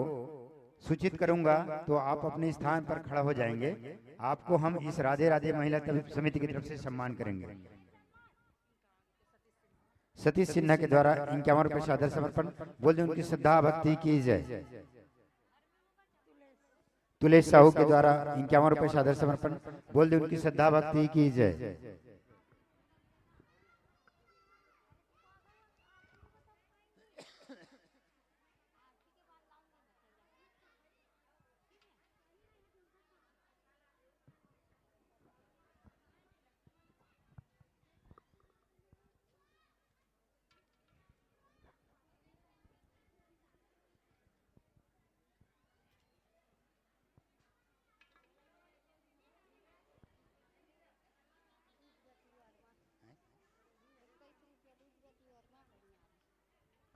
D: सूचित करूंगा तो आप अपने स्थान पर खड़ा हो जाएंगे। आपको हम इस राधे राधे महिला समिति की तरफ से सम्मान करेंगे। सतीश सिन्हा के द्वारा 51 रुपये सादर समर्पण। बोल दे उनकी श्रद्धा भक्ति की जय। तुलेश साहू के द्वारा 51 रुपये सादर समर्पण। बोल दे उनकी श्रद्धा भक्ति की जय।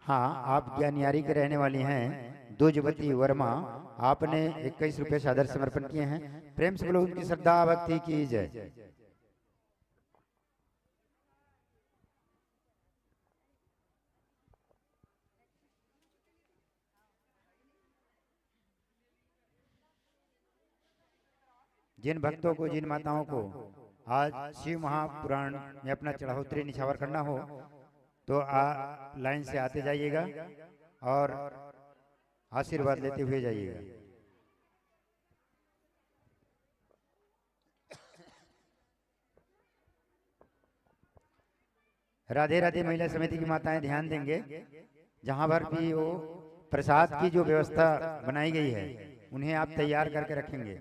D: हाँ, आप ज्ञानियारी के रहने वाली हैं दुजवती वर्मा। आपने 21 रुपये सादर समर्पण किए हैं। प्रेम से बोलो उनकी श्रद्धा भक्ति की जय। जिन भक्तों को, जिन माताओं को आज शिव महापुराण में अपना चढ़ाउतरी निछावर करना हो तो लाइन से आते जाइएगा और आशीर्वाद लेते हुए जाइएगा। राधे राधे महिला समिति की माताएं ध्यान देंगे, जहां पर भी वो प्रसाद की जो व्यवस्था बनाई गई है उन्हें आप तैयार करके रखेंगे।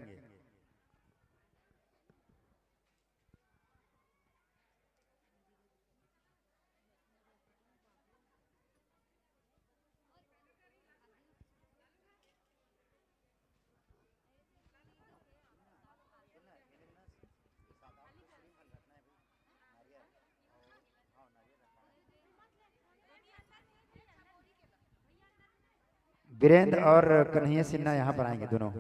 D: वीरेंद्र और कन्हैया सिन्हा यहाँ पर आएंगे दोनों।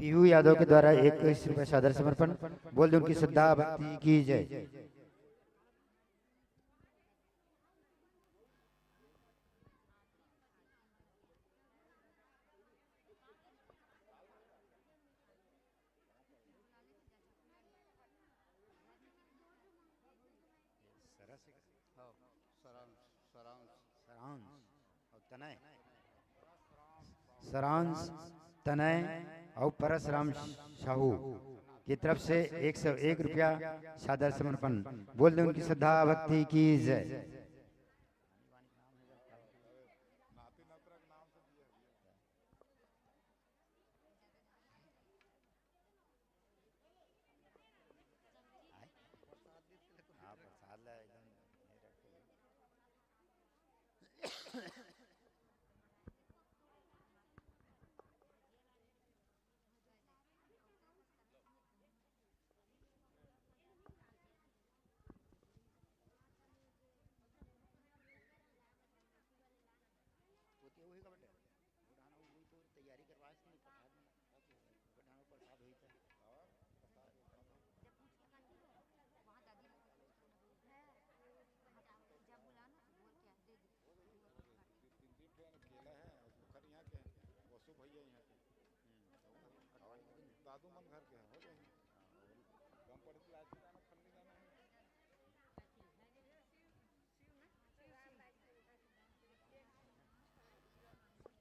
D: पीहू यादव के द्वारा 21 रुपये सादर समर्पण। बोल दो उनकी श्रद्धा भक्ति की जय। सरांश तनय और परशुराम साहू की तरफ से 101 रुपया सादर समर्पण। बोल दे उनकी श्रद्धा भक्ति की जय।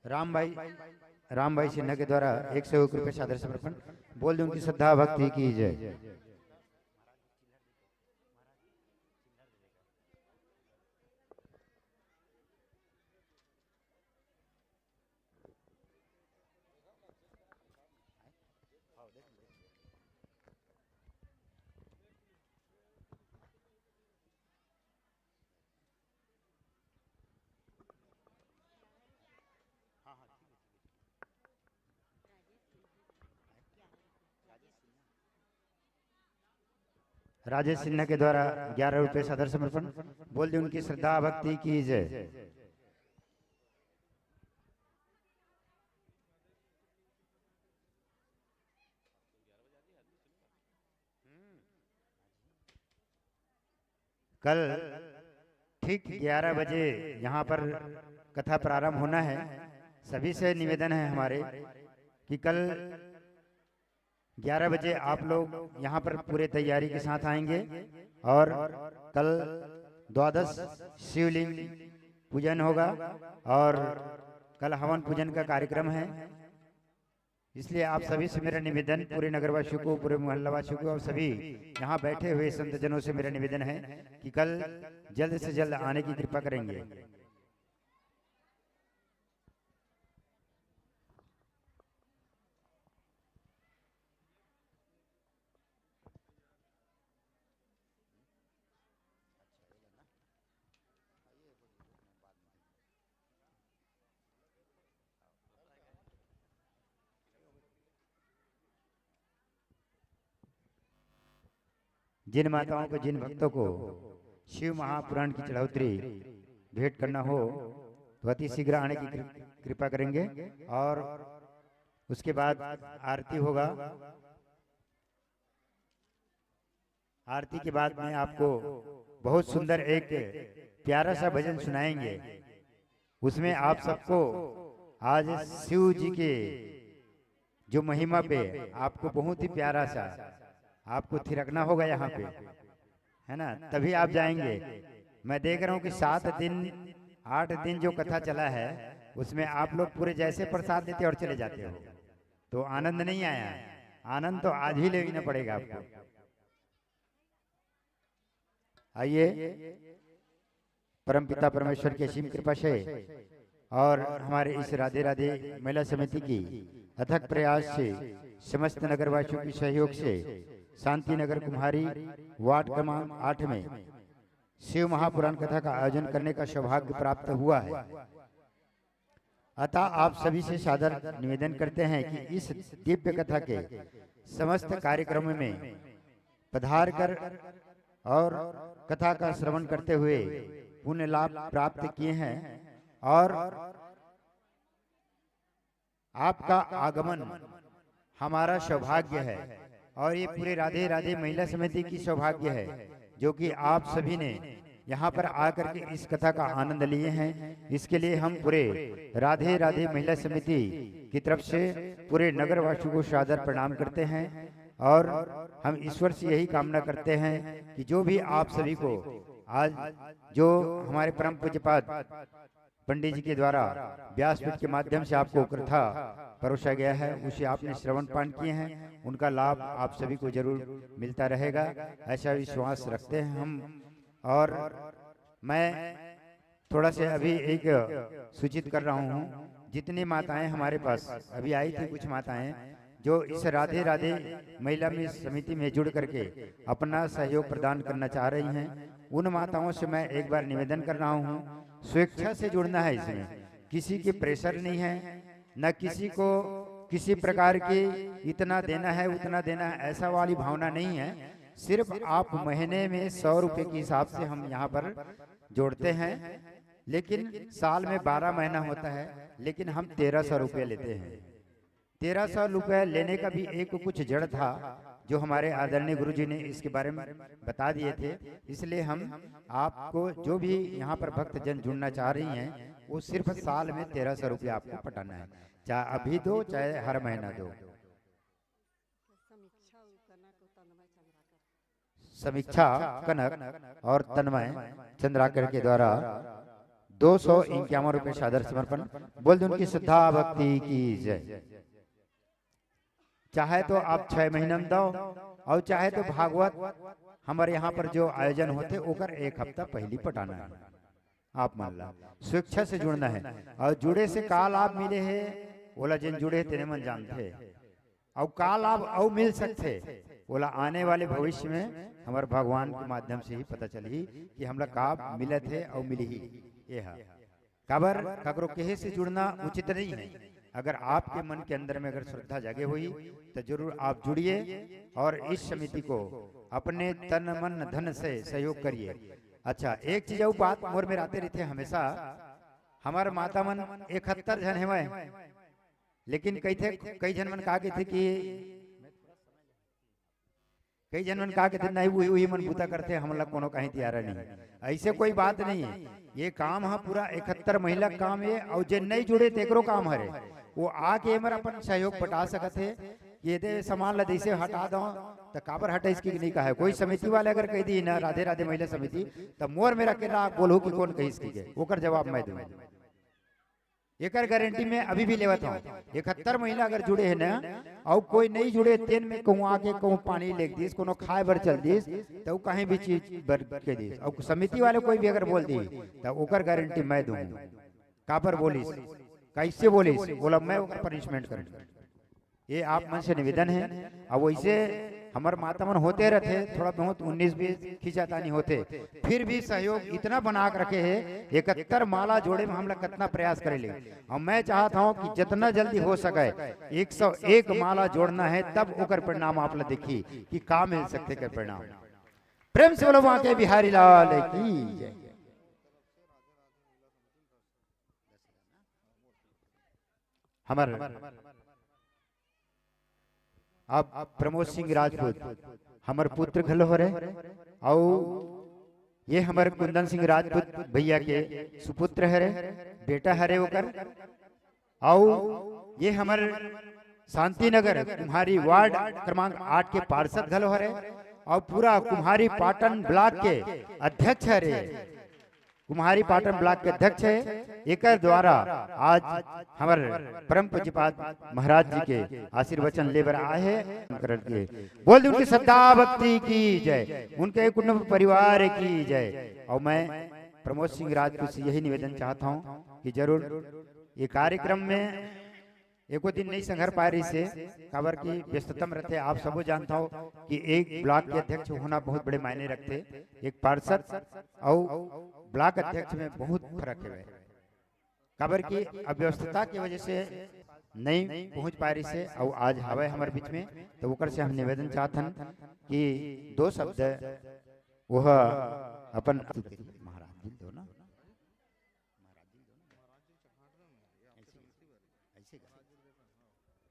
D: राम भाई सिन्हा के द्वारा 101 रुपये सादर समर्पण। बोल दे उनकी श्रद्धा भक्ति की जय। राजेश सिन्हा के द्वारा 11 रुपये सादर समर्पण। बोल दे उनकी श्रद्धा भक्ति की जय। कल ठीक 11 बजे यहाँ पर कथा प्रारंभ होना है। सभी से निवेदन है हमारे कि कल 11 बजे आप लोग यहाँ पर पूरे तैयारी के साथ आएंगे और कल द्वादश शिवलिंग पूजन होगा और कल हवन पूजन का कार्यक्रम है। इसलिए आप सभी से मेरा निवेदन, पूरे नगरवासियों को, पूरे मोहल्लावासियों को और सभी यहाँ बैठे हुए संतजनों से मेरा निवेदन है कि कल जल्द से जल्द आने की कृपा करेंगे। जिन माताओं को, जिन भक्तों को शिव महापुराण की चढ़ौतरी भेंट करना हो तो अति शीघ्र आने की कृपा करेंगे। और उसके बाद आरती होगा। आरती के बाद में आपको बहुत सुंदर एक प्यारा सा भजन सुनाएंगे। उसमें आप सबको आज शिव जी के जो महिमा पे आपको बहुत ही प्यारा सा आपको थिरकना होगा यहाँ पे, है ना, तभी आप जाएंगे। मैं देख रहा हूँ कि 7 दिन 8 दिन जो कथा चला है उसमें आप लोग पूरे जैसे प्रसाद देते और चले जाते हो, तो आनंद नहीं आया। आनंद तो आज ही लेना पड़ेगा आपको। आइए परमपिता परमेश्वर की असीम कृपा से और हमारे इस राधे राधे महिला समिति की अथक प्रयास से, समस्त नगरवासियों के सहयोग से शांति नगर कुम्हारी वार्ड क्रमांक 8 में शिव महापुराण कथा का आयोजन करने का सौभाग्य प्राप्त हुआ है। अतः आप सभी से सादर निवेदन करते हैं कि इस दिव्य कथा के समस्त कार्यक्रमों में पधार कर और कथा का श्रवण करते हुए पुण्य लाभ प्राप्त किए हैं और आपका आगमन हमारा सौभाग्य है और ये पूरे राधे राधे महिला समिति की सौभाग्य है, जो कि आप सभी ने यहाँ पर आकर के इस कथा का आनंद लिए हैं। इसके लिए हम पूरे राधे राधे महिला समिति की तरफ से पूरे नगरवासियों को सादर प्रणाम करते हैं और हम ईश्वर से यही कामना करते हैं कि जो भी आप सभी को आज जो हमारे परम पूज्यपाद पंडित जी के द्वारा व्यासपीठ के माध्यम से आपको कथा परोसा गया है, उसे आपने श्रवण पान किए हैं, उनका लाभ आप सभी को जरूर मिलता रहेगा, ऐसा विश्वास रखते हैं हम। और मैं थोड़ा से अभी एक सूचित कर रहा हूँ, जितनी माताएं हमारे पास अभी आई थी, कुछ माताएं जो इस राधे राधे महिला में समिति में जुड़ करके अपना सहयोग प्रदान करना चाह रही हैं, उन माताओं से मैं एक बार निवेदन कर रहा हूँ, स्वेच्छा से जुड़ना है। इसमें किसी की प्रेशर नहीं है, न किसी को किसी प्रकार की इतना देना है उतना देना है, ऐसा वाली भावना नहीं है। सिर्फ आप महीने में 100 रुपए के हिसाब से हम यहाँ पर जोड़ते हैं, लेकिन साल में 12 महीना होता है, लेकिन हम 1300 रुपये लेते हैं। 1300 रुपये लेने का भी एक कुछ जड़ था, जो हमारे आदरणीय गुरुजी ने इसके बारे में बता दिए थे। इसलिए हम आपको जो भी यहाँ पर भक्त जन जुड़ना चाह रही हैं, वो सिर्फ साल में 1300 रुपये आपको पटाना है, चाहे अभी दो चाहे हर महीना दो। समीक्षा कनक और तन्मय चंद्राकर के द्वारा 251 रुपये सादर समर्पण। बोल दो उनकी श्रद्धा भक्ति की जय। चाहे तो आप 6 महीना में दो और चाहे तो भागवत हमारे यहाँ पर जो आयोजन होते ओकर 1 हफ्ता पहली पटाना है। आप मान ला स्वेच्छा से जुड़ना है और जुड़े से का लाभ मिले है, बोला जिन जुड़े तेरे मन जानते और का लाभ और मिल सकते, बोला आने वाले भविष्य में हमारे भगवान के माध्यम से ही पता चली कि हम लोग का मिले थे और मिली ही ये है। कबर ककरो कहे से जुड़ना उचित नहीं है। अगर आपके मन के अंदर में अगर श्रद्धा जागे हुई तो जरूर आप जुड़िए और इस समिति को अपने तन मन धन से सहयोग करिए। अच्छा, एक चीज और बात मोर में आते रहते हमेशा, हमारे माता मन 71 जन है, लेकिन कई जन मन कहा थे कि कई जन मन कहा थे नहीं वही मन बूता करते, हम लोग कोनो कहीं तैयार नहीं। ऐसे कोई बात नहीं है, ये काम है पूरा 71 महिला काम है और जे नहीं जुड़े तेकरो काम हरे, वो आके हमारा अपन सहयोग पटा सकते है। ये दे सामान ला जैसे हटा दो तो काबर हटा इसकी नहीं कहा है। कोई समिति वाले अगर कह दी ना राधे राधे महिला समिति, तब मोर मेरा के बोलो कि कौन कही इसकी के, ओकर जवाब मैं दूं। एक गारंटी में अभी भी लेवत हूँ। 71 महिला अगर जुड़े है ना और कोई नहीं जुड़े, तेन में कहूँ आके कहूँ पानी लेक दीस, कोनो खाए बर चल दीस, तो कहीं भी चीज बर के दीस, और समिति वाले कोई भी अगर बोल दी तो ओकर गारंटी मैं दूँ। कापर बोलिस, कैसे बोलिस, बोला मैं ओकर पनिशमेंट करूँ। ये आप मन से निवेदन है। और वैसे हमारे माता मन होते रहते, थोड़ा बहुत 19-20 खिंचातानी होते, फिर भी सहयोग इतना बना कर रखे है। 71 माला जोड़े में हम लोग कितना प्रयास करेंगे। और मैं चाहता हूँ कि जितना जल्दी हो सके 101 माला जोड़ना है, तब ओकर परिणाम आप लोग देखी कि का मिल सकते कर परिणाम। प्रेम से बोलो वहां के बिहारी लाल की जय। हमारे अब प्रमोद सिंह राजपूत हमारे पुत्र घल हो रहे, और ये हमारे कुंदन सिंह राजपूत भैया के सुपुत्र हरे, बेटा हरे होकर, और ये हमारे शांति नगर कुम्हारी वार्ड क्रमांक 8 के पार्षद घल हो रहे, और पूरा कुम्हारी पाटन ब्लॉक के अध्यक्ष हरे, कुम्हारी पाटन ब्लॉक के अध्यक्ष है। एक द्वारा आज हमारे परम पूज्यपाद महाराज जी के आशीर्वचन लेकर आए हैं करके। बोल दे उनकी श्रद्धा भक्ति की जय, उनके कुटुंब परिवार की जय। और मैं प्रमोद सिंह राजपूत से यही निवेदन चाहता हूँ कि जरूर ये कार्यक्रम में एको दिन नहीं संघर पा रही से काबर की व्यस्ततम रहते। आप सब जानता हो कि एक ब्लॉक के अध्यक्ष होना बहुत बड़े मायने रखते, एक पार्षद और ब्लॉक अध्यक्ष में बहुत फर्क है। काबर की अव्यवस्था की वजह से नहीं पहुंच पा रही से, और आज हवा हमारे बीच में, तो ओकर से हम निवेदन चाहतन कि 2 शब्द वह अपन महाराज दो ना,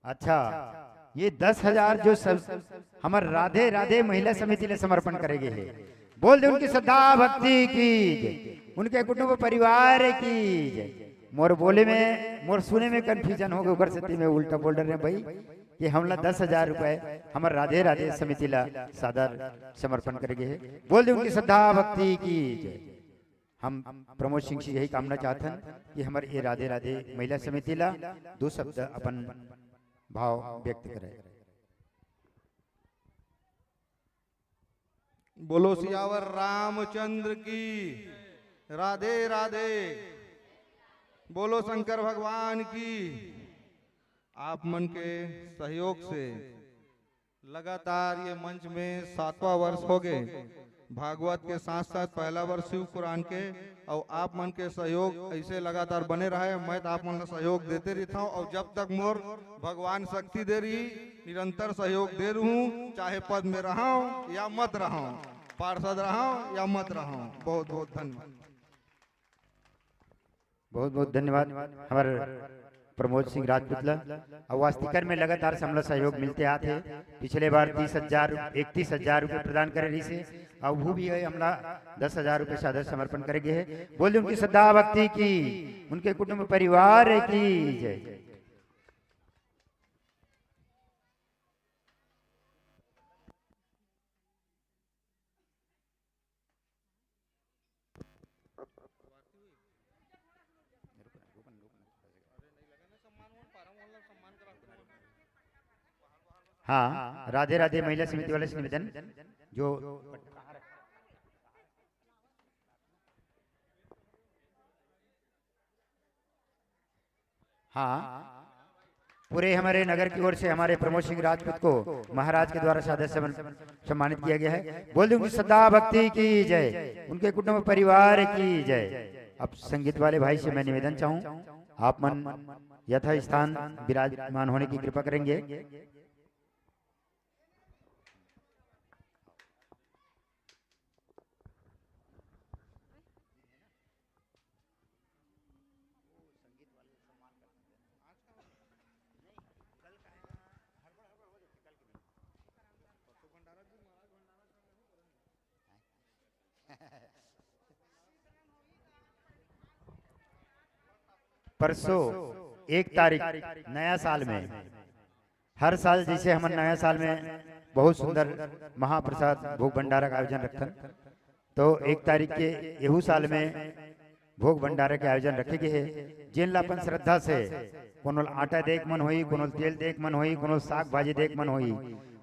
D: अच्छा ये 10,000 जो सब हमार राधे राधे महिला समिति ने समर्पण करेंगे है। बोल दे उनकी श्रद्धा भक्ति की जय, उनके कुटुंब परिवार की जय। मोर बोले में मोर सुने में कंफ्यूजन हो गए उगर सती में उल्टा बोल रहे हैं भाई कि हमला 10,000 रुपए हमार राधे राधे समिति ला सादर समर्पण करेंगे है। बोल दे उनकी श्रद्धा भक्ति की जय। हम प्रमोद सिंह से यही कामना चाहते हैं कि हमारे ये राधे राधे महिला समिति ला 2 शब्द अपन भाव व्यक्त करें।
F: बोलो सियावर रामचंद्र की राधे राधे। बोलो शंकर भगवान की। आप मन के सहयोग से लगातार ये मंच में 7वां वर्ष हो गए। भागवत के साथ साथ पहला वर्ष शिव पुराण के, और आप मन के सहयोग ऐसे लगातार बने रहे। मैं तो आप मन का सहयोग देते रहता हूँ, और जब तक मोर भगवान शक्ति दे रही निरंतर सहयोग दे रही हूँ, चाहे पद में रहा या मत रहा, पार्षद रहा या मत रहा। बहुत बहुत धन्यवाद।
D: बहुत बहुत धन्यवाद हमारे प्रमोद सिंह राजपूतला। अवास्तिकर में लगातार से हमला सहयोग मिलते आते। पिछले बार 31,000 रुपये प्रदान करे रही से, अब वो भी है हमला 10,000 रुपये सादर समर्पण करेंगे है। बोलिए उनकी श्रद्धा भक्ति की, उनके कुटुंब परिवार की जय। हाँ, राधे राधे महिला समिति वाले से निवेदन जो हाँ पूरे हमारे नगर की ओर से हमारे प्रमोद सिंह राजपूत को महाराज के द्वारा सादर सम्मानित किया गया है। बोल दे उनकी श्रद्धा भक्ति की जय, उनके कुटुंब परिवार की जय। अब संगीत वाले भाई से मैं निवेदन चाहूँ, आप मन यथा स्थान विराजमान होने की कृपा करेंगे। परसों 1 तारीख नया साल में, हर साल जैसे हम नया साल में बहुत सुंदर महाप्रसाद भोग भंडारा का आयोजन रखते हैं, तो 1 तारीख के यहू साल में भोग भंडारा के आयोजन रखे गए है। जिन लापन श्रद्धा से कोनो आटा देख मन होई, कोनो तेल देख मन होई, कोनो साग भाजी देख मन होई,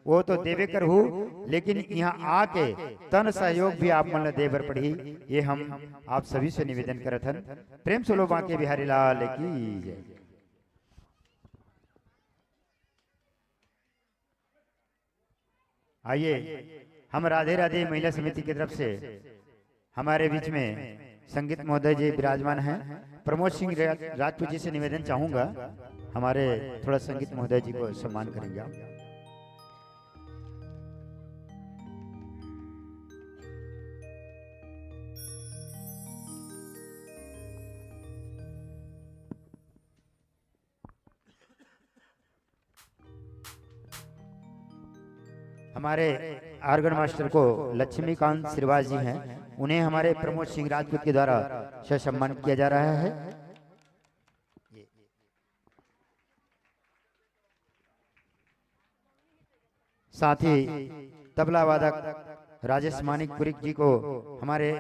D: वो तो देवे कर हूँ, लेकिन यहाँ आके तन सहयोग भी आप मन दे बर पड़ी। ये हम आप सभी से निवेदन करत हन। प्रेम से लो बांके बिहारी लाल की जय। आइए हम राधे राधे महिला समिति की तरफ से हमारे बीच में संगीत महोदय जी विराजमान हैं। प्रमोद सिंह राजपूत जी से निवेदन चाहूंगा, हमारे थोड़ा संगीत महोदय जी को सम्मान करेंगे आप। हमारे आर्गन मास्टर को लक्ष्मीकांत श्रीवास जी हैं, उन्हें हमारे प्रमोद सिंह राजपूत के द्वारा सम्मानित किया जा रहा है। साथ ही तबला वादक राजेश मानिकपुरी जी को हमारे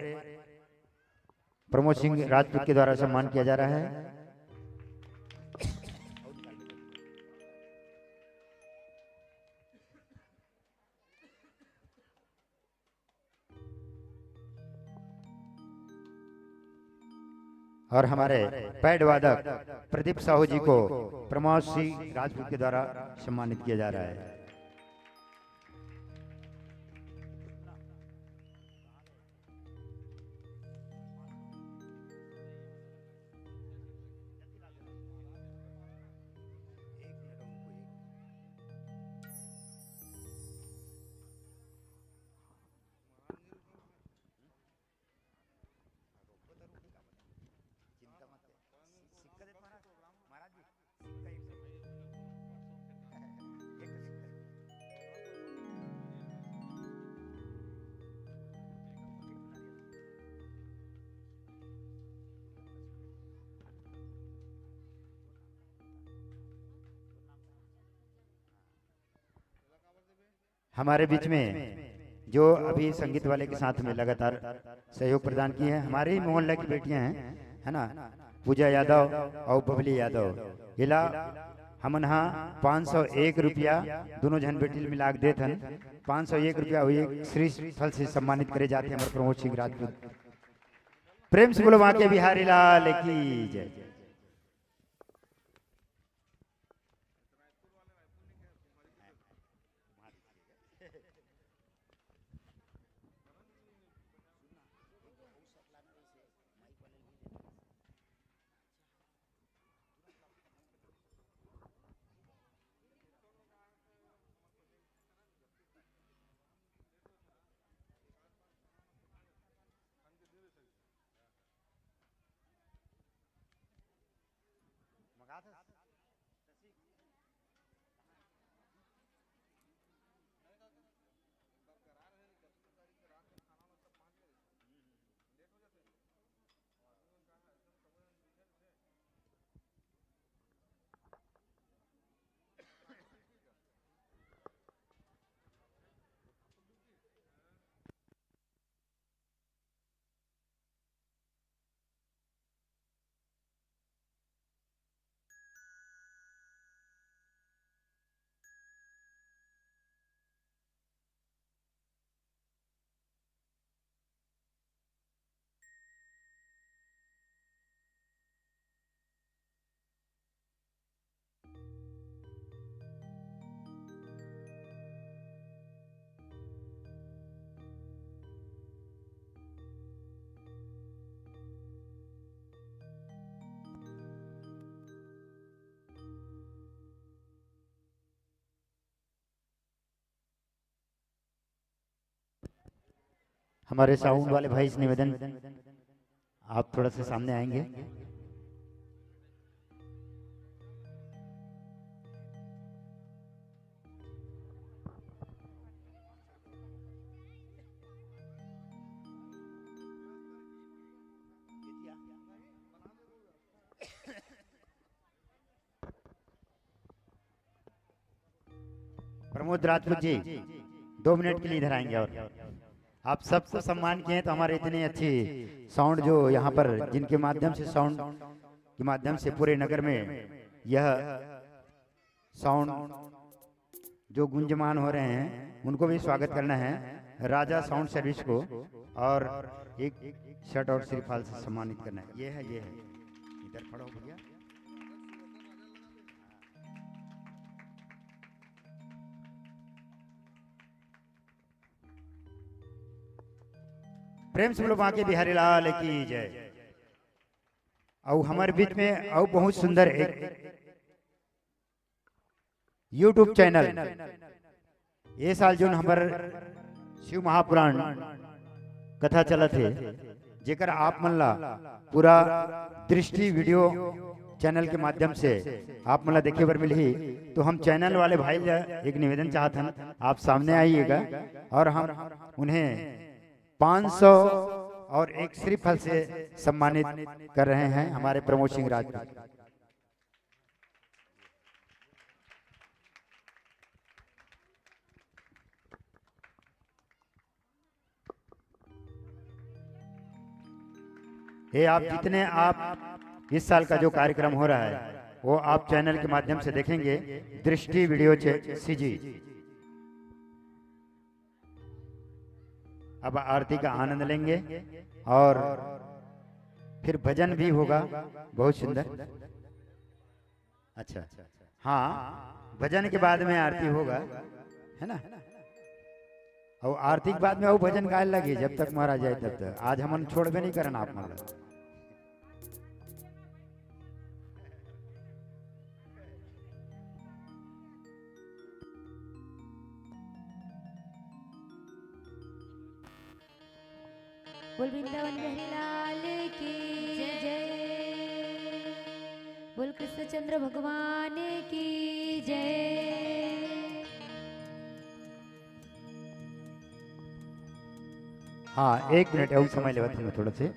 D: प्रमोद सिंह राजपूत के द्वारा सम्मान किया जा रहा है। और हमारे पैड वादक प्रदीप साहू जी को प्रमोद सिंह राजपूत के द्वारा सम्मानित किया जा रहा है। हमारे बीच में जो अभी संगीत वाले के साथ में लगातार सहयोग प्रदान किए हैं, हमारे ही मोहल्ला की बेटियां हैं, है ना, पूजा यादव और बबली यादव। इला हमन हा 501 रुपया दोनों जन बेटी मिला के देत हन। 501 रुपया हुई श्री फल से सम्मानित करे जाते हैं हमारे प्रमोद सिंह राजपूत। प्रेम से बोलो वहां के बिहारी लाल की जय। हमारे साउंड वाले भाई से निवेदन, आप थोड़ा सा सामने आएंगे। प्रमोद राजपूत जी 2 मिनट के लिए इधर आएंगे। और आप सबको सम्मान किए तो हमारे इतने अच्छे साउंड जो यहाँ पर जिनके माध्यम से साउंड के माध्यम से पूरे नगर में यह साउंड जो गुंजमान हो रहे हैं उनको भी स्वागत करना है, राजा साउंड सर्विस को, और एक शर्ट और श्रीफाल से सम्मानित करना है। ये है इधर खड़ा हो भैया। प्रेम से बोलो वहां के बिहारी लाल की जय। और हमारे बीच में और बहुत सुंदर एक YouTube चैनल ये साल जो हमारे शिव महापुराण कथा चलत है, जेकर आप मन ला पूरा दृष्टि वीडियो चैनल के माध्यम से आप मन ला देखे बर मिलही। तो हम चैनल वाले भाई एक निवेदन चाहते हैं, आप सामने आइएगा और हम उन्हें 500 और एक श्रीफल से सम्मानित कर रहे हैं हमारे प्रमोद सिंह राजपूत। ये आप जितने आप इस साल का जो कार्यक्रम हो रहा है वो आप चैनल के माध्यम से देखेंगे, दृष्टि वीडियो सीजी। अब आरती का आनंद लेंगे और फिर भजन भी होगा, बहुत सुंदर। अच्छा, हाँ, भजन के बाद में आरती होगा, है ना। और आरती के बाद में वो भजन गाय लगे जब तक महाराज जाए तब तक। आज हम छोड़बे नहीं करना आप मतलब।
C: बोल वृंदावन बिहारी लाल की जय। बोल कृष्णचंद्र भगवान की जय।
D: हाँ, 1 मिनट और समय लेवत हूँ थोड़ा से।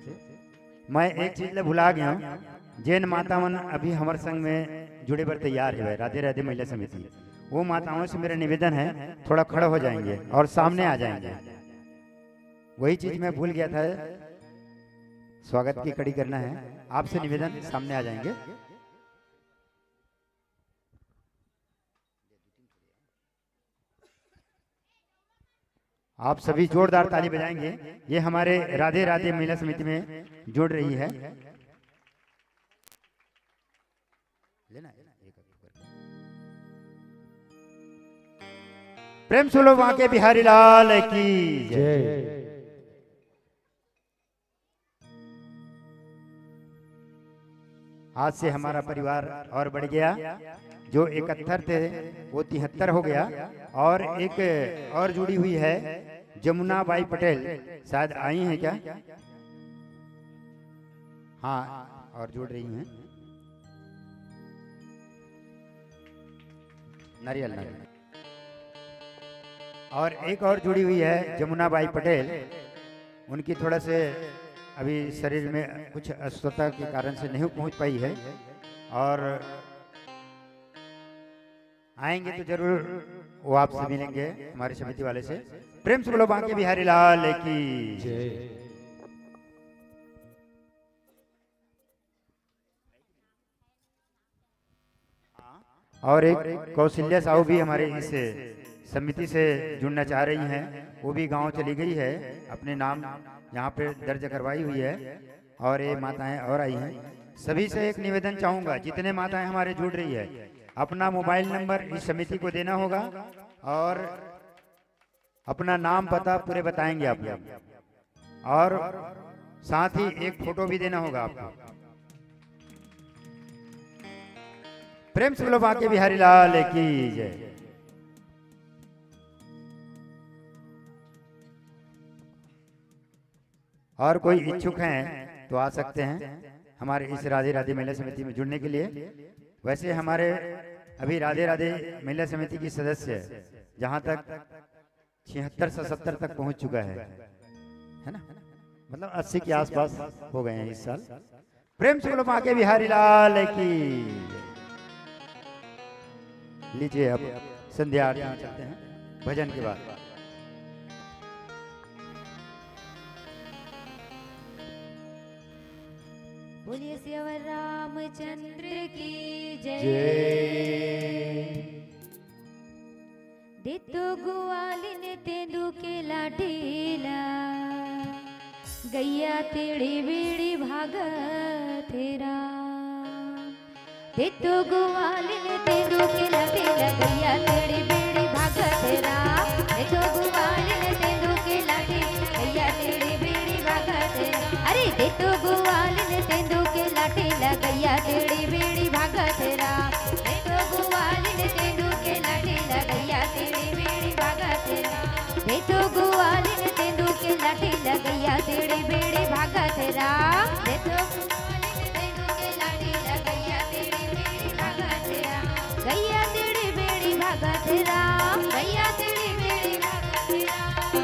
D: मैं एक चीज ले भुला गया हूँ, जैन माता मन अभी हमारे संग में जुड़े बर तैयार है, राधे राधे महिला समिति। वो माताओं से मेरा निवेदन है थोड़ा खड़ा हो जाएंगे और सामने आ जाएंगे। वही चीज मैं भूल गया था, स्वागत की कड़ी करना है। आपसे निवेदन सामने आ जाएंगे। आप सभी जोरदार ताली बजाएंगे। ये हमारे राधे राधे महिला समिति में जुड़ रही है। प्रेम से बोलो वहां के बिहारी लाल की जय। आज से हमारा परिवार और बढ़ गया। जो 71 थे वो 73 हो गया। और एक और जुड़ी हुई है जमुना बाई पटेल, शायद आई हैं क्या? हाँ, और जुड़ रही हैं। नारियल। और एक और जुड़ी हुई है जमुना बाई पटेल। उनकी थोड़ा से अभी शरीर में कुछ अस्वस्थता के कारण से नहीं पहुंच पाई है, और आएंगे तो जरूर वो आपसे मिलेंगे हमारी समिति वाले से। प्रेम से बोलो बांके बिहारी लाल की जय। और एक कौशल्या साहू भी हमारे इस समिति से जुड़ना चाह रही हैं। वो भी गांव चली गई है, अपने नाम यहाँ पे दर्ज करवाई हुई है। और ये माताएं और आई हैं। सभी से एक निवेदन चाहूंगा, जितने माताएं हमारे जुड़ रही है, अपना मोबाइल नंबर इस समिति को देना होगा और अपना नाम पता पूरे बताएंगे आप लोग। और साथ ही एक फोटो भी देना होगा आपको। प्रेम से बोलो बांके बिहारी लाल की जय। और कोई इच्छुक हैं तो आ सकते हैं हमारे इस राधे राधे महिला समिति में जुड़ने के लिए। वैसे हमारे अभी राधे राधे महिला समिति की सदस्य जहां तक 76 से 70 तक पहुंच चुका है ना, मतलब 80 के आसपास हो गए हैं इस साल। प्रेम से बोलो बांके बिहारी लाल की। लीजिए अब संध्या आरती में चलते हैं भजन के बाद।
C: बोलिए सियावर रामचंद्र की जय। देतो ग्वालिन तेंदू के लाठीला, गैया तेड़ी बीड़ी भागत तेरा। देतो ग्वालिन तेंदू के लाठीला, गैया तेड़ी बीड़ी भागत तेरा। देतो ग्वालिन तेंदू के लाठी, गैया तेड़ी बीड़ी भागत तेरा। अरे देतो ग्वालिन तेंदू के लाठीला, गैया तेड़ी बीड़ी भागत तेरा। देतो ग्वालिन तेंदू के लाठीला, गैया तेड़ी बीड़ी भागत तेरा। देतो ग्वालिन तेंदू के लाठीला, गैया तेड़ी बीड़ी भागत तेरा। देतो ग्वालिन तेंदू के लाठीला, गैया तेड़ी बीड़ी भागत तेरा। गैया तेड़ी बीड़ी भागत तेरा। गैया तेड़ी बीड़ी भागत तेरा।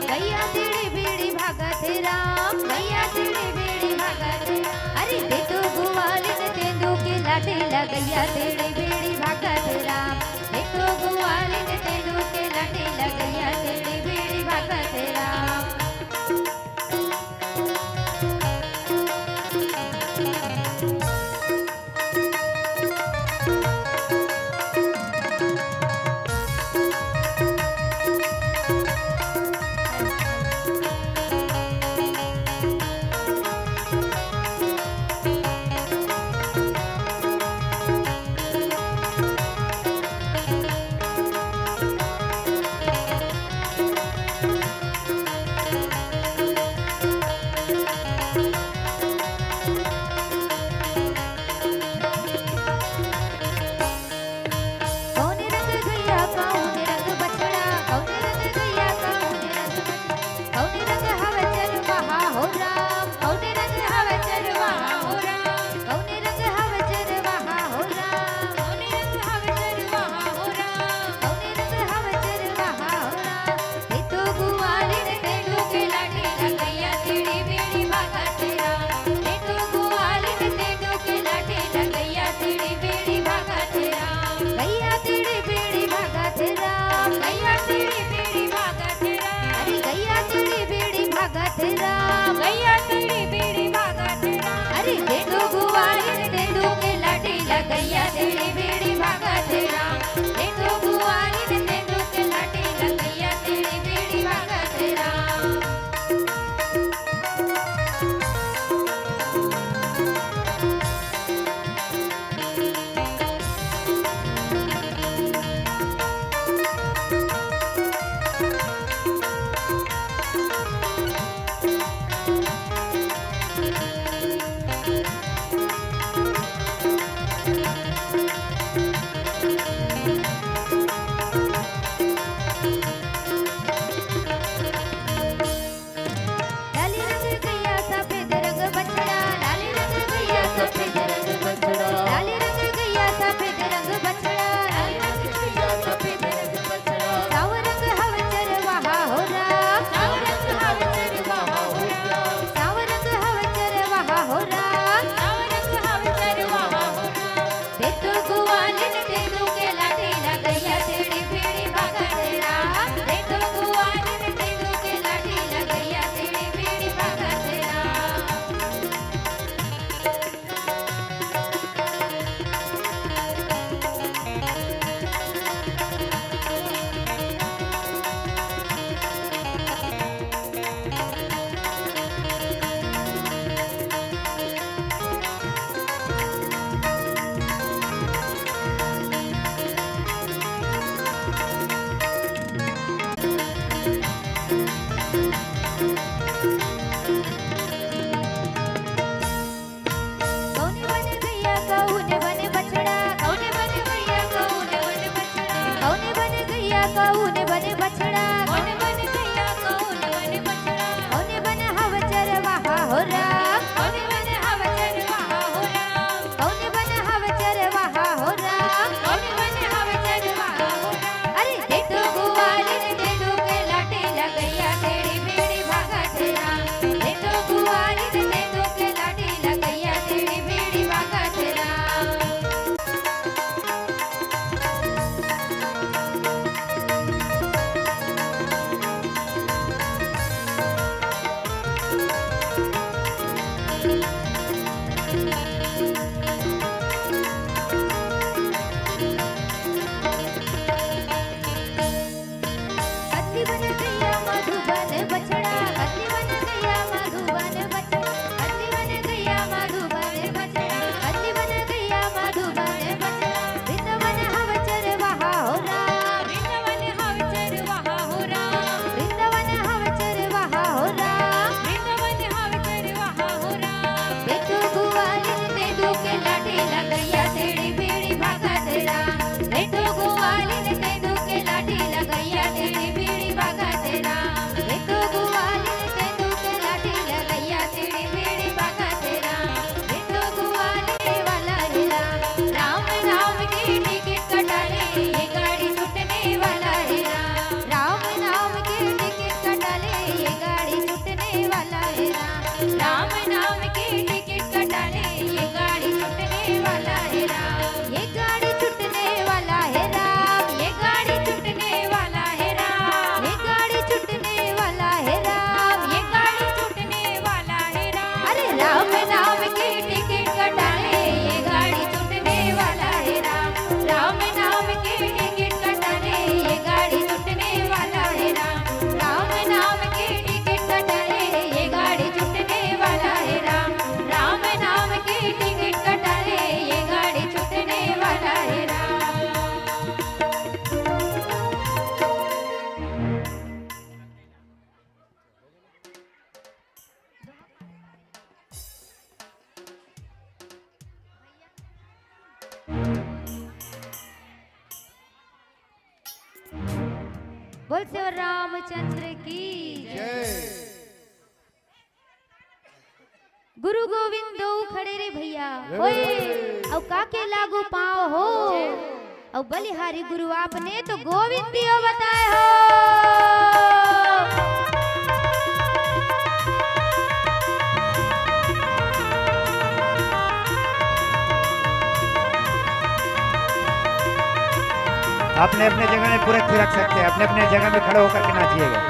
C: गैया तेड़ी बीड़ी भागत तेरा। गैया तेड़ी बीड़ी भागत तेरा। अरे देतो ग्वालिन तेंदू के लाठीला, गैया तेड़ी बीड़ी भागत तेरा। देतो ग्वालिन तेंदू के लाठीला, गैया तेड़ी बीड़ी भागत तेरा। गैया तेरी बीड़ी भागा तेरा अरे तेंदू गुवालिन तेंदू के लाठी ला गैया तेरी बीड़ी भागा तेरा तेंदू गुवालिन तेंदू के लाठी ला गैया तेरी बीड़ी भागा तेरा लाली रंग गैया सफेद रंग बछड़ा लाली रंग गैया सफेद रंग बछड़ा लाली रंग गैया सफेद रंग बछड़ा लाली रंग गैया सफेद रंग बछड़ा साव रंग हवचर वहा हो राम साव रंग हवचर वहा हो राम साव रंग हवचर वहा हो राम साव रंग हवचर वहा हो राम ते तो गुवालिन ते तो के लाठी ला गैया तेरी बीड़ी भागा तेरा ते तो गुवालिन ते तो के लाठी ला गैया तेरी बीड़ी भागा तेरा कौने बन गैया कौने बन बछड़ा कौने बन गैया कौने बन बछड़ा कौने बन गैया कौने बन बछड़ा कौने बन गैया कौने बन बछड़ा कौने बन हवचर वहा हो राम कौने बन हवचर वहा हो राम कौने बन हवचर वहा हो राम कौने बन हवचर वहा हो राम अरे दे तो गुवालिन दे दो के लाठी ला गैया तेरी बीड़ी भागा तेरा दे तो गुवालिन दे दो के लाठी ला गैया तेरी बीड़ी भागा तेरा कत्ती बन गैया मधुबन बछड़ा कत्ती बन गैया मधुबन बछड़ा कत्ती बन गैया मधुबन बछड़ा कत्ती बन गैया मधुबन बछड़ा वृंदावन हवचर वहा हो राम वृंदावन हवचर वहा हो राम वृंदावन हवचर वहा हो राम वृंदावन हवचर वहा हो राम बेटू गुवालिन दे दो के लाठी ला गैया तेरी बीड़ी भागा तेरा बेटू गुवालिन दे दो के लाठी ला गैया तेरी बीड़ी भागा तेरा बेटू गुवालिन दे दो के लाठी ला गैया तेरी बीड़ी भागा तेरा बेटू गुवालिन वाला हेरा राम नाम की टिकट कटा ले ये गाड़ी छूटने वाला हेरा राम नाम की टिकट कटा ले ये गाड़ी छूटने वाला हेरा राम नाम की टिकट कटा ले ये गाड़ी छूटने वाला हेरा ये गाड़ी छूटने वाला है राम ये गाड़ी छूटने वाला है राम ये गाड़ी छूटने वाला है राम ये गाड़ी छूटने वाला है राम अरे राम नाम की टिकट कटा ले ये गाड़ी छूटने वाला है राम राम नाम की टिकट कटा ले ये गाड़ी छूटने वाला है राम राम नाम की टिकट कटा ले ये गाड़ी छूटने वाला है राम राम नाम की टिकट कटा ले ये गाड़ी छूटने वाला है राम बोल से रामचंद्र की गुरु गोविंद खड़े रे भैया होए अब काके लागू पाओ हो अब बलिहारी गुरु आपने तो गोविंद दियो बताए हो
D: अपने अपने जगह में पूरे रख सकते हैं, अपने अपने जगह में खड़े होकर के नाचिएगा।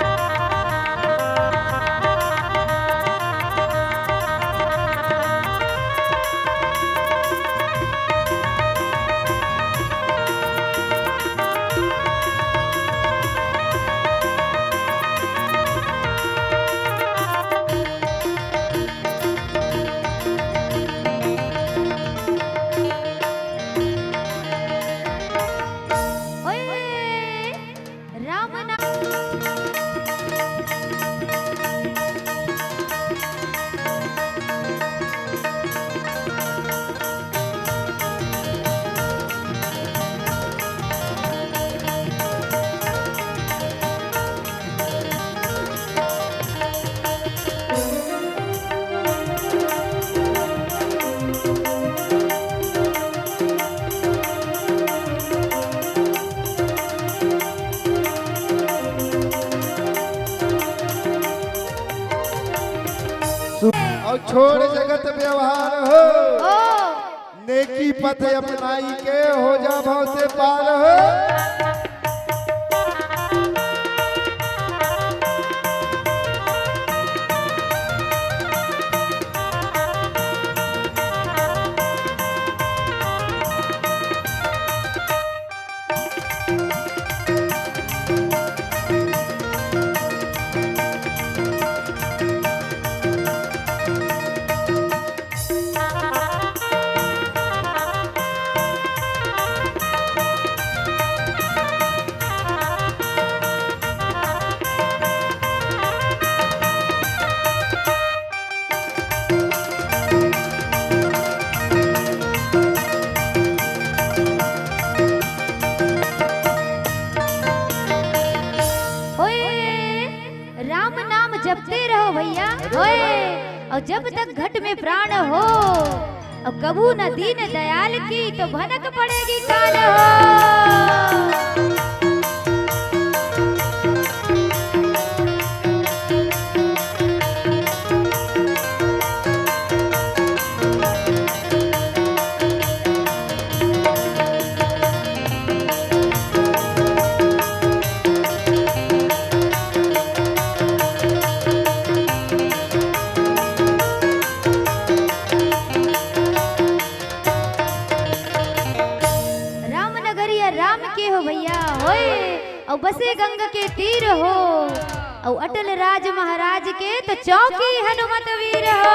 B: और छोड़ जगत व्यवहार हो,
C: ओ
B: नेकी पथ अपनाई के हो जा भाव से पार हो।
C: राम नाम जपते रहो भैया होए, और जब तक घट में प्राण हो, और कबू न दीन दयाल की तो भनक पड़ेगी काल हो। राम के हो भैया होए, और बसे गंगा के तीर हो, और अटल राज महाराज के तो चौकी हनुमत वीर हो।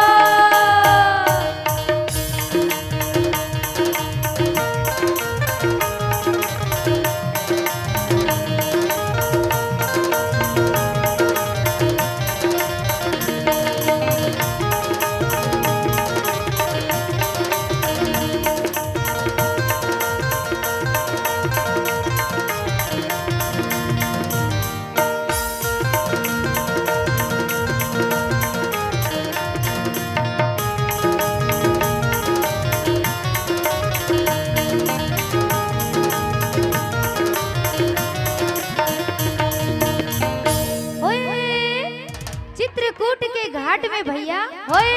C: चित्रकूट के घाट में भैया होए,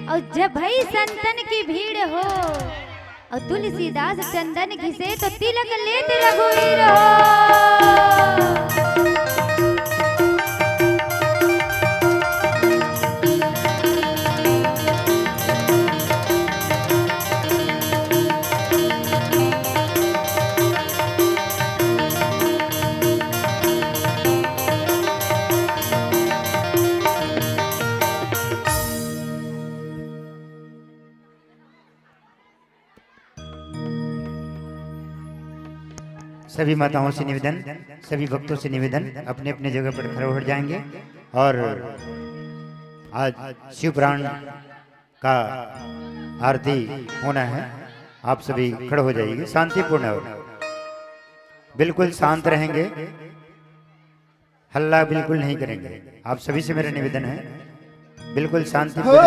C: और जब भई संतन की भीड़ हो, और तुलसीदास चंदन घिसे तो तिलक लेते रघुवीर हो।
D: सभी माताओं से निवेदन, सभी भक्तों से निवेदन, अपने अपने जगह पर खड़े हो जाएंगे और आज शिव पुराण का आरती होना है। आप सभी खड़े हो जाइए, शांतिपूर्ण और बिल्कुल शांत रहेंगे, हल्ला बिल्कुल नहीं करेंगे। आप सभी से मेरा निवेदन है, बिल्कुल शांतिपूर्ण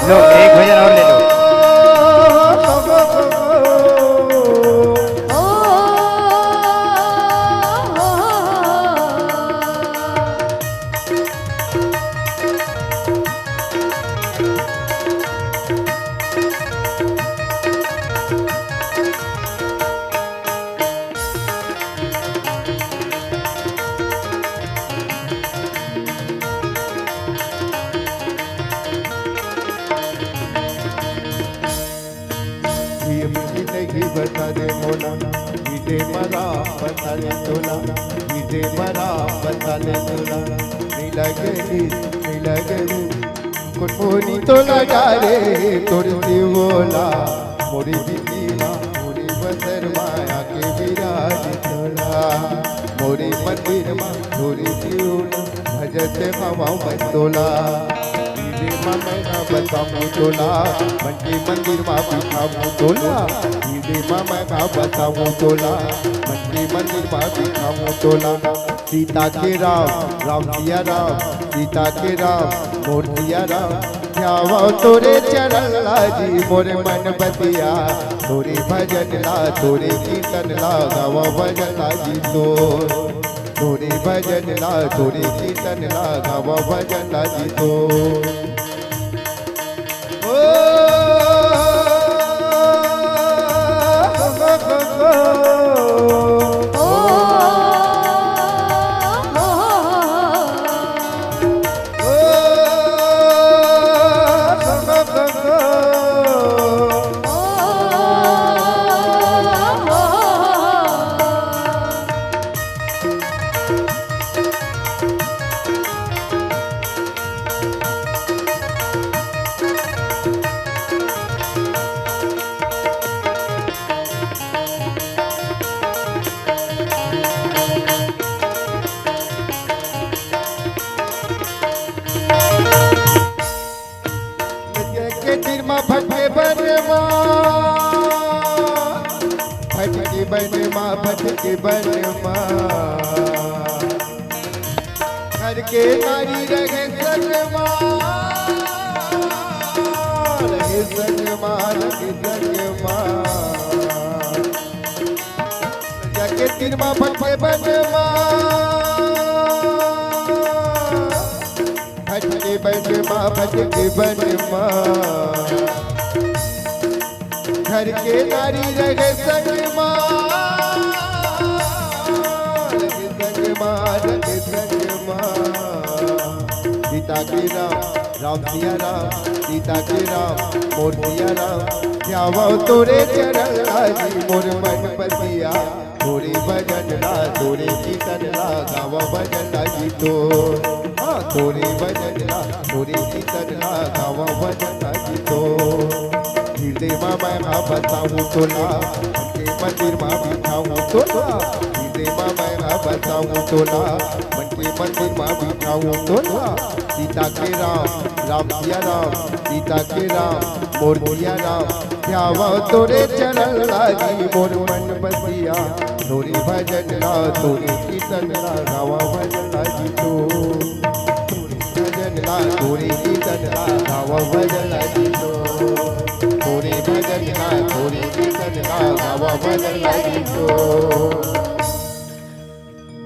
D: लो, एक भजन और ले लो।
B: बता दे मोला, विजय मरा बता दे तोला, विजय मरा बता दे तोला, मिला गरी कुटमोनी तोला डारे तोड़ दी बोला, मोरी दीदीना मोरी बसर माया के विराज तोला, मोरी मंदिर मा मोरी जीवना भजत हवा बतोला, मैं बताऊं तोला, मंडी मंदिर माँ बिठाऊं तोला, मैं बताऊं तोला, मंडी मंदिर माँ बिठाऊं तोला। सीता के राम राम सिया राम, सीता के राम मोर सिया राम, ध्यावा तोरे चरण लाजी मोर मन बतिया तोरे भजन ला तोरे कीर्तन ला गावा भजन लाजी तोरे भजन ला तोरे कीर्तन ला गावा भजन लाजी भटके बनमा घर के नारी रहे संगमा रहे संगमा रहे संगमा जाके तिरमा भटके बनमा भटके बनमा भटके बनमा घर के नारी रहे संगमा सीता के राम सिया राम सीता के राम मोर सिया राम ध्यावा तोरे चरण लाजी मोर मन बसिया तोरे भजन ला तोरे कीर्तन ला गावा भजन लाजी तोरे भजन ला तोरे कीर्तन ला गावा भजन लाजी हृदय मैं बताऊँ तोला के मंदिर में बिठाऊँ तोला हृदय मैं बताऊँ तोला मन के मंदिर में बिठाऊँ तोला सीता के राम सिया राम सीता के राम मोर सिया राम ध्यावा तोरे चरण लाजी मोर मन बसिया तोरे भजन ला तोरे कीर्तन ला गावा भजन लाजी तोरे भजन ला तोरे कीर्तन ला गावा भजन लाजी तोरे भजन ला तोरे कीर्तन ला गावा भजन लाजी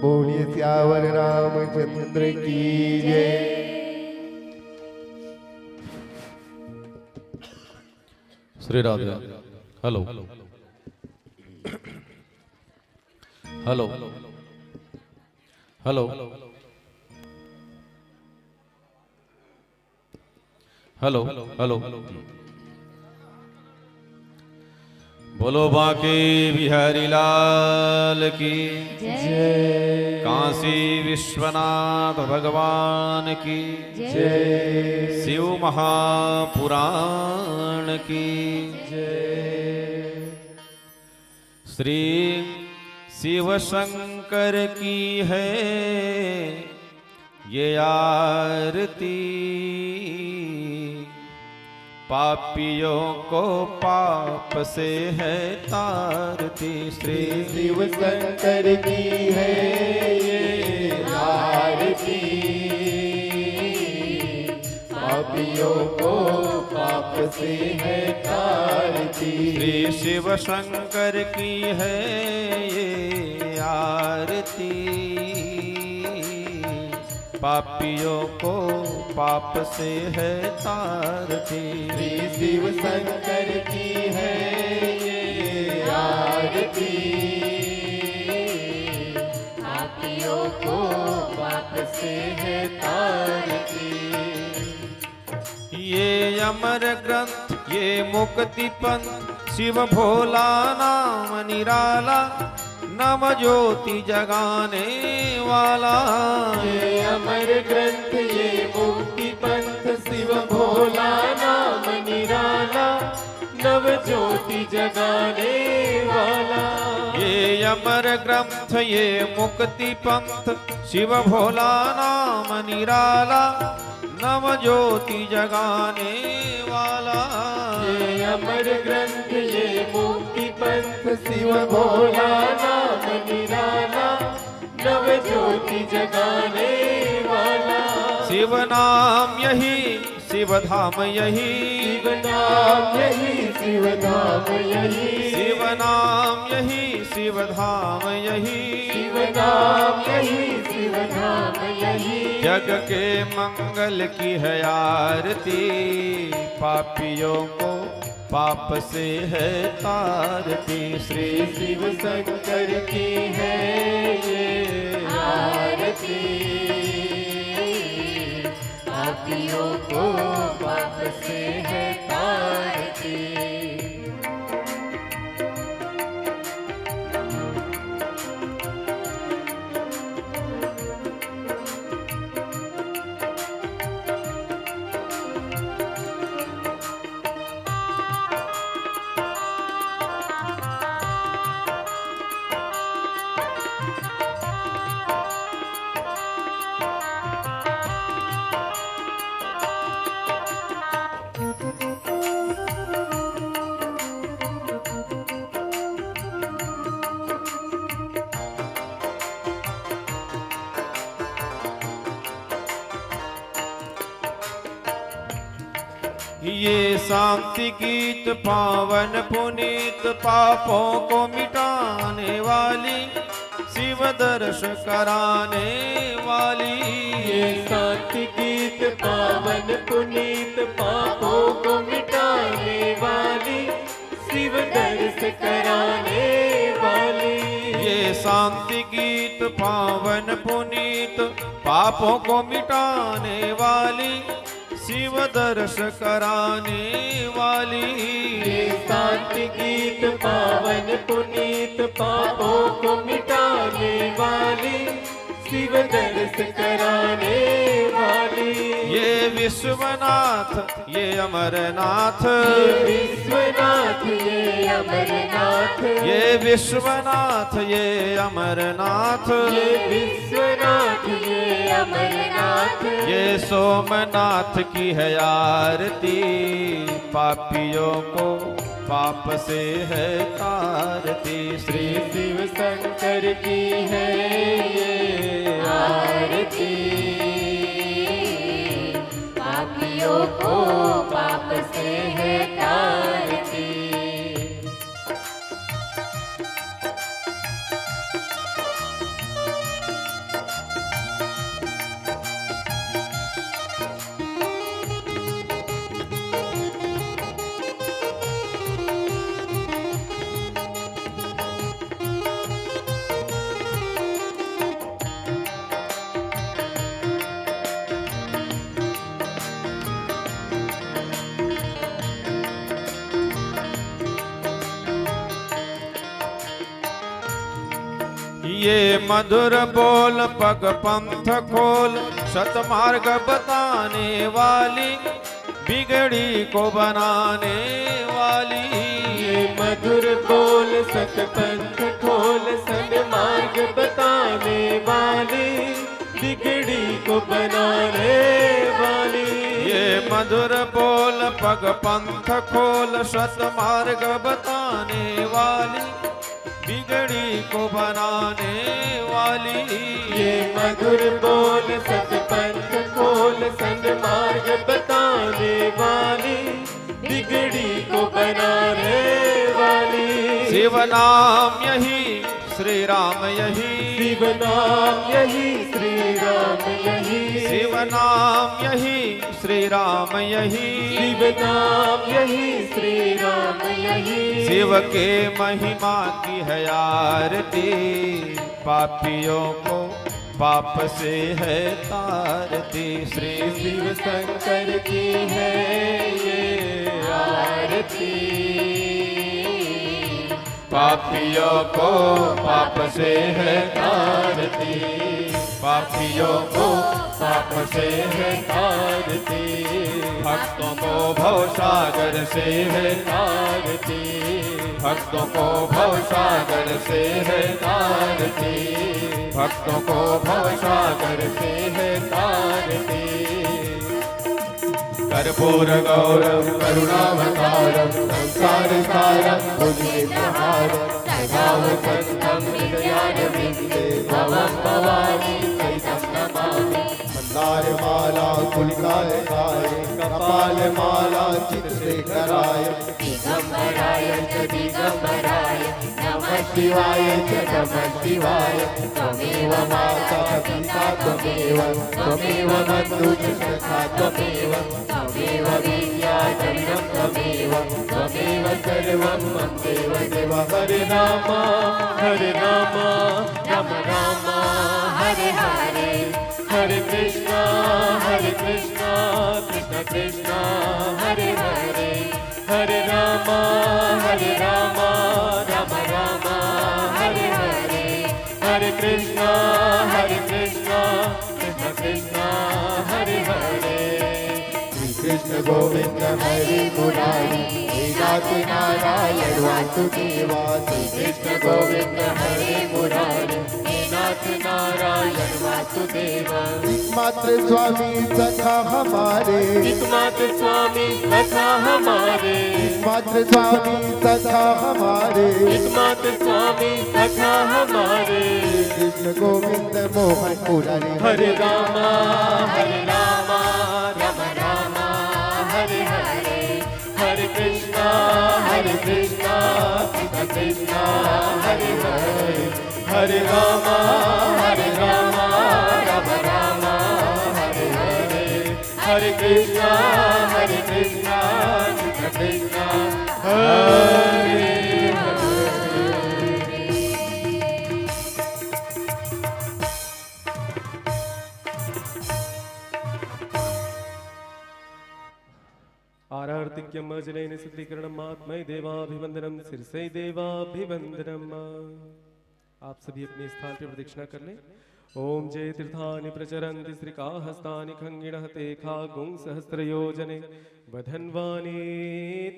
B: बोलिए सियावर रामचंद्र की जय।
A: Shri Radhe. Hello hello hello hello hello बोलो बांके बिहारी लाल की
C: जय।
A: काशी विश्वनाथ भगवान की
C: जय।
A: शिव महापुराण की
C: जय।
A: श्री शिव शंकर की है ये आरती पापियों को पाप से है तारती। श्री
B: शिव शंकर की है ये आरती पापियों को पाप से है तारती।
A: श्री शिव शंकर की है ये आरती पापियों को पाप से है तारती।
B: श्री शिव शंकर की है ये आरती
C: पापियों को पाप से है तारती।
A: ये अमर ग्रंथ ये मुक्ति पंथ शिव भोला नाम निराला नव ज्योति जगाने वाला।
B: ये अमर ग्रंथ ये मुक्ति पंथ शिव भोला नाम निराला नव ज्योति जगाने वाला।
A: ये अमर ग्रंथ ये मुक्ति पंथ शिव भोला नाम निराला नव ज्योति जगाने वाला।
B: ये अमर ग्रंथ ये मुक्ति पंथ शिव भोला नाम निराला नव ज्योति जगाने वाला।
A: शिव नाम यही शिव धाम यही,
B: शिव नाम यही, शिव नाम यही,
A: शिव नाम यही, शिव धाम यही,
B: शिव नाम यही, शिव नाम यही।
A: जग के मंगल की है आरती, पापियों को पाप से है तारती। श्री
B: शिव शंकर की है ये आरती, पापियों को पाप से है तारती।
A: ये शांति गीत पावन पुनीत, पापों को मिटाने वाली, शिव दर्श कराने वाली।
B: ये शांति गीत पावन पुनीत, पापों को मिटाने वाली, शिव दर्श कराने वाली।
A: ये शांति गीत पावन पुनीत, पापों को मिटाने वाली, शिव दर्श कराने वाली।
B: ये शांति गीत पावन पुनीत, पापों को मिटाने वाली, शिव दर्श कराने वाली।
A: ये विश्वनाथ ये अमरनाथ,
B: ये विश्वनाथ ये अमरनाथ,
A: ये विश्वनाथ ये अमरनाथ,
B: ये विश्वनाथ ये अमरनाथ।
A: ये सोमनाथ की है आरती, पापियों को पाप से है तारती।
B: श्री शिव शंकर की है ये आरती, पापियों को पाप से है तारती।
A: ये मधुर बोल पग पंथ खोल, सतमार्ग बताने वाली, बिगड़ी को बनाने वाली।
B: ये मधुर बोल सतपंथ खोल, सन्मार्ग बताने वाली, बिगड़ी को बनाने वाली।
A: ये मधुर बोल पग पंथ खोल, सतमार्ग बताने वाली, बिगड़ी को बनाने वाली।
B: ये मधुर बोल सतपंथ खोल, सन्मार्ग बताने वाली, बिगड़ी को बनाने वाली।
A: शिव नाम यही, श्री राम यही,
B: शिव नाम यही, श्री राम यही,
A: शिव नाम यही, श्री राम यही,
B: शिव नाम यही, श्री राम यही।
A: शिव के महिमा की है आरती, पापियों को पाप से है तारती। श्री
B: शिव शंकर की है ये आरती,
A: पापियों को पाप से है तारती, पापियों को पाप से है तारती। भक्तों को भवसागर से है तारती, भक्तों को भवसागर से है तारती, भक्तों को भवसागर से है तारती। कर्पूर गौरव करुणावतारम, संसार सारम भुजगेन्द्रहारम, सदा वसन्तं हृदयारविन्दे भवं भवानी सहितं नमामि।
B: हार माला कुलकाय गाय कपाल माला चित से कराय
C: दिगंबराय च दिगंबराय नमः
B: शिवाय च नमः शिवाय
C: त्वमेव माता
B: पिता त्वमेव त्वमेव बन्धु च सखा त्वमेव
C: त्वमेव विद्या जन्म त्वमेव
B: त्वमेव सर्वं मम देव देव हरे
E: राम
C: राम राम हरे हरे
E: हरे कृष्णा कृष्ण कृष्ण हरे हरे हरे राम राम राम हरे हरे हरे कृष्णा कृष्ण कृष्ण हरे हरे
B: कृष्ण गोविंद हरे मुरारी हे नाथ नारायण वासुदेवा श्री कृष्ण गोविंद हरे मुरारी
E: हे नाथ नारायण वासुदेवा
B: एकमात्र स्वामी सखा हमारे
E: एकमात्र स्वामी सखा हमारे
B: एकमात्र स्वामी सखा हमारे
E: एकमात्र स्वामी सखा हमारे
B: कृष्ण गोविंद मोहन मुरारी
E: हरे राम राम राम हरे हरे हरे कृष्णा कृष्ण कृष्ण हरे हरे हरे राम राम राम हरे हरे हरे कृष्णा कृष्ण कृष्ण हरे आरार्तिक्यम अजनैन सिद्धीकरणम आत्मय देवाभिवंदनम सिरसै देवाभिवंदनम। आप सभी अपने स्थान पर प्रदक्षिणा कर लें। ओम जय तीर्थानि प्रचरन्ति श्रीकाहस्तानि खंगिणः ते खागुं सहस्रयोजने वधन्वानि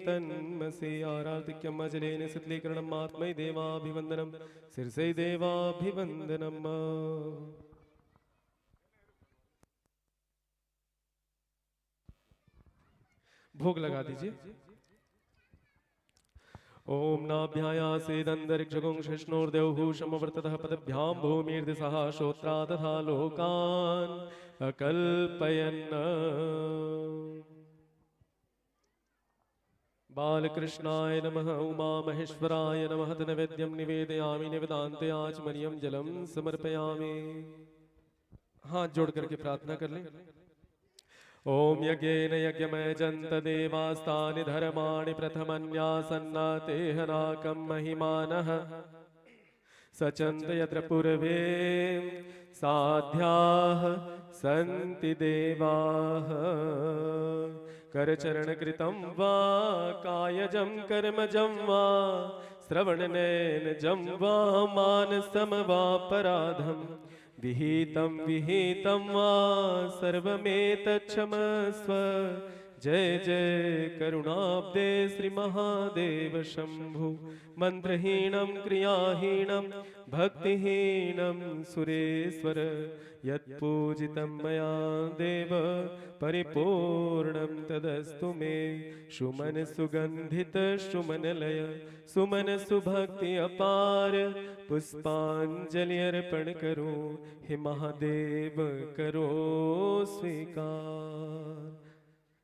E: तन्मसे। आरार्तिक्यम अजनैन सिद्धीकरणम आत्मय देवाभिवंदनम सिरसै देवाभिवंदनम। भोग लगा दीजिए। ओम नाभ्यायासेदन्तरिक्षगुं शिष्णोर्देवः समवर्ततः पदभ्यां भूमिर्दिशः श्रोत्रा तथा लोकान् अकल्पयन्। बालकृष्णाय नमः उमा महेश्वराय नमः नैवेद्यं निवेदयामि निवेदान्ते आचमनीयं जलं समर्पयामि। हाथ जोड़ करके प्रार्थना कर लें। ओम यज्ञेन यज्ञमयजन्त देवास्तानि धर्माणि प्रथमन्यासन्नाते हनाकं महिमानः सचन्त यत्र पूर्वे साध्याः सन्ति देवाः। करचरणकृतं वा कायजं कर्मजं वा श्रवणनयनजं वा मानसं वापराधम् विहितं वा सर्वमेतच्छमस्व। जय जय करुणाब्दे श्री महादेव शंभु। मंत्रहीनं क्रियाहीनं भक्तिहीनं सुरेश्वर यत्पूजितं मया देव परिपूर्णं तदस्तु मे। सुमन सुगंधित सुमनलय सुमन सुभक्ति अपार पुष्पांजलि अर्पण करूं हे महादेव करो स्वीकार।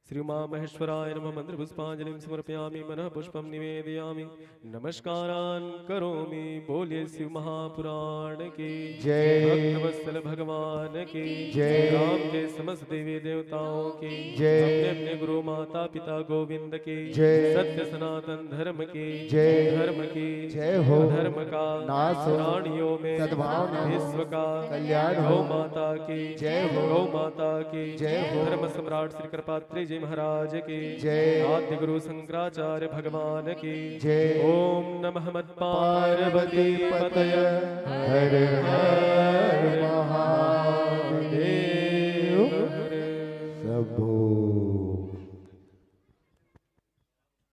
E: श्री उमा महेश्वराय नमः मंत्र पुष्पांजलिं समर्पयामि मनः पुष्पं निवेदयामि नमस्कारान् करोमि। बोलिए शिव महापुराण की
B: जय।
E: भक्तवत्सल भगवान की
B: जय।
E: राम के समस्त देवी देवताओं की
B: जय।
E: अपने अपने गुरु माता पिता गोविंद की
B: जय।
E: सत्य सनातन धर्म की
B: जय।
E: धर्म की
B: जय हो।
E: धर्म का
B: नाश हो।
E: प्राणियों में
B: सद्भाव न हो।
E: विश्व का
B: कल्याण हो।
E: गौ माता की
B: जय हो।
E: गौ माता की
B: जय हो।
E: धर्म सम्राट श्री कृपात्री जी महाराज की
B: जय।
E: आद्य गुरु शंकराचार्य भगवान की
B: जय।
E: ओम नमः मत पार्वती पतय
B: हर हर महादेव
E: देव
B: सबो